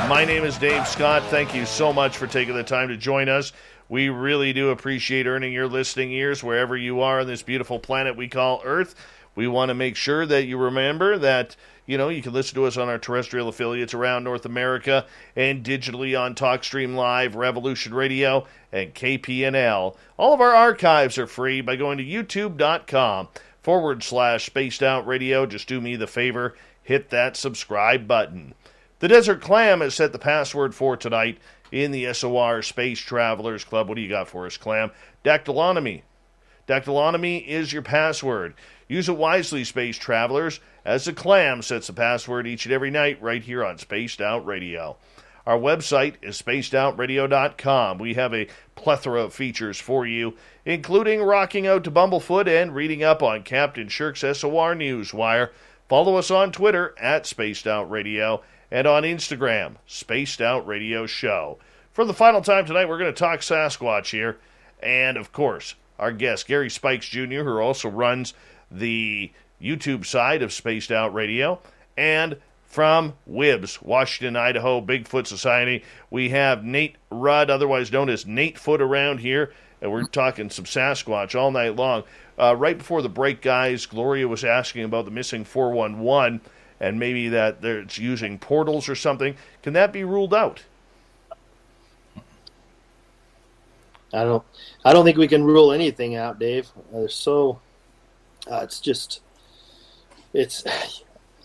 My name is Dave Scott. Thank you so much for taking the time to join us. We really do appreciate earning your listening ears wherever you are on this beautiful planet we call Earth. We want to make sure that you remember that, you can listen to us on our terrestrial affiliates around North America and digitally on TalkStream Live, Revolution Radio, and KPNL. All of our archives are free by going to youtube.com/Spaced Out Radio. Just do me the favor, hit that subscribe button. The Desert Clam has set the password for tonight in the SOR Space Travelers Club. What do you got for us, Clam? Dactylonomy. Dactylonomy is your password. Use it wisely, Space Travelers, as the Clam sets the password each and every night right here on Spaced Out Radio. Our website is spacedoutradio.com. We have a plethora of features for you, including rocking out to Bumblefoot and reading up on Captain Shirk's SOR Newswire. Follow us on Twitter at Spaced Out Radio and on Instagram, Spaced Out Radio Show. For the final time tonight, we're going to talk Sasquatch here. And, of course, our guest, Gary Spikes Jr., who also runs the YouTube side of Spaced Out Radio. And from WIBS, Washington, Idaho, Bigfoot Society, we have Nate Rudd, otherwise known as Nate Foot, around here. And we're talking some Sasquatch all night long. Right before the break, guys, Gloria was asking about the missing 411 and maybe that it's using portals or something. Can that be ruled out? I don't think we can rule anything out, Dave. It's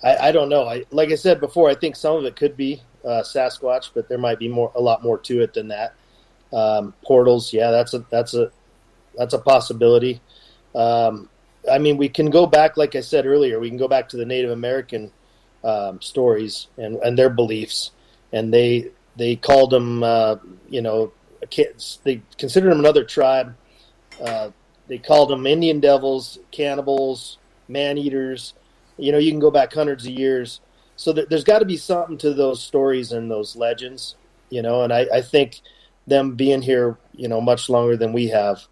I don't know. Like I said before, I think some of it could be Sasquatch, but there might be a lot more to it than that. Portals, yeah, that's a possibility. I mean, we can go back, like I said earlier, we can go back to the Native American stories and their beliefs, and they called them, they considered them another tribe. they called them Indian devils, cannibals, man-eaters. You can go back hundreds of years. So there's got to be something to those stories and those legends, and I think them being here, much longer than we have,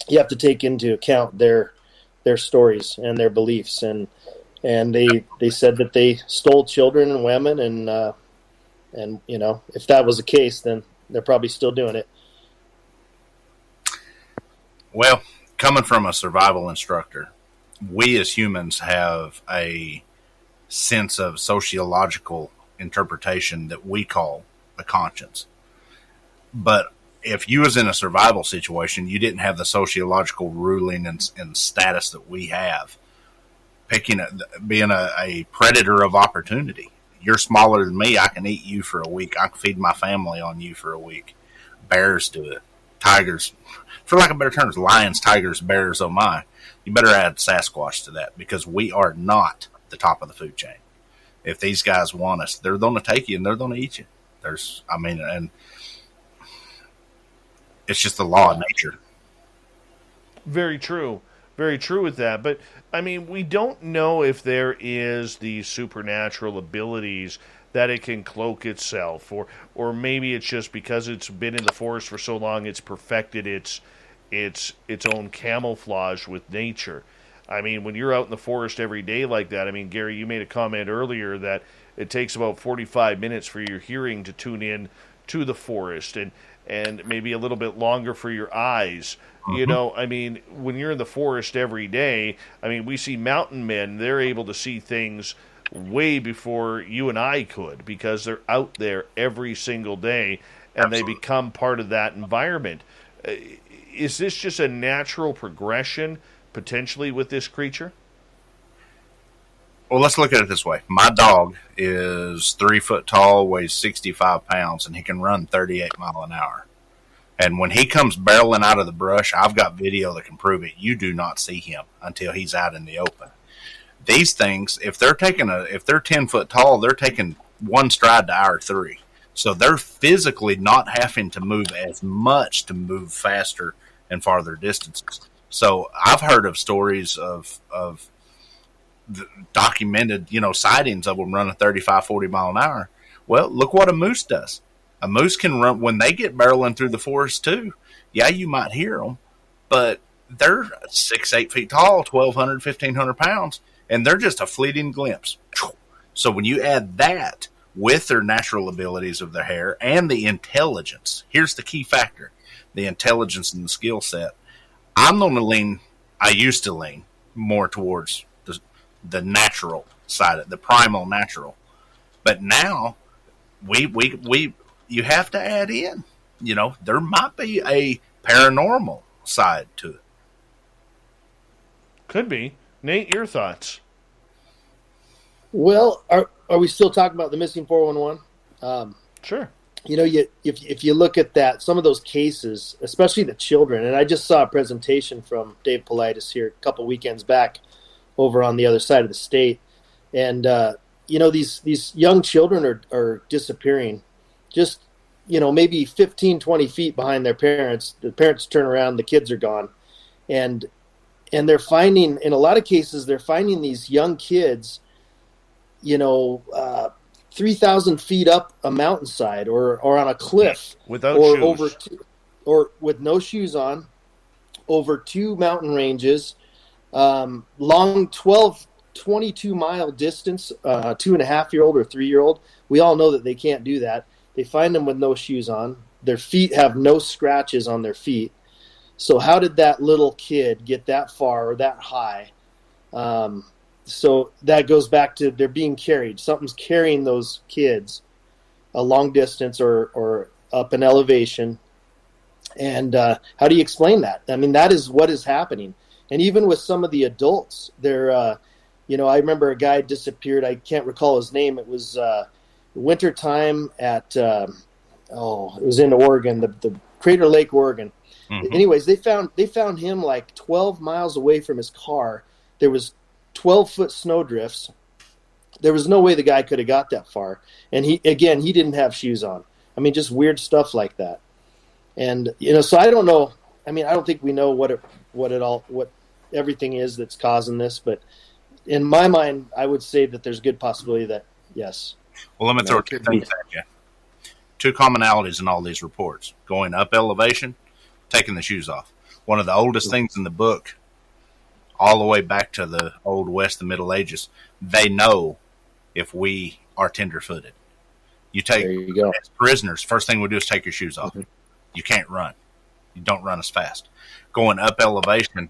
you have to take into account their stories and their beliefs. And they said that they stole children and women, and if that was the case, then they're probably still doing it. Well, coming from a survival instructor, we as humans have a sense of sociological interpretation that we call a conscience. But if you was in a survival situation, you didn't have the sociological ruling and status that we have. Being a predator of opportunity. You're smaller than me. I can eat you for a week. I can feed my family on you for a week. Bears do it. Tigers, for lack of better terms, lions, tigers, bears, oh my. You better add Sasquatch to that, because we are not the top of the food chain. If these guys want us, they're going to take you and they're going to eat you. And it's just the law of nature. Very true. Very true with that. But, we don't know if there is the supernatural abilities that it can cloak itself, or maybe it's just because it's been in the forest for so long, it's perfected its own camouflage with nature. When you're out in the forest every day like that, Gary, you made a comment earlier that it takes about 45 minutes for your hearing to tune in to the forest, and maybe a little bit longer for your eyes. Mm-hmm. When you're in the forest every day, we see mountain men, they're able to see things way before you and I could, because they're out there every single day, and Absolutely. They become part of that environment. Is this just a natural progression, potentially, with this creature? Well, let's look at it this way. My dog is 3 foot tall, weighs 65 pounds, and he can run 38 miles an hour. And when he comes barreling out of the brush, I've got video that can prove it. You do not see him until he's out in the open. These things, if they're 10 foot tall, they're taking one stride to our 3. So they're physically not having to move as much to move faster and farther distances. So I've heard of stories of documented, sightings of them running 35, 40 mile an hour. Well, look what a moose does. A moose can run when they get barreling through the forest too. Yeah, you might hear them, but they're 6, 8 feet tall, 1,200, 1,500 pounds, and they're just a fleeting glimpse. So when you add that with their natural abilities of their hair and the intelligence, here's the key factor: the intelligence and the skill set. I used to lean more towards the natural side, the primal natural. But now you have to add in, there might be a paranormal side to it. Could be. Nate, your thoughts? Well, are we still talking about the missing 411? Sure. If you look at that, some of those cases, especially the children, and I just saw a presentation from Dave Politis here a couple weekends back over on the other side of the state. And, these young children are disappearing just, maybe 15, 20 feet behind their parents. The parents turn around, the kids are gone. And they're finding, in a lot of cases, they're finding these young kids, 3,000 feet up a mountainside or on a cliff. Without shoes. Or with no shoes on, over 2 mountain ranges, long 22-mile distance, 2.5-year-old or 3-year-old. We all know that they can't do that. They find them with no shoes on. Their feet have no scratches on their feet. So how did that little kid get that far or that high? So that goes back to they're being carried. Something's carrying those kids a long distance or up an elevation. And how do you explain that? That is what is happening. And even with some of the adults, they're, I remember a guy disappeared. I can't recall his name. It was winter time at, it was in Oregon, the Crater Lake, Oregon. Mm-hmm. Anyways, they found him like 12 miles away from his car. There was 12-foot snow drifts. There was no way the guy could have got that far. And he didn't have shoes on. just weird stuff like that. And, so I don't know. I don't think we know what what everything is that's causing this, but in my mind, I would say that there's a good possibility that yes. Well, let me throw two things at you. Two commonalities in all these reports: going up elevation, taking the shoes off. One of the oldest things in the book, all the way back to the Old West, the Middle Ages, they know if we are tender-footed. There you go. As prisoners, first thing we do is take your shoes off. Mm-hmm. You can't run. You don't run as fast. Going up elevation,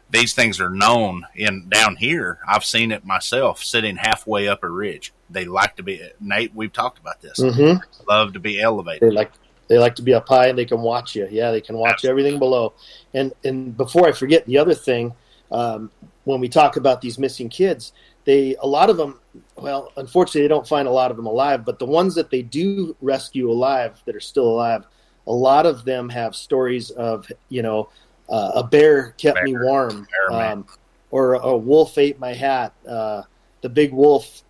these things are known down here. I've seen it myself, sitting halfway up a ridge. They like to be, Nate, we've talked about this. Mm-hmm. Love to be elevated. They like to be up high, and they can watch you. Yeah, they can watch everything below. And before I forget, the other thing, when we talk about these missing kids, a lot of them, well, unfortunately, they don't find a lot of them alive, but the ones that they do rescue alive, that are still alive, a lot of them have stories of, a bear kept me warm, or a wolf ate my hat. The big wolf,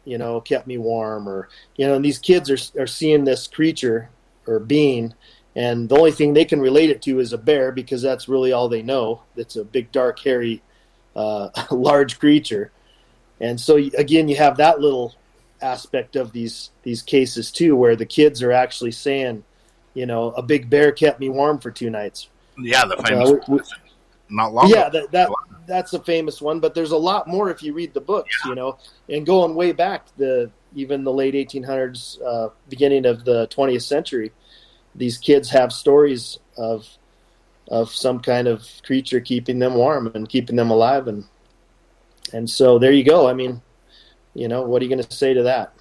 kept me warm, or, and these kids are seeing this creature or being, and the only thing they can relate it to is a bear, because that's really all they know. It's a big, dark, hairy, large creature. And so again, you have that little aspect of these cases too, where the kids are actually saying, a big bear kept me warm for 2 nights. Yeah, the famous not long ago. Yeah, that's a famous one, but there's a lot more if you read the books, and going way back, even the late 1800s, beginning of the 20th century, these kids have stories of some kind of creature keeping them warm and keeping them alive. And so there you go. I mean, what are you going to say to that?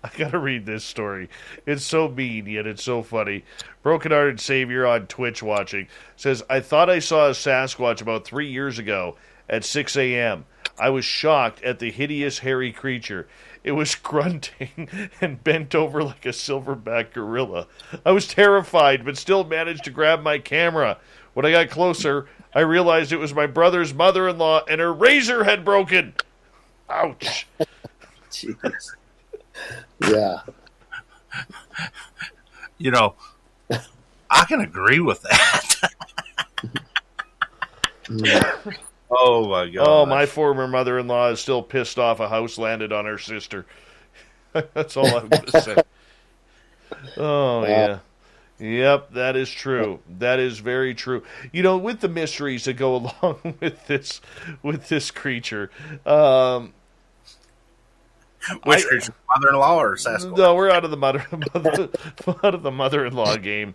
I got to read this story. It's so mean, yet it's so funny. Broken Hearted Savior on Twitch watching says, I thought I saw a Sasquatch about 3 years ago at 6 a.m. I was shocked at the hideous hairy creature. It was grunting and bent over like a silverback gorilla. I was terrified, but still managed to grab my camera. When I got closer, I realized it was my brother's mother-in-law, and her razor had broken. Ouch. Jeez. Yeah. I can agree with that. Oh, my God. Oh, my former mother-in-law is still pissed off a house landed on her sister. That's all I'm going to say. Oh, yeah. Yep, that is true. That is very true. With the mysteries that go along with this creature. Which creature? Mother-in-law or Sasquatch? No, we're out of the mother-in-law game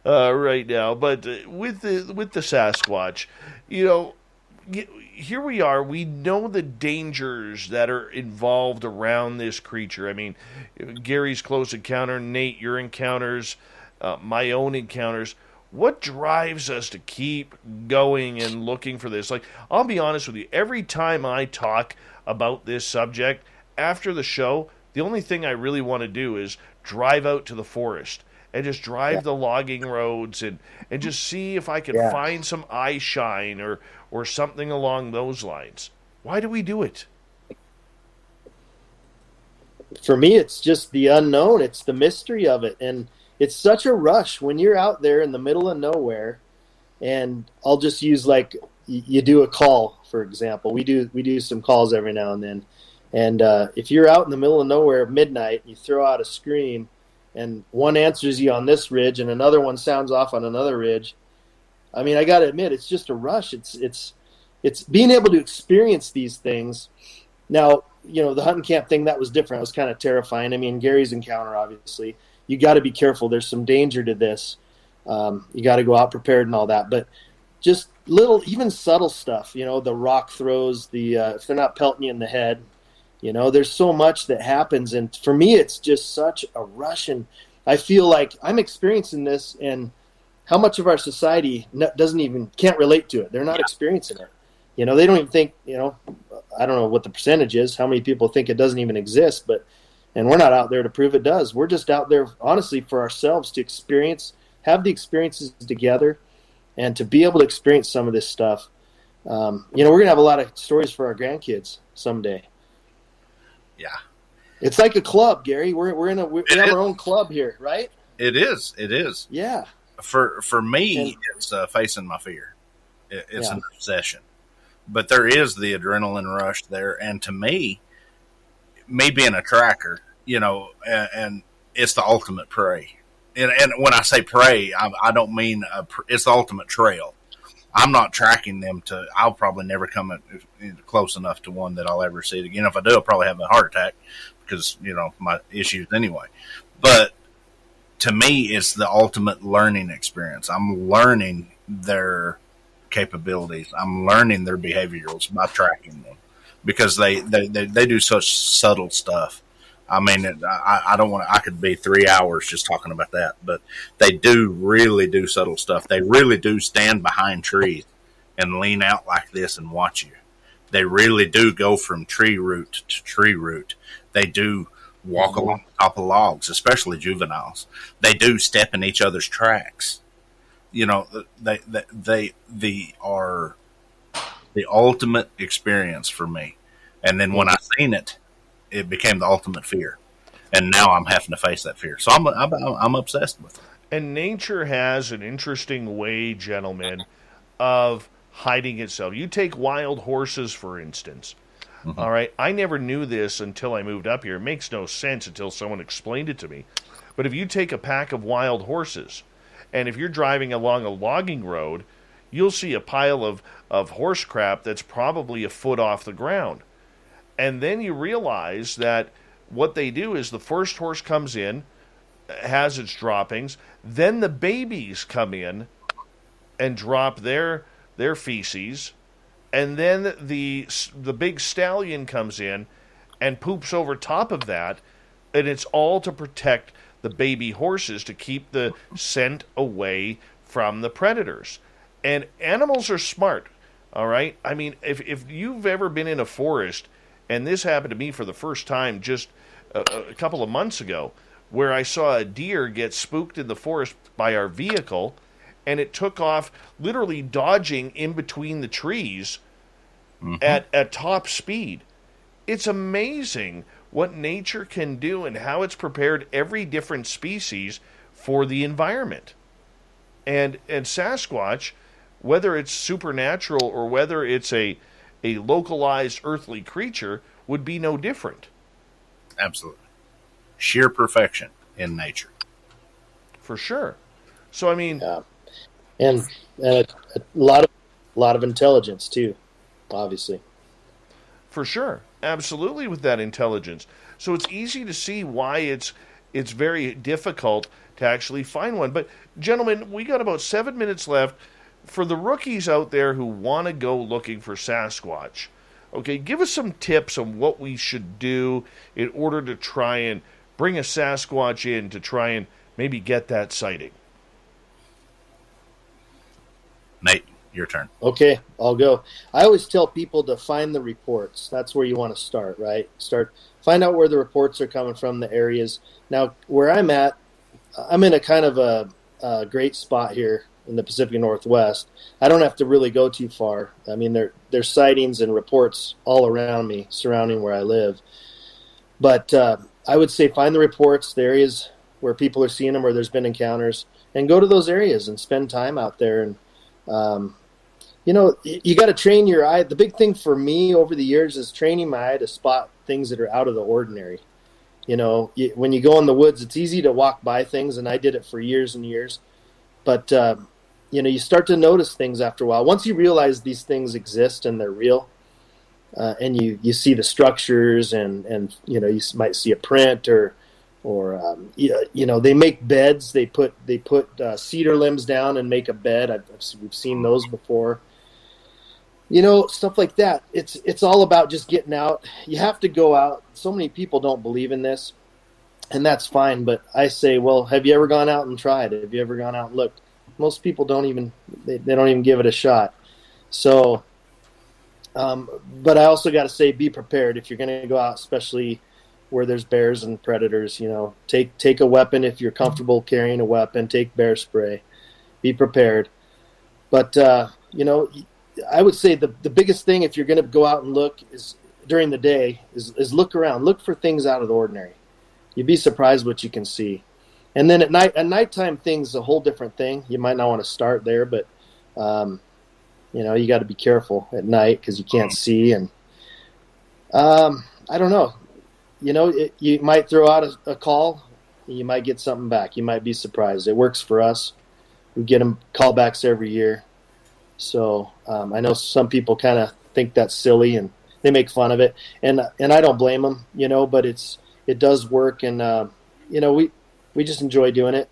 right now. But with the Sasquatch, here we are. We know the dangers that are involved around this creature. I mean, Gary's close encounter, Nate, your encounters, my own encounters. What drives us to keep going and looking for this? Like, I'll be honest with you. Every time I talk about this subject, after the show, the only thing I really want to do is drive out to the forest and just drive the logging roads and just see if I can find some eye shine or something along those lines. Why do we do it? For me, it's just the unknown. It's the mystery of it. And it's such a rush when you're out there in the middle of nowhere. And I'll just use, like, you do a call, for example. We do some calls every now and then. And if you're out in the middle of nowhere at midnight, you throw out a scream, and one answers you on this ridge, and another one sounds off on another ridge. I mean, I got to admit, it's just a rush. It's being able to experience these things. Now, the hunting camp thing, that was different. It was kind of terrifying. I mean, Gary's encounter, obviously, you got to be careful. There's some danger to this. You got to go out prepared and all that. But just little, even subtle stuff. The rock throws, if they're not pelting you in the head. There's so much that happens, and for me, it's just such a rush, and I feel like I'm experiencing this, and how much of our society can't relate to it. They're not experiencing it. They don't even think, I don't know what the percentage is, how many people think it doesn't even exist, and we're not out there to prove it does. We're just out there, honestly, for ourselves to have the experiences together, and to be able to experience some of this stuff. We're going to have a lot of stories for our grandkids someday. Yeah, it's like a club, Gary. We have our own club here, right? It is. Yeah. For me, it's facing my fear. It's an obsession. But there is the adrenaline rush there. And to me being a tracker, and it's the ultimate prey. And when I say prey, I don't mean it's the ultimate trail. I'm not tracking them I'll probably never come close enough to one that I'll ever see it again. If I do, I'll probably have a heart attack because, my issues anyway. But to me, it's the ultimate learning experience. I'm learning their capabilities. I'm learning their behaviorals by tracking them because they do such subtle stuff. I mean, I don't want to, I could be 3 hours just talking about that, but they do really do subtle stuff. They really do stand behind trees and lean out like this and watch you. They really do go from tree root to tree root. They do walk along the top of logs, especially juveniles. They do step in each other's tracks. They are the ultimate experience for me. And then when I seen it, it became the ultimate fear, and now I'm having to face that fear. So I'm obsessed with it. And nature has an interesting way, gentlemen, of hiding itself. You take wild horses, for instance. Mm-hmm. All right, I never knew this until I moved up here. It makes no sense until someone explained it to me. But if you take a pack of wild horses, and if you're driving along a logging road, you'll see a pile of horse crap that's probably a foot off the ground. And then you realize that what they do is the first horse comes in, has its droppings, then the babies come in and drop their feces, and then the big stallion comes in and poops over top of that, and it's all to protect the baby horses to keep the scent away from the predators. And animals are smart, all right? I mean, if you've ever been in a forest, and this happened to me for the first time just a couple of months ago, where I saw a deer get spooked in the forest by our vehicle, and it took off literally dodging in between the trees at top speed. It's amazing what nature can do and how it's prepared every different species for the environment. And Sasquatch, whether it's supernatural or whether it's a localized earthly creature, would be no different. Absolutely. Sheer perfection in nature. For sure. So, I mean... And a lot of intelligence, too, obviously. For sure. Absolutely, with that intelligence. So it's easy to see why it's very difficult to actually find one. But, gentlemen, we got about 7 minutes left. For the rookies out there who want to go looking for Sasquatch, okay, give us some tips on what we should do in order to try and bring a Sasquatch in to try and maybe get that sighting. Nate, your turn. Okay, I'll go. I always tell people to find the reports. That's where you want to start, right? Find out where the reports are coming from, the areas. Now, where I'm at, I'm in a kind of a great spot here in the Pacific Northwest. I don't have to really go too far. I mean, there's sightings and reports all around me, surrounding where I live. But I would say find the reports, the areas where people are seeing them, where there's been encounters, and go to those areas and spend time out there. And you got to train your eye. The big thing for me over the years is training my eye to spot things that are out of the ordinary. When you go in the woods, it's easy to walk by things, and I did it for years and years. But you start to notice things after a while. Once you realize these things exist and they're real, and you see the structures, and you might see a print or they make beds. They put cedar limbs down and make a bed. We've seen those before. Stuff like that. It's all about just getting out. You have to go out. So many people don't believe in this, and that's fine. But I say, well, have you ever gone out and tried it? Have you ever gone out and looked? Most people don't even give it a shot. So, but I also got to say, be prepared if you're going to go out, especially where there's bears and predators. Take a weapon if you're comfortable carrying a weapon. Take bear spray. Be prepared. But I would say the biggest thing if you're going to go out and look is during the day is look around. Look for things out of the ordinary. You'd be surprised what you can see. And then at nighttime, things a whole different thing. You might not want to start there, but You got to be careful at night because you can't see. And I don't know. You might throw out a call, and you might get something back. You might be surprised. It works for us. We get them callbacks every year. So I know some people kind of think that's silly, and they make fun of it. And I don't blame them, but it does work. And, we just enjoy doing it.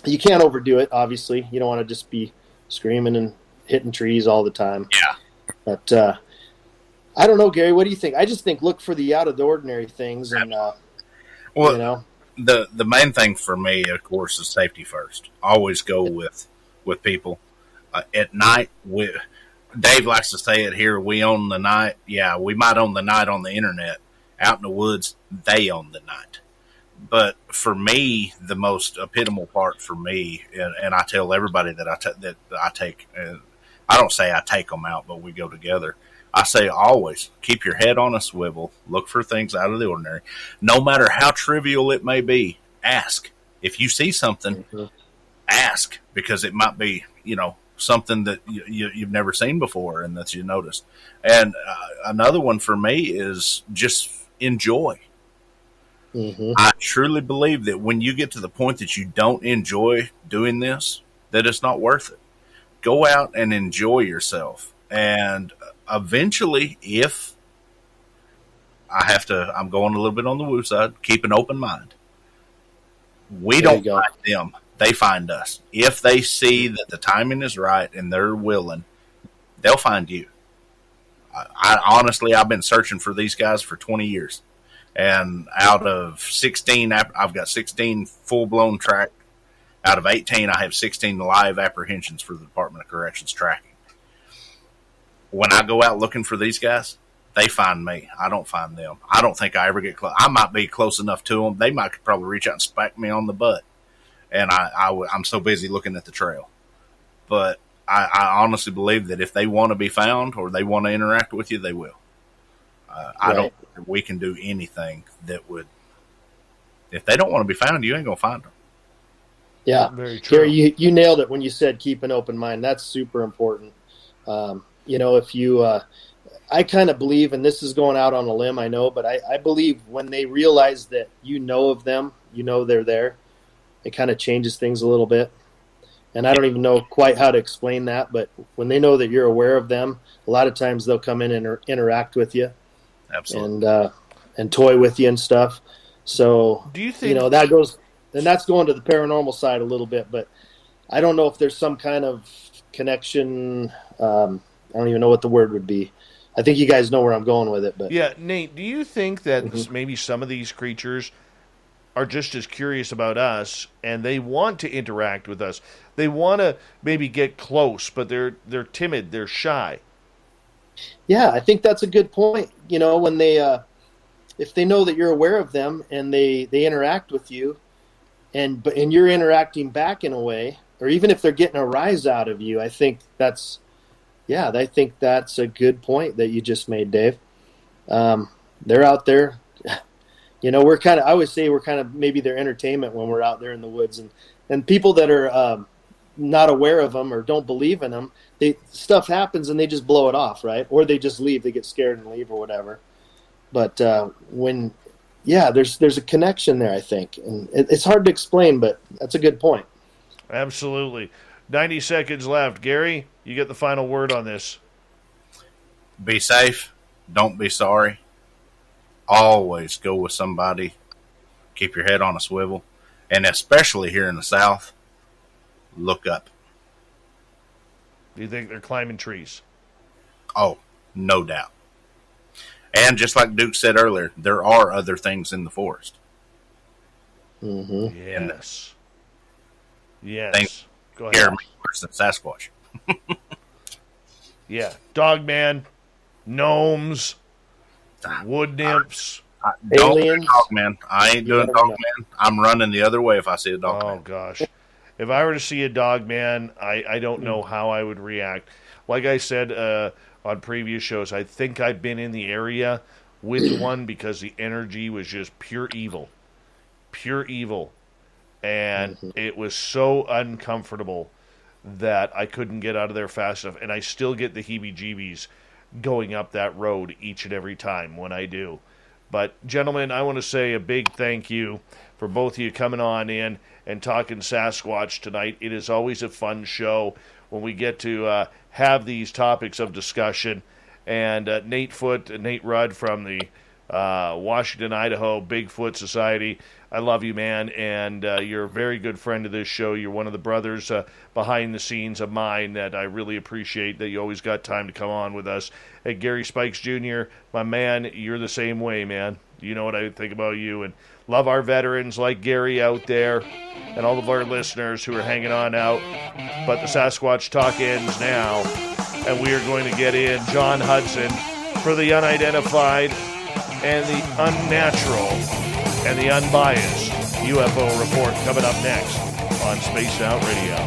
You can't overdo it, obviously. You don't want to just be screaming and hitting trees all the time. Yeah. But I don't know, Gary. What do you think? I just think look for the out of the ordinary things, and the main thing for me, of course, is safety first. Always go with people at night. Dave likes to say it here. We own the night. Yeah, we might own the night on the internet. Out in the woods, they own the night. But for me, the most epitomal part for me, and I tell everybody that I take. I don't say I take them out, but we go together. I say always keep your head on a swivel. Look for things out of the ordinary. No matter how trivial it may be, ask. If you see something, ask, because it might be, something that you've never seen before and that you noticed. And another one for me is just enjoy. Mm-hmm. I truly believe that when you get to the point that you don't enjoy doing this, that it's not worth it. Go out and enjoy yourself. And eventually, if I'm going a little bit on the woo side, keep an open mind. We don't find them. They find us. If they see that the timing is right and they're willing, they'll find you. I've been searching for these guys for 20 years. And out of 16, I've got 16 full-blown track. Out of 18, I have 16 live apprehensions for the Department of Corrections tracking. When I go out looking for these guys, they find me. I don't find them. I don't think I ever get close. I might be close enough to them. They might probably reach out and smack me on the butt. And I'm so busy looking at the trail. But I honestly believe that if they want to be found or they want to interact with you, they will. I don't think we can do anything that would. If they don't want to be found, you ain't going to find them. Yeah. Very true. Gary, you nailed it when you said keep an open mind. That's super important. If you, I kind of believe, and this is going out on a limb, I know, but I believe when they realize that of them, they're there, it kind of changes things a little bit. And I don't even know quite how to explain that, but when they know that you're aware of them, a lot of times they'll come in and interact with you. Absolutely. And toy with you and stuff. So, do you think, that goes, and that's going to the paranormal side a little bit, but I don't know if there's some kind of connection. I don't even know what the word would be. I think you guys know where I'm going with it. But yeah, Nate, do you think that maybe some of these creatures are just as curious about us and they want to interact with us? They want to maybe get close, but they're timid, they're shy. Yeah, I think that's a good point. When they, if they know that you're aware of them and they interact with you, and you're interacting back in a way, or even if they're getting a rise out of you, I think that's a good point that you just made, Dave. They're out there. I always say we're kind of maybe their entertainment when we're out there in the woods, and people that are not aware of them or don't believe in them, stuff happens and they just blow it off, right? Or they just leave, they get scared and leave or whatever. But there's a connection there, I think, and it's hard to explain, but that's a good point. Absolutely. 90 seconds left. Gary, you get the final word on this. Be safe. Don't be sorry. Always go with somebody. Keep your head on a swivel. And especially here in the South, look up. Do you think they're climbing trees? Oh, no doubt. And just like Duke said earlier, there are other things in the forest. Mm-hmm. Yes. Yes. Things Go ahead. scare me worse than Sasquatch. Yeah. Dogman, gnomes, wood nymphs. Aliens. Dogman. I ain't doing Dogman. I'm running the other way if I see a Dogman. Oh, gosh. If I were to see a Dogman, I don't know how I would react. Like I said on previous shows, I think I've been in the area with one because the energy was just pure evil. Pure evil. And it was so uncomfortable that I couldn't get out of there fast enough, and I still get the heebie-jeebies going up that road each and every time when I do. But, gentlemen, I want to say a big thank you for both of you coming on in and talking Sasquatch tonight. It is always a fun show when we get to have these topics of discussion. And Nate Rudd from the Washington, Idaho Bigfoot Society, I love you, man, and you're a very good friend of this show. You're one of the brothers behind the scenes of mine that I really appreciate that you always got time to come on with us. And Gary Spikes Jr., my man, you're the same way, man. You know what I think about you, and love our veterans like Gary out there and all of our listeners who are hanging on out. But the Sasquatch Talk ends now, and we are going to get in John Hudson for the unidentified and the unnatural and the unbiased UFO report coming up next on Spaced Out Radio.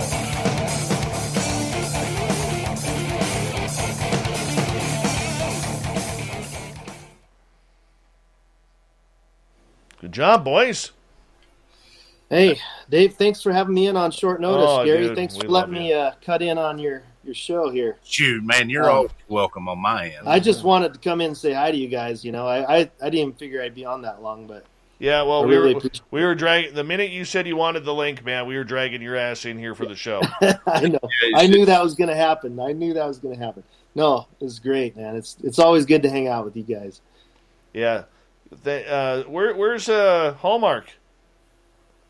Good job, boys. Hey, Dave, thanks for having me in on short notice. Oh, Gary, dude, thanks we for love letting me cut in on your show here. Shoot, man, you're always welcome on my end. I just wanted to come in and say hi to you guys. You know, I didn't even figure I'd be on that long, but yeah, well, really we were dragging the minute you said you wanted the link, man. We were dragging your ass in here for the show. I know. I knew that was going to happen. No, it was great, man. It's always good to hang out with you guys. Yeah, where's Hallmark?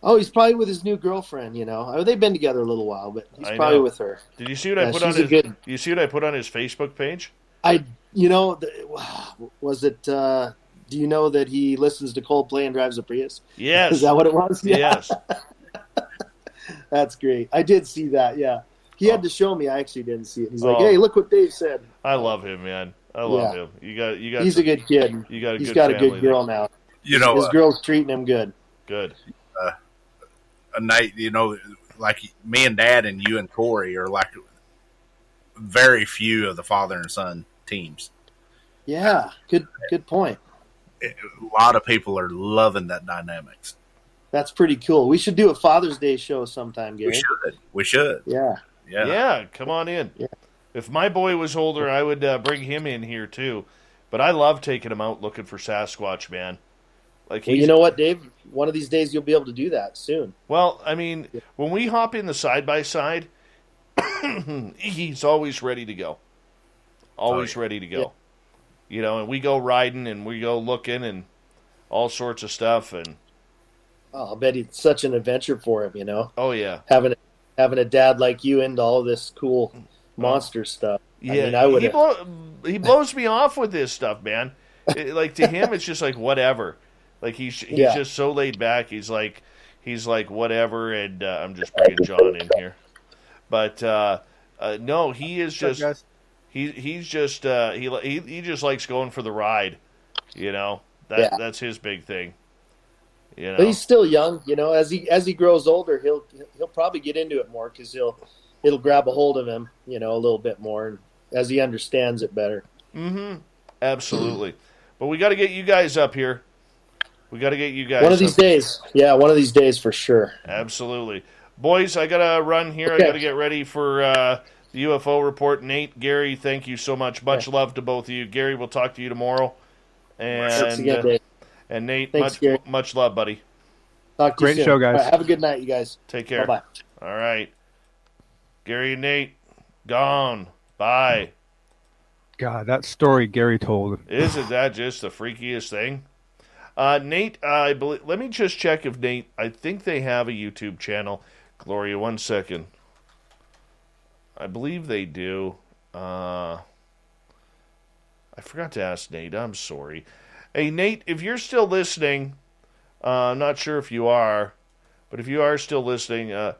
Oh, he's probably with his new girlfriend. You know, they've been together a little while, but he's probably with her. Did you see what I put on his? You see what I put on his Facebook page? Was it? Do you know that he listens to Coldplay and drives a Prius? Yes. Is that what it was? Yeah. Yes. That's great. I did see that. Yeah. He had to show me. I actually didn't see it. He's like, "Hey, look what Dave said." I love him, man. I love him. You got. He's a good kid. He's got a good girl now. You know, his girl's treating him good. Good. A night, you know, like me and Dad and you and Corey are like very few of the father and son teams. Yeah, good point. A lot of people are loving that dynamics. That's pretty cool. We should do a Father's Day show sometime, Gary. We should. Yeah. Come on in. Yeah. If my boy was older, I would bring him in here too. But I love taking him out looking for Sasquatch, man. Like, well, you know what, Dave? One of these days you'll be able to do that soon. Well, I mean, when we hop in the side-by-side, he's always ready to go. Always ready to go. Yeah. You know, and we go riding and we go looking and all sorts of stuff. And I'll bet it's such an adventure for him, you know? Oh, yeah. Having a dad like you into all this cool monster stuff. Yeah, I mean, he blows me off with this stuff, man. Like, to him, it's just like, whatever. Like, he's just so laid back. He's like whatever, and I'm just bringing John in here. But no, he is just he just likes going for the ride. You know, that's his big thing. You know, but he's still young. You know, as he grows older, he'll probably get into it more because it'll grab a hold of him. You know, a little bit more as he understands it better. Mm-hmm. Absolutely. But we got to get you guys up here. We got to get you guys. One of these days. Yeah, one of these days for sure. Absolutely. Boys, I got to run here. Okay. I got to get ready for the UFO report. Nate, Gary, thank you so much. Much love to both of you. Gary, we'll talk to you tomorrow. And, thanks again, Dave. And Nate, thanks, much love, buddy. Talk to you soon. Great show, guys. Right, have a good night, you guys. Take care. Bye-bye. All right. Gary and Nate, gone. Bye. God, that story Gary told. Isn't that just the freakiest thing? Nate, I believe. Let me just check if Nate. I think they have a YouTube channel. Gloria, 1 second. I believe they do. I forgot to ask Nate. I'm sorry. Hey, Nate, if you're still listening, I'm not sure if you are, but if you are still listening, put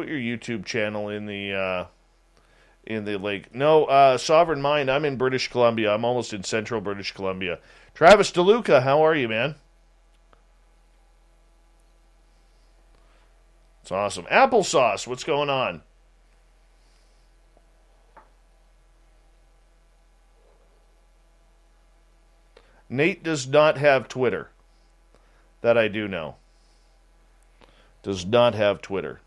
your YouTube channel in the link. No, Sovereign Mind, I'm in British Columbia. I'm almost in central British Columbia. Travis DeLuca, how are you, man? It's awesome. Applesauce, what's going on? Nate does not have Twitter. That I do know. Does not have Twitter.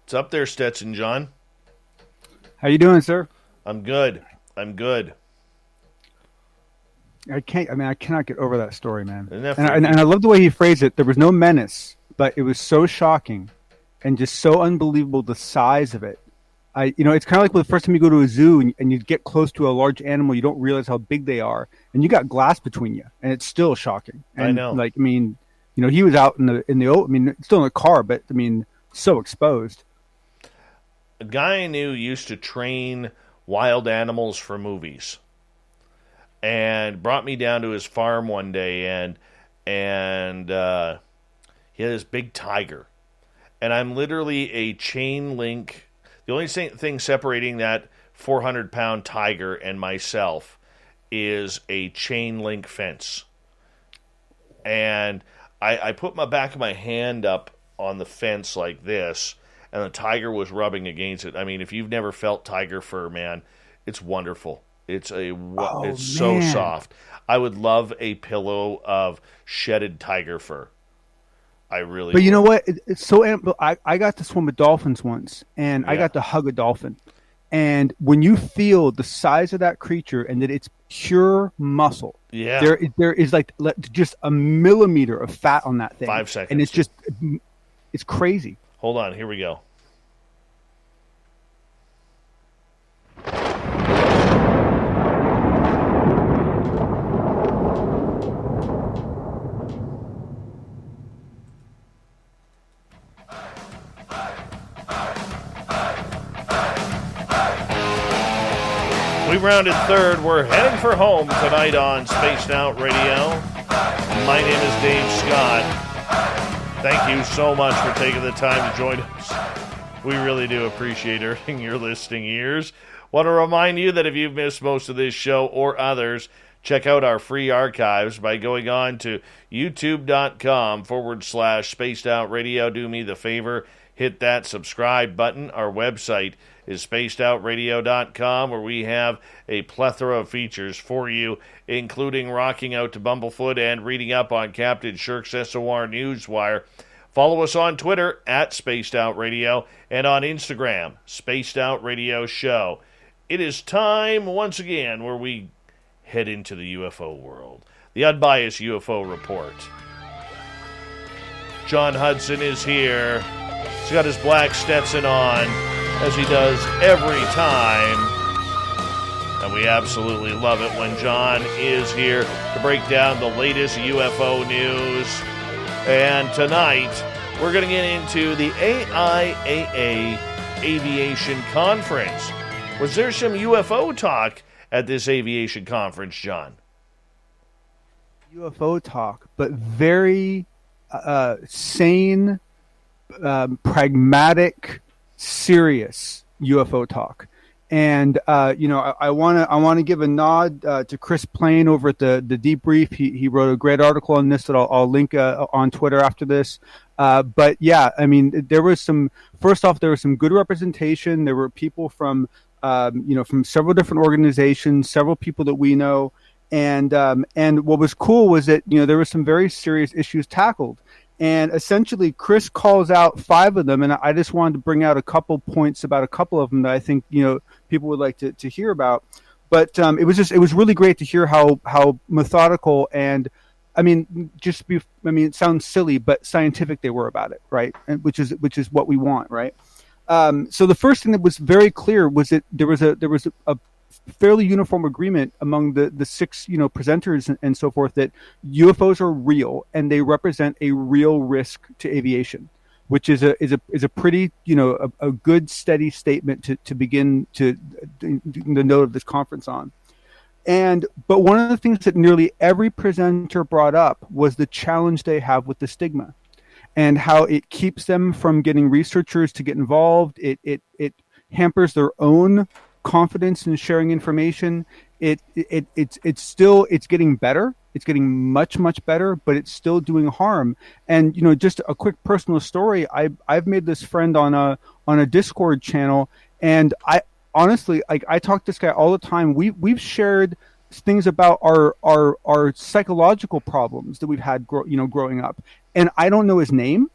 It's up there, Stetson John. How you doing, sir? I'm good. I cannot get over that story, man. Isn't that And I love the way he phrased it. There was no menace, but it was so shocking and just so unbelievable, the size of it. It's kind of like the first time you go to a zoo and you get close to a large animal, you don't realize how big they are, and you got glass between you, and it's still shocking. And I know. He was out in the still in the car, but so exposed. A guy I knew used to train wild animals for movies, and brought me down to his farm one day, and he had this big tiger, and I'm literally a chain link. The only thing separating that 400-pound tiger and myself is a chain link fence, and I put my back of my hand up on the fence like this, and the tiger was rubbing against it. I mean, if you've never felt tiger fur, man, it's wonderful. It's so soft. I would love a pillow of shedded tiger fur. I really. But you know what? It's so. I got to swim with dolphins once, and I got to hug a dolphin. And when you feel the size of that creature and that it's pure muscle, there is like just a millimeter of fat on that thing. 5 seconds, and it's crazy. Hold on, here we go. We rounded third. We're heading for home tonight on Spaced Out Radio. My name is Dave Scott. Thank you so much for taking the time to join us. We really do appreciate earning your listening ears. Want to remind you that if you've missed most of this show or others, check out our free archives by going on to youtube.com/Spaced Out Radio. Do me the favor, hit that subscribe button. Our website is spacedoutradio.com, where we have a plethora of features for you, including rocking out to Bumblefoot and reading up on Captain Shirk's SOR Newswire. Follow us on Twitter at Spaced Out Radio and on Instagram, Spaced Out Radio Show. It is time once again where we head into the UFO world. The Unbiased UFO Report. John Hudson is here. He's got his black Stetson on, as he does every time. And we absolutely love it when John is here to break down the latest UFO news. And tonight, we're going to get into the AIAA Aviation Conference. Was there some UFO talk at this aviation conference, John? UFO talk, but very sane, pragmatic, serious UFO talk. And I want to give a nod to Chris Plain over at the Debrief. He wrote a great article on this that I'll link on Twitter after this. But yeah, I mean, there was some good representation. There were people from from several different organizations, several people that we know, and what was cool was that there were some very serious issues tackled. And essentially, Chris calls out 5 of them, and I just wanted to bring out a couple points about a couple of them that I think people would like to hear about. But it was really great to hear how methodical and it sounds silly, but scientific they were about it, right? And which is what we want, right? So the first thing that was very clear was that there was a fairly uniform agreement among the 6 presenters and so forth that UFOs are real and they represent a real risk to aviation, which is a pretty a good steady statement to begin the note of this conference on. But one of the things that nearly every presenter brought up was the challenge they have with the stigma and how it keeps them from getting researchers to get involved. It hampers their own confidence in sharing information. It's getting better. It's getting much, much better, but it's still doing harm. And just a quick personal story. I've made this friend on a Discord channel, and I honestly, I talk to this guy all the time. We've shared things about our psychological problems that we've had growing up, and I don't know his name.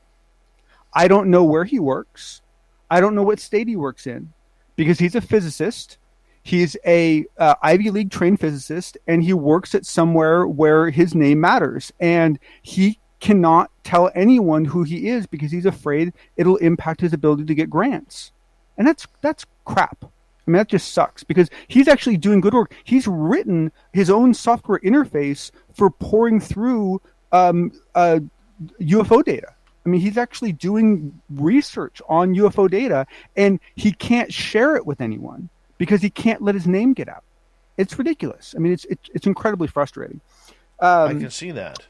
I don't know where he works. I don't know what state he works in, because he's a physicist. He's a Ivy League trained physicist, and he works at somewhere where his name matters. And he cannot tell anyone who he is because he's afraid it'll impact his ability to get grants. And that's crap. I mean, that just sucks, because he's actually doing good work. He's written his own software interface for pouring through UFO data. I mean, he's actually doing research on UFO data, and he can't share it with anyone because he can't let his name get out. It's ridiculous. I mean, it's incredibly frustrating. I can see that.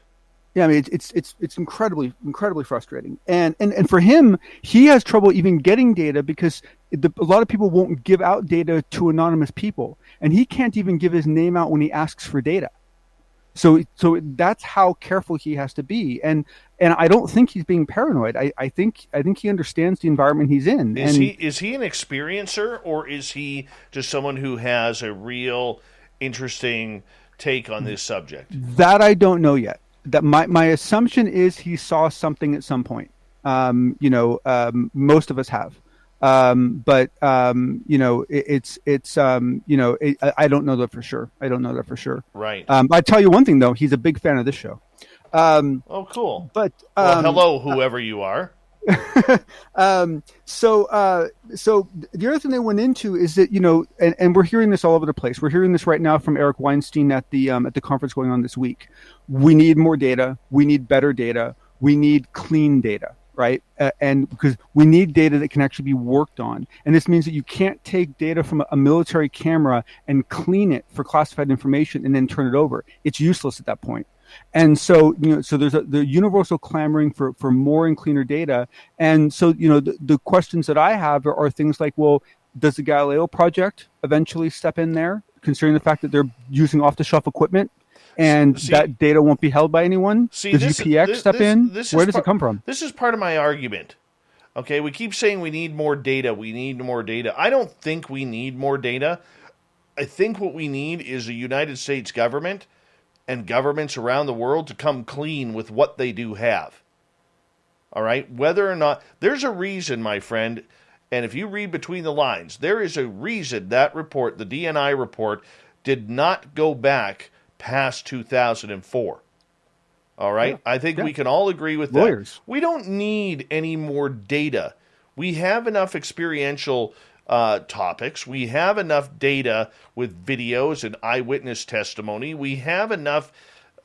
Yeah, I mean, it's incredibly frustrating, and for him, he has trouble even getting data because a lot of people won't give out data to anonymous people, and he can't even give his name out when he asks for data. So that's how careful he has to be, and I don't think he's being paranoid. I think he understands the environment he's in. Is he an experiencer, or is he just someone who has a real interesting take on this subject? That I don't know yet. That my assumption is he saw something at some point. Most of us have, but I don't know that for sure. Right. I tell you one thing though, he's a big fan of this show. Oh, cool. But hello, whoever you are. So the other thing they went into is that, and we're hearing this all over the place. We're hearing this right now from Eric Weinstein at the conference going on this week. We need more data. We need better data. We need clean data, right? And because we need data that can actually be worked on. And this means that you can't take data from a military camera and clean it for classified information and then turn it over. It's useless at that point. And so, so there's the universal clamoring for more and cleaner data. And so, the questions that I have are things like, well, does the Galileo project eventually step in there, considering the fact that they're using off-the-shelf equipment and that data won't be held by anyone? Does UPX step in? Where does it come from? This is part of my argument. Okay, we keep saying we need more data. We need more data. I don't think we need more data. I think what we need is the United States government and governments around the world to come clean with what they do have. All right? Whether or not, there's a reason, my friend, and if you read between the lines, there is a reason that report, the DNI report, did not go back past 2004. All right? Yeah, I think we can all agree with lawyers. That. We don't need any more data. We have enough experiential topics. We have enough data with videos and eyewitness testimony. We have enough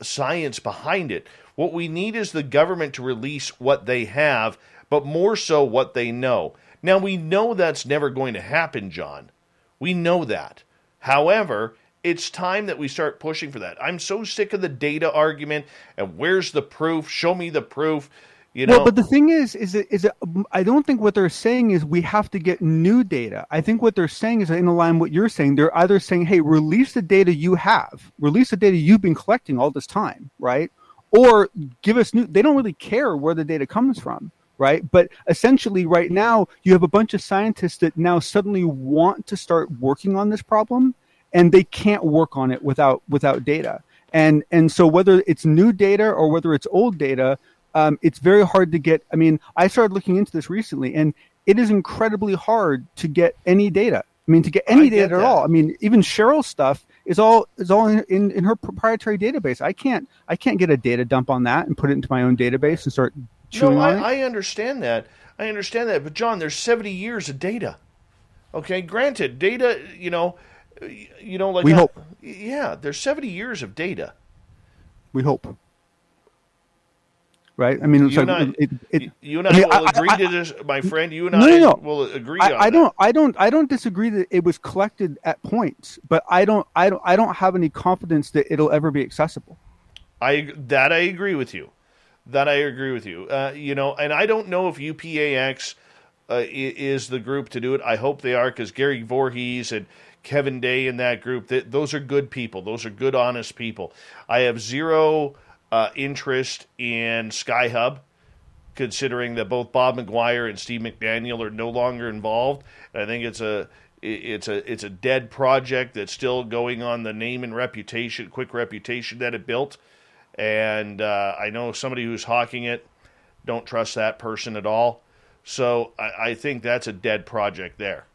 science behind it. What we need is the government to release what they have, but more so what they know. Now, we know that's never going to happen, John. We know that. However, it's time that we start pushing for that. I'm so sick of the data argument, and where's the proof? Show me the proof. Well, but the thing is that I don't think what they're saying is we have to get new data. I think what they're saying is in line with what you're saying. They're either saying, hey, release the data you have, release the data you've been collecting all this time, right? Or give us new. They don't really care where the data comes from, right? But essentially right now you have a bunch of scientists that now suddenly want to start working on this problem, and they can't work on it without data. And so whether it's new data or whether it's old data, it's very hard to get. I mean, I started looking into this recently, and it is incredibly hard to get any data. I mean, to get any data at all. I mean, even Cheryl's stuff is all in her proprietary database. I can't get a data dump on that and put it into my own dadatabase and start chewing on it. I understand that. But John, there's 70 years of data. Okay, granted, data. Like we hope. Yeah, there's 70 years of data. We hope. Right. I mean, you and I will agree to this, my friend. You and I will agree on that. I don't disagree that it was collected at points, but I don't have any confidence that it'll ever be accessible. I agree with you. And I don't know if UPAX is the group to do it. I hope they are, because Gary Voorhees and Kevin Day in that group, those are good people. Those are good, honest people. I have zero interest in Skyhub, considering that both Bob McGuire and Steve McDaniel are no longer involved. And I think it's a dead project that's still going on the name and quick reputation that it built. And I know somebody who's hawking it. Don't trust that person at all. So I think that's a dead project there.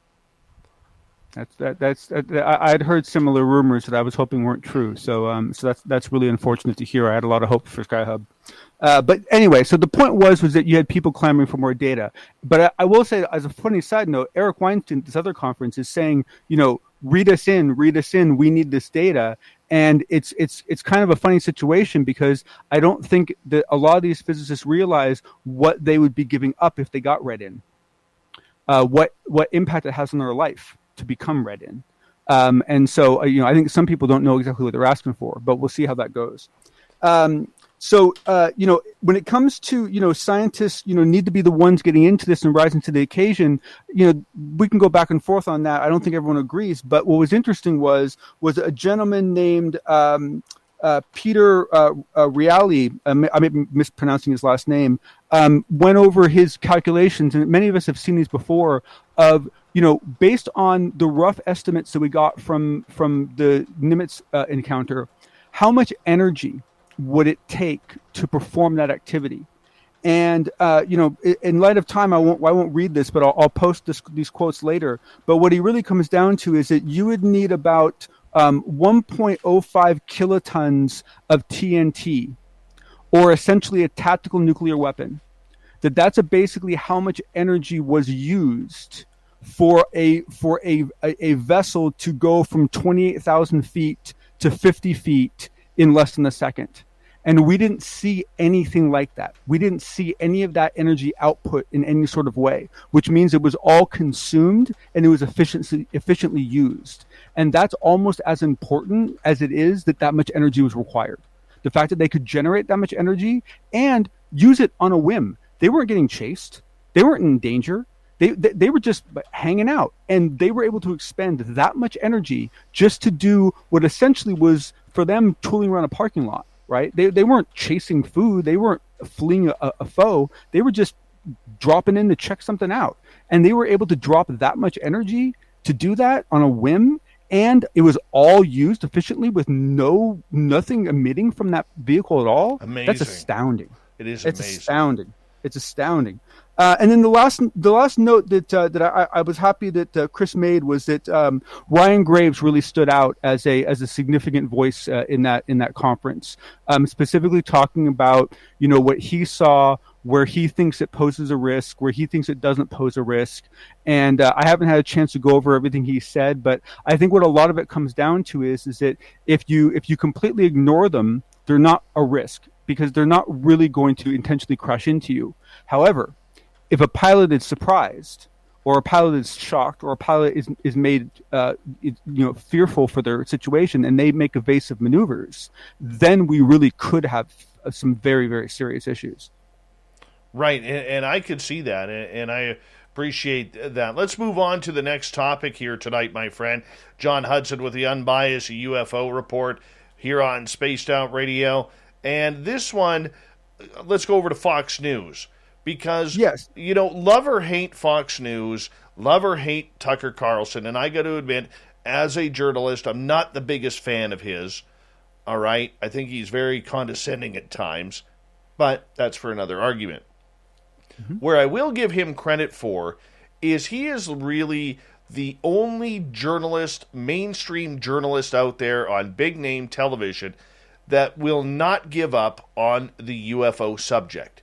I'd heard similar rumors that I was hoping weren't true. So that's really unfortunate to hear. I had a lot of hope for SkyHub. But anyway, so the point was that you had people clamoring for more data. But I will say, as a funny side note, Eric Weinstein at this other conference is saying, read us in, we need this data. And it's kind of a funny situation because I don't think that a lot of these physicists realize what they would be giving up if they got read in, what impact it has on their life to become read in. And so, I think some people don't know exactly what they're asking for, but we'll see how that goes. So, when it comes to, scientists, need to be the ones getting into this and rising to the occasion, we can go back and forth on that. I don't think everyone agrees. But what was interesting was a gentleman named Peter Reali, I may be mispronouncing his last name, went over his calculations, and many of us have seen these before, of, based on the rough estimates that we got from the Nimitz encounter, how much energy would it take to perform that activity? And in light of time, I won't read this, but I'll post these quotes later. But what he really comes down to is that you would need about 1.05 kilotons of TNT, or essentially a tactical nuclear weapon. That's basically how much energy was used for a vessel to go from 28,000 feet to 50 feet in less than a second. And we didn't see anything like that. We didn't see any of that energy output in any sort of way, which means it was all consumed and it was efficiently used. And that's almost as important as it is that much energy was required. The fact that they could generate that much energy and use it on a whim. They weren't getting chased. They weren't in danger. They were just hanging out, and they were able to expend that much energy just to do what essentially was, for them, tooling around a parking lot, right? They weren't chasing food. They weren't fleeing a foe. They were just dropping in to check something out. And they were able to drop that much energy to do that on a whim, and it was all used efficiently with nothing emitting from that vehicle at all. Amazing. That's astounding. It is amazing. It's astounding. And then the last note that I was happy that Chris made was that Ryan Graves really stood out as a significant voice in that conference, specifically talking about what he saw, where he thinks it poses a risk, where he thinks it doesn't pose a risk. And I haven't had a chance to go over everything he said, but I think what a lot of it comes down to is that if you completely ignore them, they're not a risk, because they're not really going to intentionally crash into you. However, if a pilot is surprised, or a pilot is shocked, or a pilot is made fearful for their situation, and they make evasive maneuvers, then we really could have some very, very serious issues. Right, and I could see that, and I appreciate that. Let's move on to the next topic here tonight, my friend. John Hudson with the Unbiased UFO Report here on Spaced Out Radio. And this one, let's go over to Fox News. Because, yes, love or hate Fox News, love or hate Tucker Carlson, and I got to admit, as a journalist, I'm not the biggest fan of his, all right? I think he's very condescending at times, but that's for another argument. Mm-hmm. Where I will give him credit for is he is really the only journalist, mainstream journalist out there on big-name television that will not give up on the UFO subject.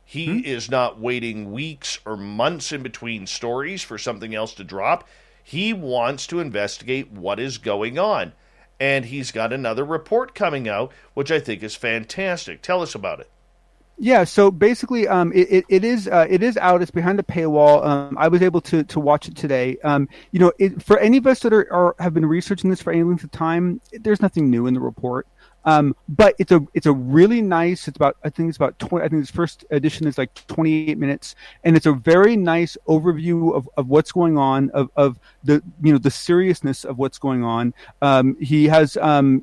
He is not waiting weeks or months in between stories for something else to drop. He wants to investigate what is going on. And he's got another report coming out, which I think is fantastic. Tell us about it. Yeah, so basically, it is out. It's behind a paywall. I was able to watch it today. For any of us that have been researching this for any length of time, there's nothing new in the report. But it's a really nice. I think its first edition is like 28 minutes, and it's a very nice overview of what's going on, of the the seriousness of what's going on. He has several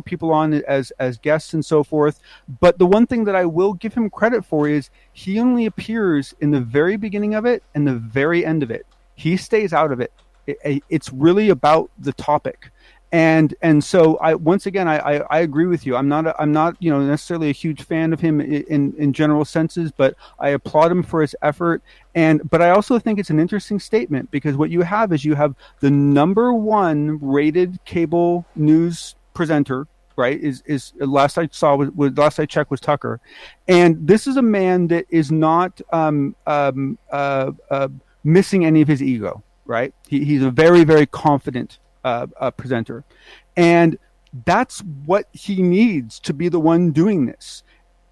people on as guests and so forth. But the one thing that I will give him credit for is he only appears in the very beginning of it and the very end of it. He stays out of it. It's really about the topic. And so I once again I agree with you. I'm not necessarily a huge fan of him in general senses, but I applaud him for his effort. But I also think it's an interesting statement, because what you have is the number one rated cable news presenter, right? Is last I saw was last I checked was Tucker, and this is a man that is not missing any of his ego, right? He's a very, very confident presenter, and that's what he needs to be the one doing this.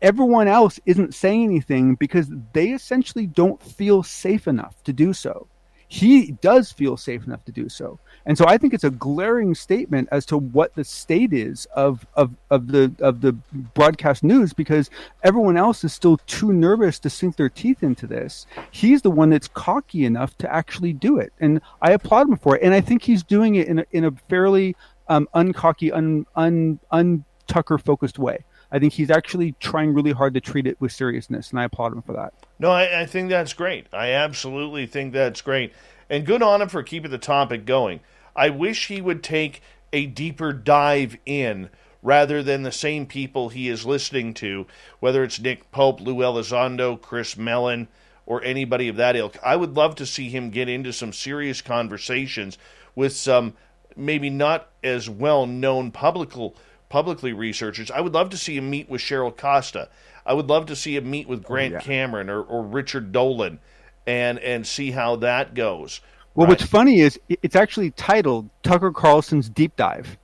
Everyone else isn't saying anything because they essentially don't feel safe enough to do so. He does feel safe enough to do so, and so I think it's a glaring statement as to what the state is of the broadcast news, because everyone else is still too nervous to sink their teeth into this. He's the one that's cocky enough to actually do it, and I applaud him for it. And I think he's doing it in a fairly uncocky, un-Tucker focused way. I think he's actually trying really hard to treat it with seriousness, and I applaud him for that. No, I think that's great. I absolutely think that's great. And good on him for keeping the topic going. I wish he would take a deeper dive in rather than the same people he is listening to, whether it's Nick Pope, Lou Elizondo, Chris Mellon, or anybody of that ilk. I would love to see him get into some serious conversations with some maybe not as well-known publicly researchers. I would love to see him meet with Cheryl Costa. I would love to see him meet with Grant Cameron or Richard Dolan and see how that goes. Well, What's funny is it's actually titled Tucker Carlson's Deep Dive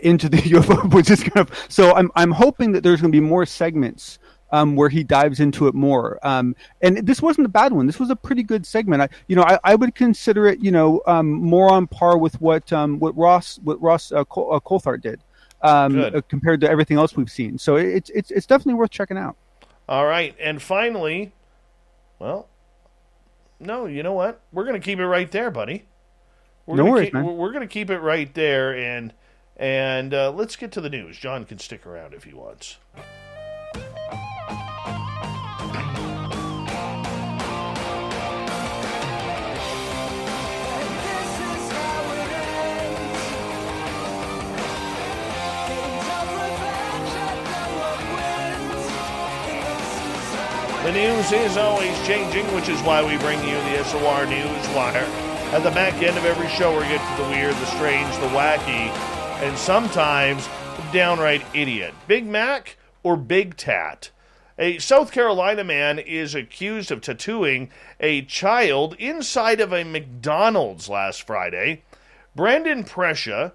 into the UFO, which is kind of, so I'm hoping that there's going to be more segments where he dives into it more. And this wasn't a bad one. This was a pretty good segment. I would consider it, more on par with what Ross Coulthard did. Compared to everything else we've seen. So it's definitely worth checking out. All right. And finally, well, no, you know what? We're going to keep it right there, buddy. No worries, man. We're going to keep it right there, and let's get to the news. John can stick around if he wants. The news is always changing, which is why we bring you the SOR News Wire. At the back end of every show, we get to the weird, the strange, the wacky, and sometimes the downright idiot. Big Mac or Big Tat? A South Carolina man is accused of tattooing a child inside of a McDonald's last Friday. Brandon Prescia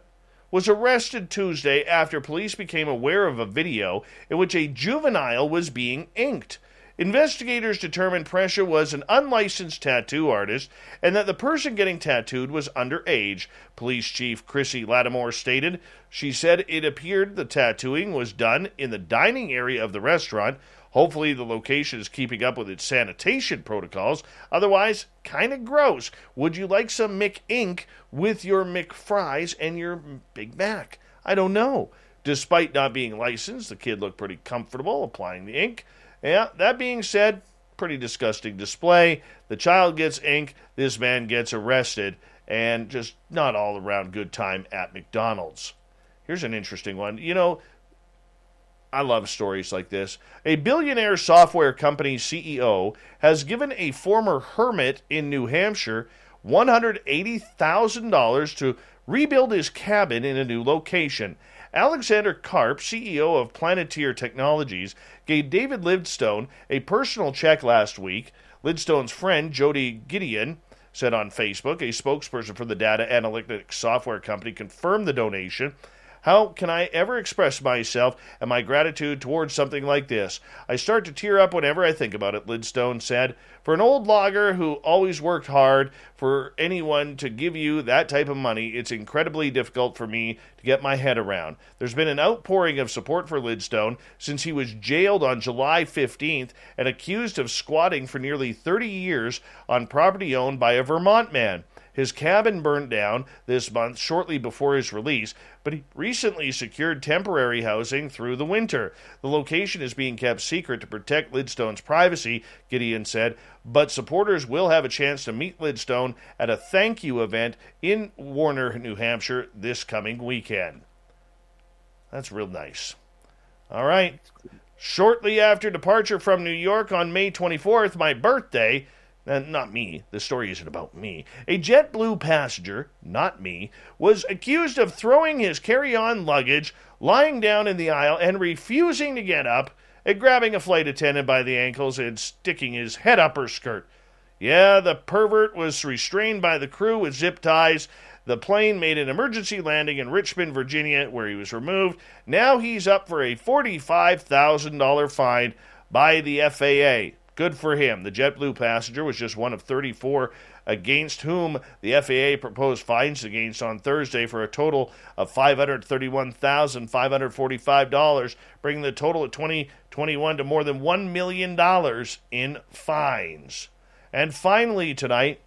was arrested Tuesday after police became aware of a video in which a juvenile was being inked. Investigators determined Prescia was an unlicensed tattoo artist and that the person getting tattooed was underage. Police Chief Chrissy Lattimore stated. She said it appeared the tattooing was done in the dining area of the restaurant. Hopefully the location is keeping up with its sanitation protocols. Otherwise, kind of gross. Would you like some McInk with your McFries and your Big Mac? I don't know. Despite not being licensed, the kid looked pretty comfortable applying the ink. Yeah, that being said, pretty disgusting display. The child gets ink, this man gets arrested, and just not all around good time at McDonald's. Here's an interesting one. I love stories like this. A billionaire software company CEO has given a former hermit in New Hampshire $180,000 to rebuild his cabin in a new location. Alexander Karp, CEO of Planeteer Technologies, gave David Lidstone a personal check last week. Lidstone's friend, Jody Gideon, said on Facebook. A spokesperson for the data analytics software company confirmed the donation. How can I ever express myself and my gratitude towards something like this? I start to tear up whenever I think about it, Lidstone said. For an old logger who always worked hard, for anyone to give you that type of money, it's incredibly difficult for me to get my head around. There's been an outpouring of support for Lidstone since he was jailed on July 15th and accused of squatting for nearly 30 years on property owned by a Vermont man. His cabin burned down this month shortly before his release, but he recently secured temporary housing through the winter. The location is being kept secret to protect Lidstone's privacy, Gideon said, but supporters will have a chance to meet Lidstone at a thank you event in Warner, New Hampshire this coming weekend. That's real nice. All right. Shortly after departure from New York on May 24th, my birthday, not me, the story isn't about me, a JetBlue passenger, not me, was accused of throwing his carry-on luggage, lying down in the aisle, and refusing to get up, and grabbing a flight attendant by the ankles and sticking his head up her skirt. Yeah, the pervert was restrained by the crew with zip ties. The plane made an emergency landing in Richmond, Virginia, where he was removed. Now he's up for a $45,000 fine by the FAA. Good for him. The JetBlue passenger was just one of 34 against whom the FAA proposed fines against on Thursday for a total of $531,545, bringing the total of 2021 to more than $1 million in fines. And finally tonight,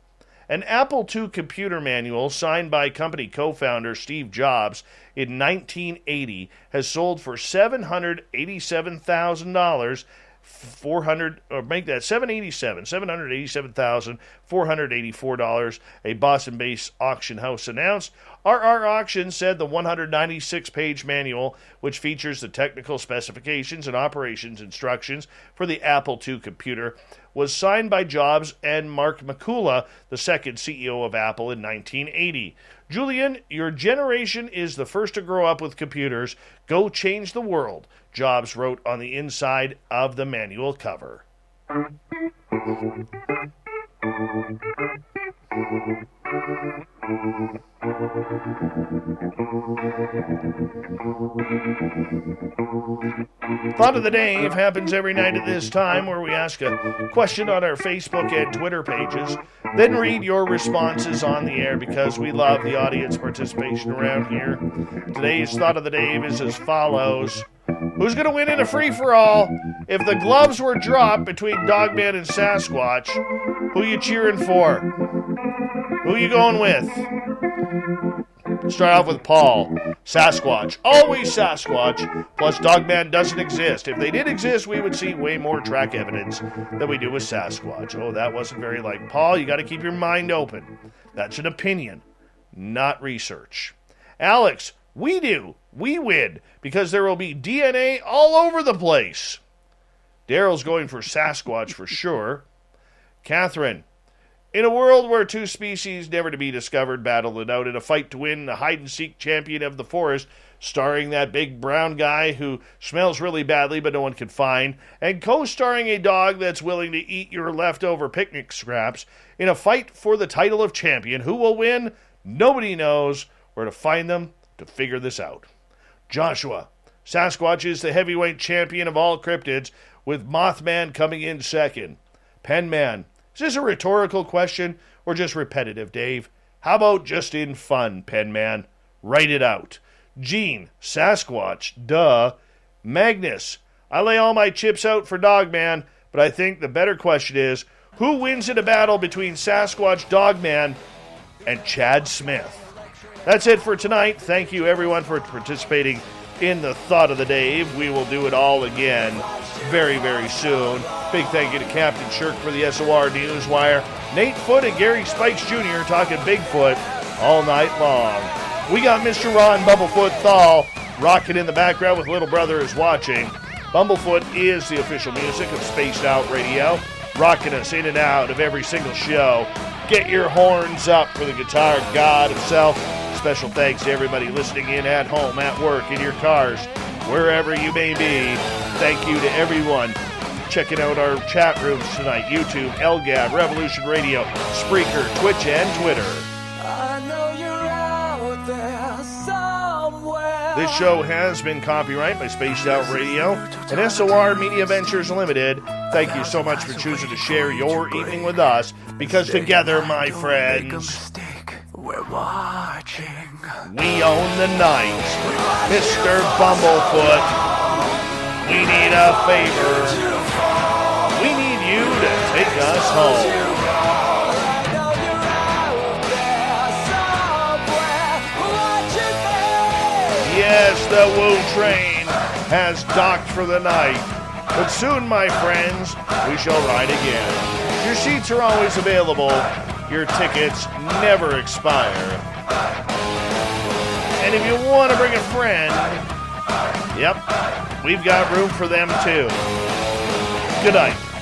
an Apple II computer manual signed by company co-founder Steve Jobs in 1980 has sold for $787,484, a Boston-based auction house announced. RR Auction said the 196-page manual, which features the technical specifications and operations instructions for the Apple II computer, was signed by Jobs and Mark McCullough, the second CEO of Apple, in 1980. Julian, your generation is the first to grow up with computers. Go change the world, Jobs wrote on the inside of the manual cover. Thought of the Day happens every night at this time, where we ask a question on our Facebook and Twitter pages, then read your responses on the air because we love the audience participation around here. Today's Thought of the Day is as follows. Who's going to win in a free-for-all? If the gloves were dropped between Dogman and Sasquatch, who you cheering for? Who you going with? Start off with Paul. Sasquatch. Always Sasquatch. Plus, Dogman doesn't exist. If they did exist, we would see way more track evidence than we do with Sasquatch. Oh, that wasn't very like Paul. You got to keep your mind open. That's an opinion, not research. Alex, we do. We win because there will be DNA all over the place. Daryl's going for Sasquatch for sure. Catherine, in a world where two species never to be discovered battle it out in a fight to win the hide-and-seek champion of the forest, starring that big brown guy who smells really badly but no one can find, and co-starring a dog that's willing to eat your leftover picnic scraps, in a fight for the title of champion, who will win? Nobody knows. Where to find them to figure this out. Joshua, Sasquatch is the heavyweight champion of all cryptids, with Mothman coming in second. Penman, is this a rhetorical question or just repetitive, Dave? How about just in fun, Penman? Write it out. Gene, Sasquatch, duh. Magnus, I lay all my chips out for Dogman, but I think the better question is, who wins in a battle between Sasquatch, Dogman, and Chad Smith? That's it for tonight. Thank you, everyone, for participating in the Thought of the Day. We will do it all again very, very soon. Big thank you to Captain Shirk for the SOR Newswire. Nate Foote and Gary Spikes Jr. talking Bigfoot all night long. We got Mr. Ron Bumblefoot Thal rocking in the background with Little Brother is Watching. Bumblefoot is the official music of Spaced Out Radio, rocking us in and out of every single show. Get your horns up for the guitar god himself. Special thanks to everybody listening in at home, at work, in your cars, wherever you may be. Thank you to everyone checking out our chat rooms tonight. YouTube, LGAB, Revolution Radio, Spreaker, Twitch, and Twitter. I know you're out there somewhere. This show has been copyrighted by Spaced Out Radio and SOR Media Ventures Limited. Thank you so much for choosing to share your evening with us, because together, my friends, we're watching. we own the night. Mr. Bumblefoot, we need a favor. We need you to take us home. yes, the Woo Train has docked for the night. But soon, my friends, we shall ride again. Your seats are always available. Your tickets never expire. And if you want to bring a friend, yep, we've got room for them too. Good night.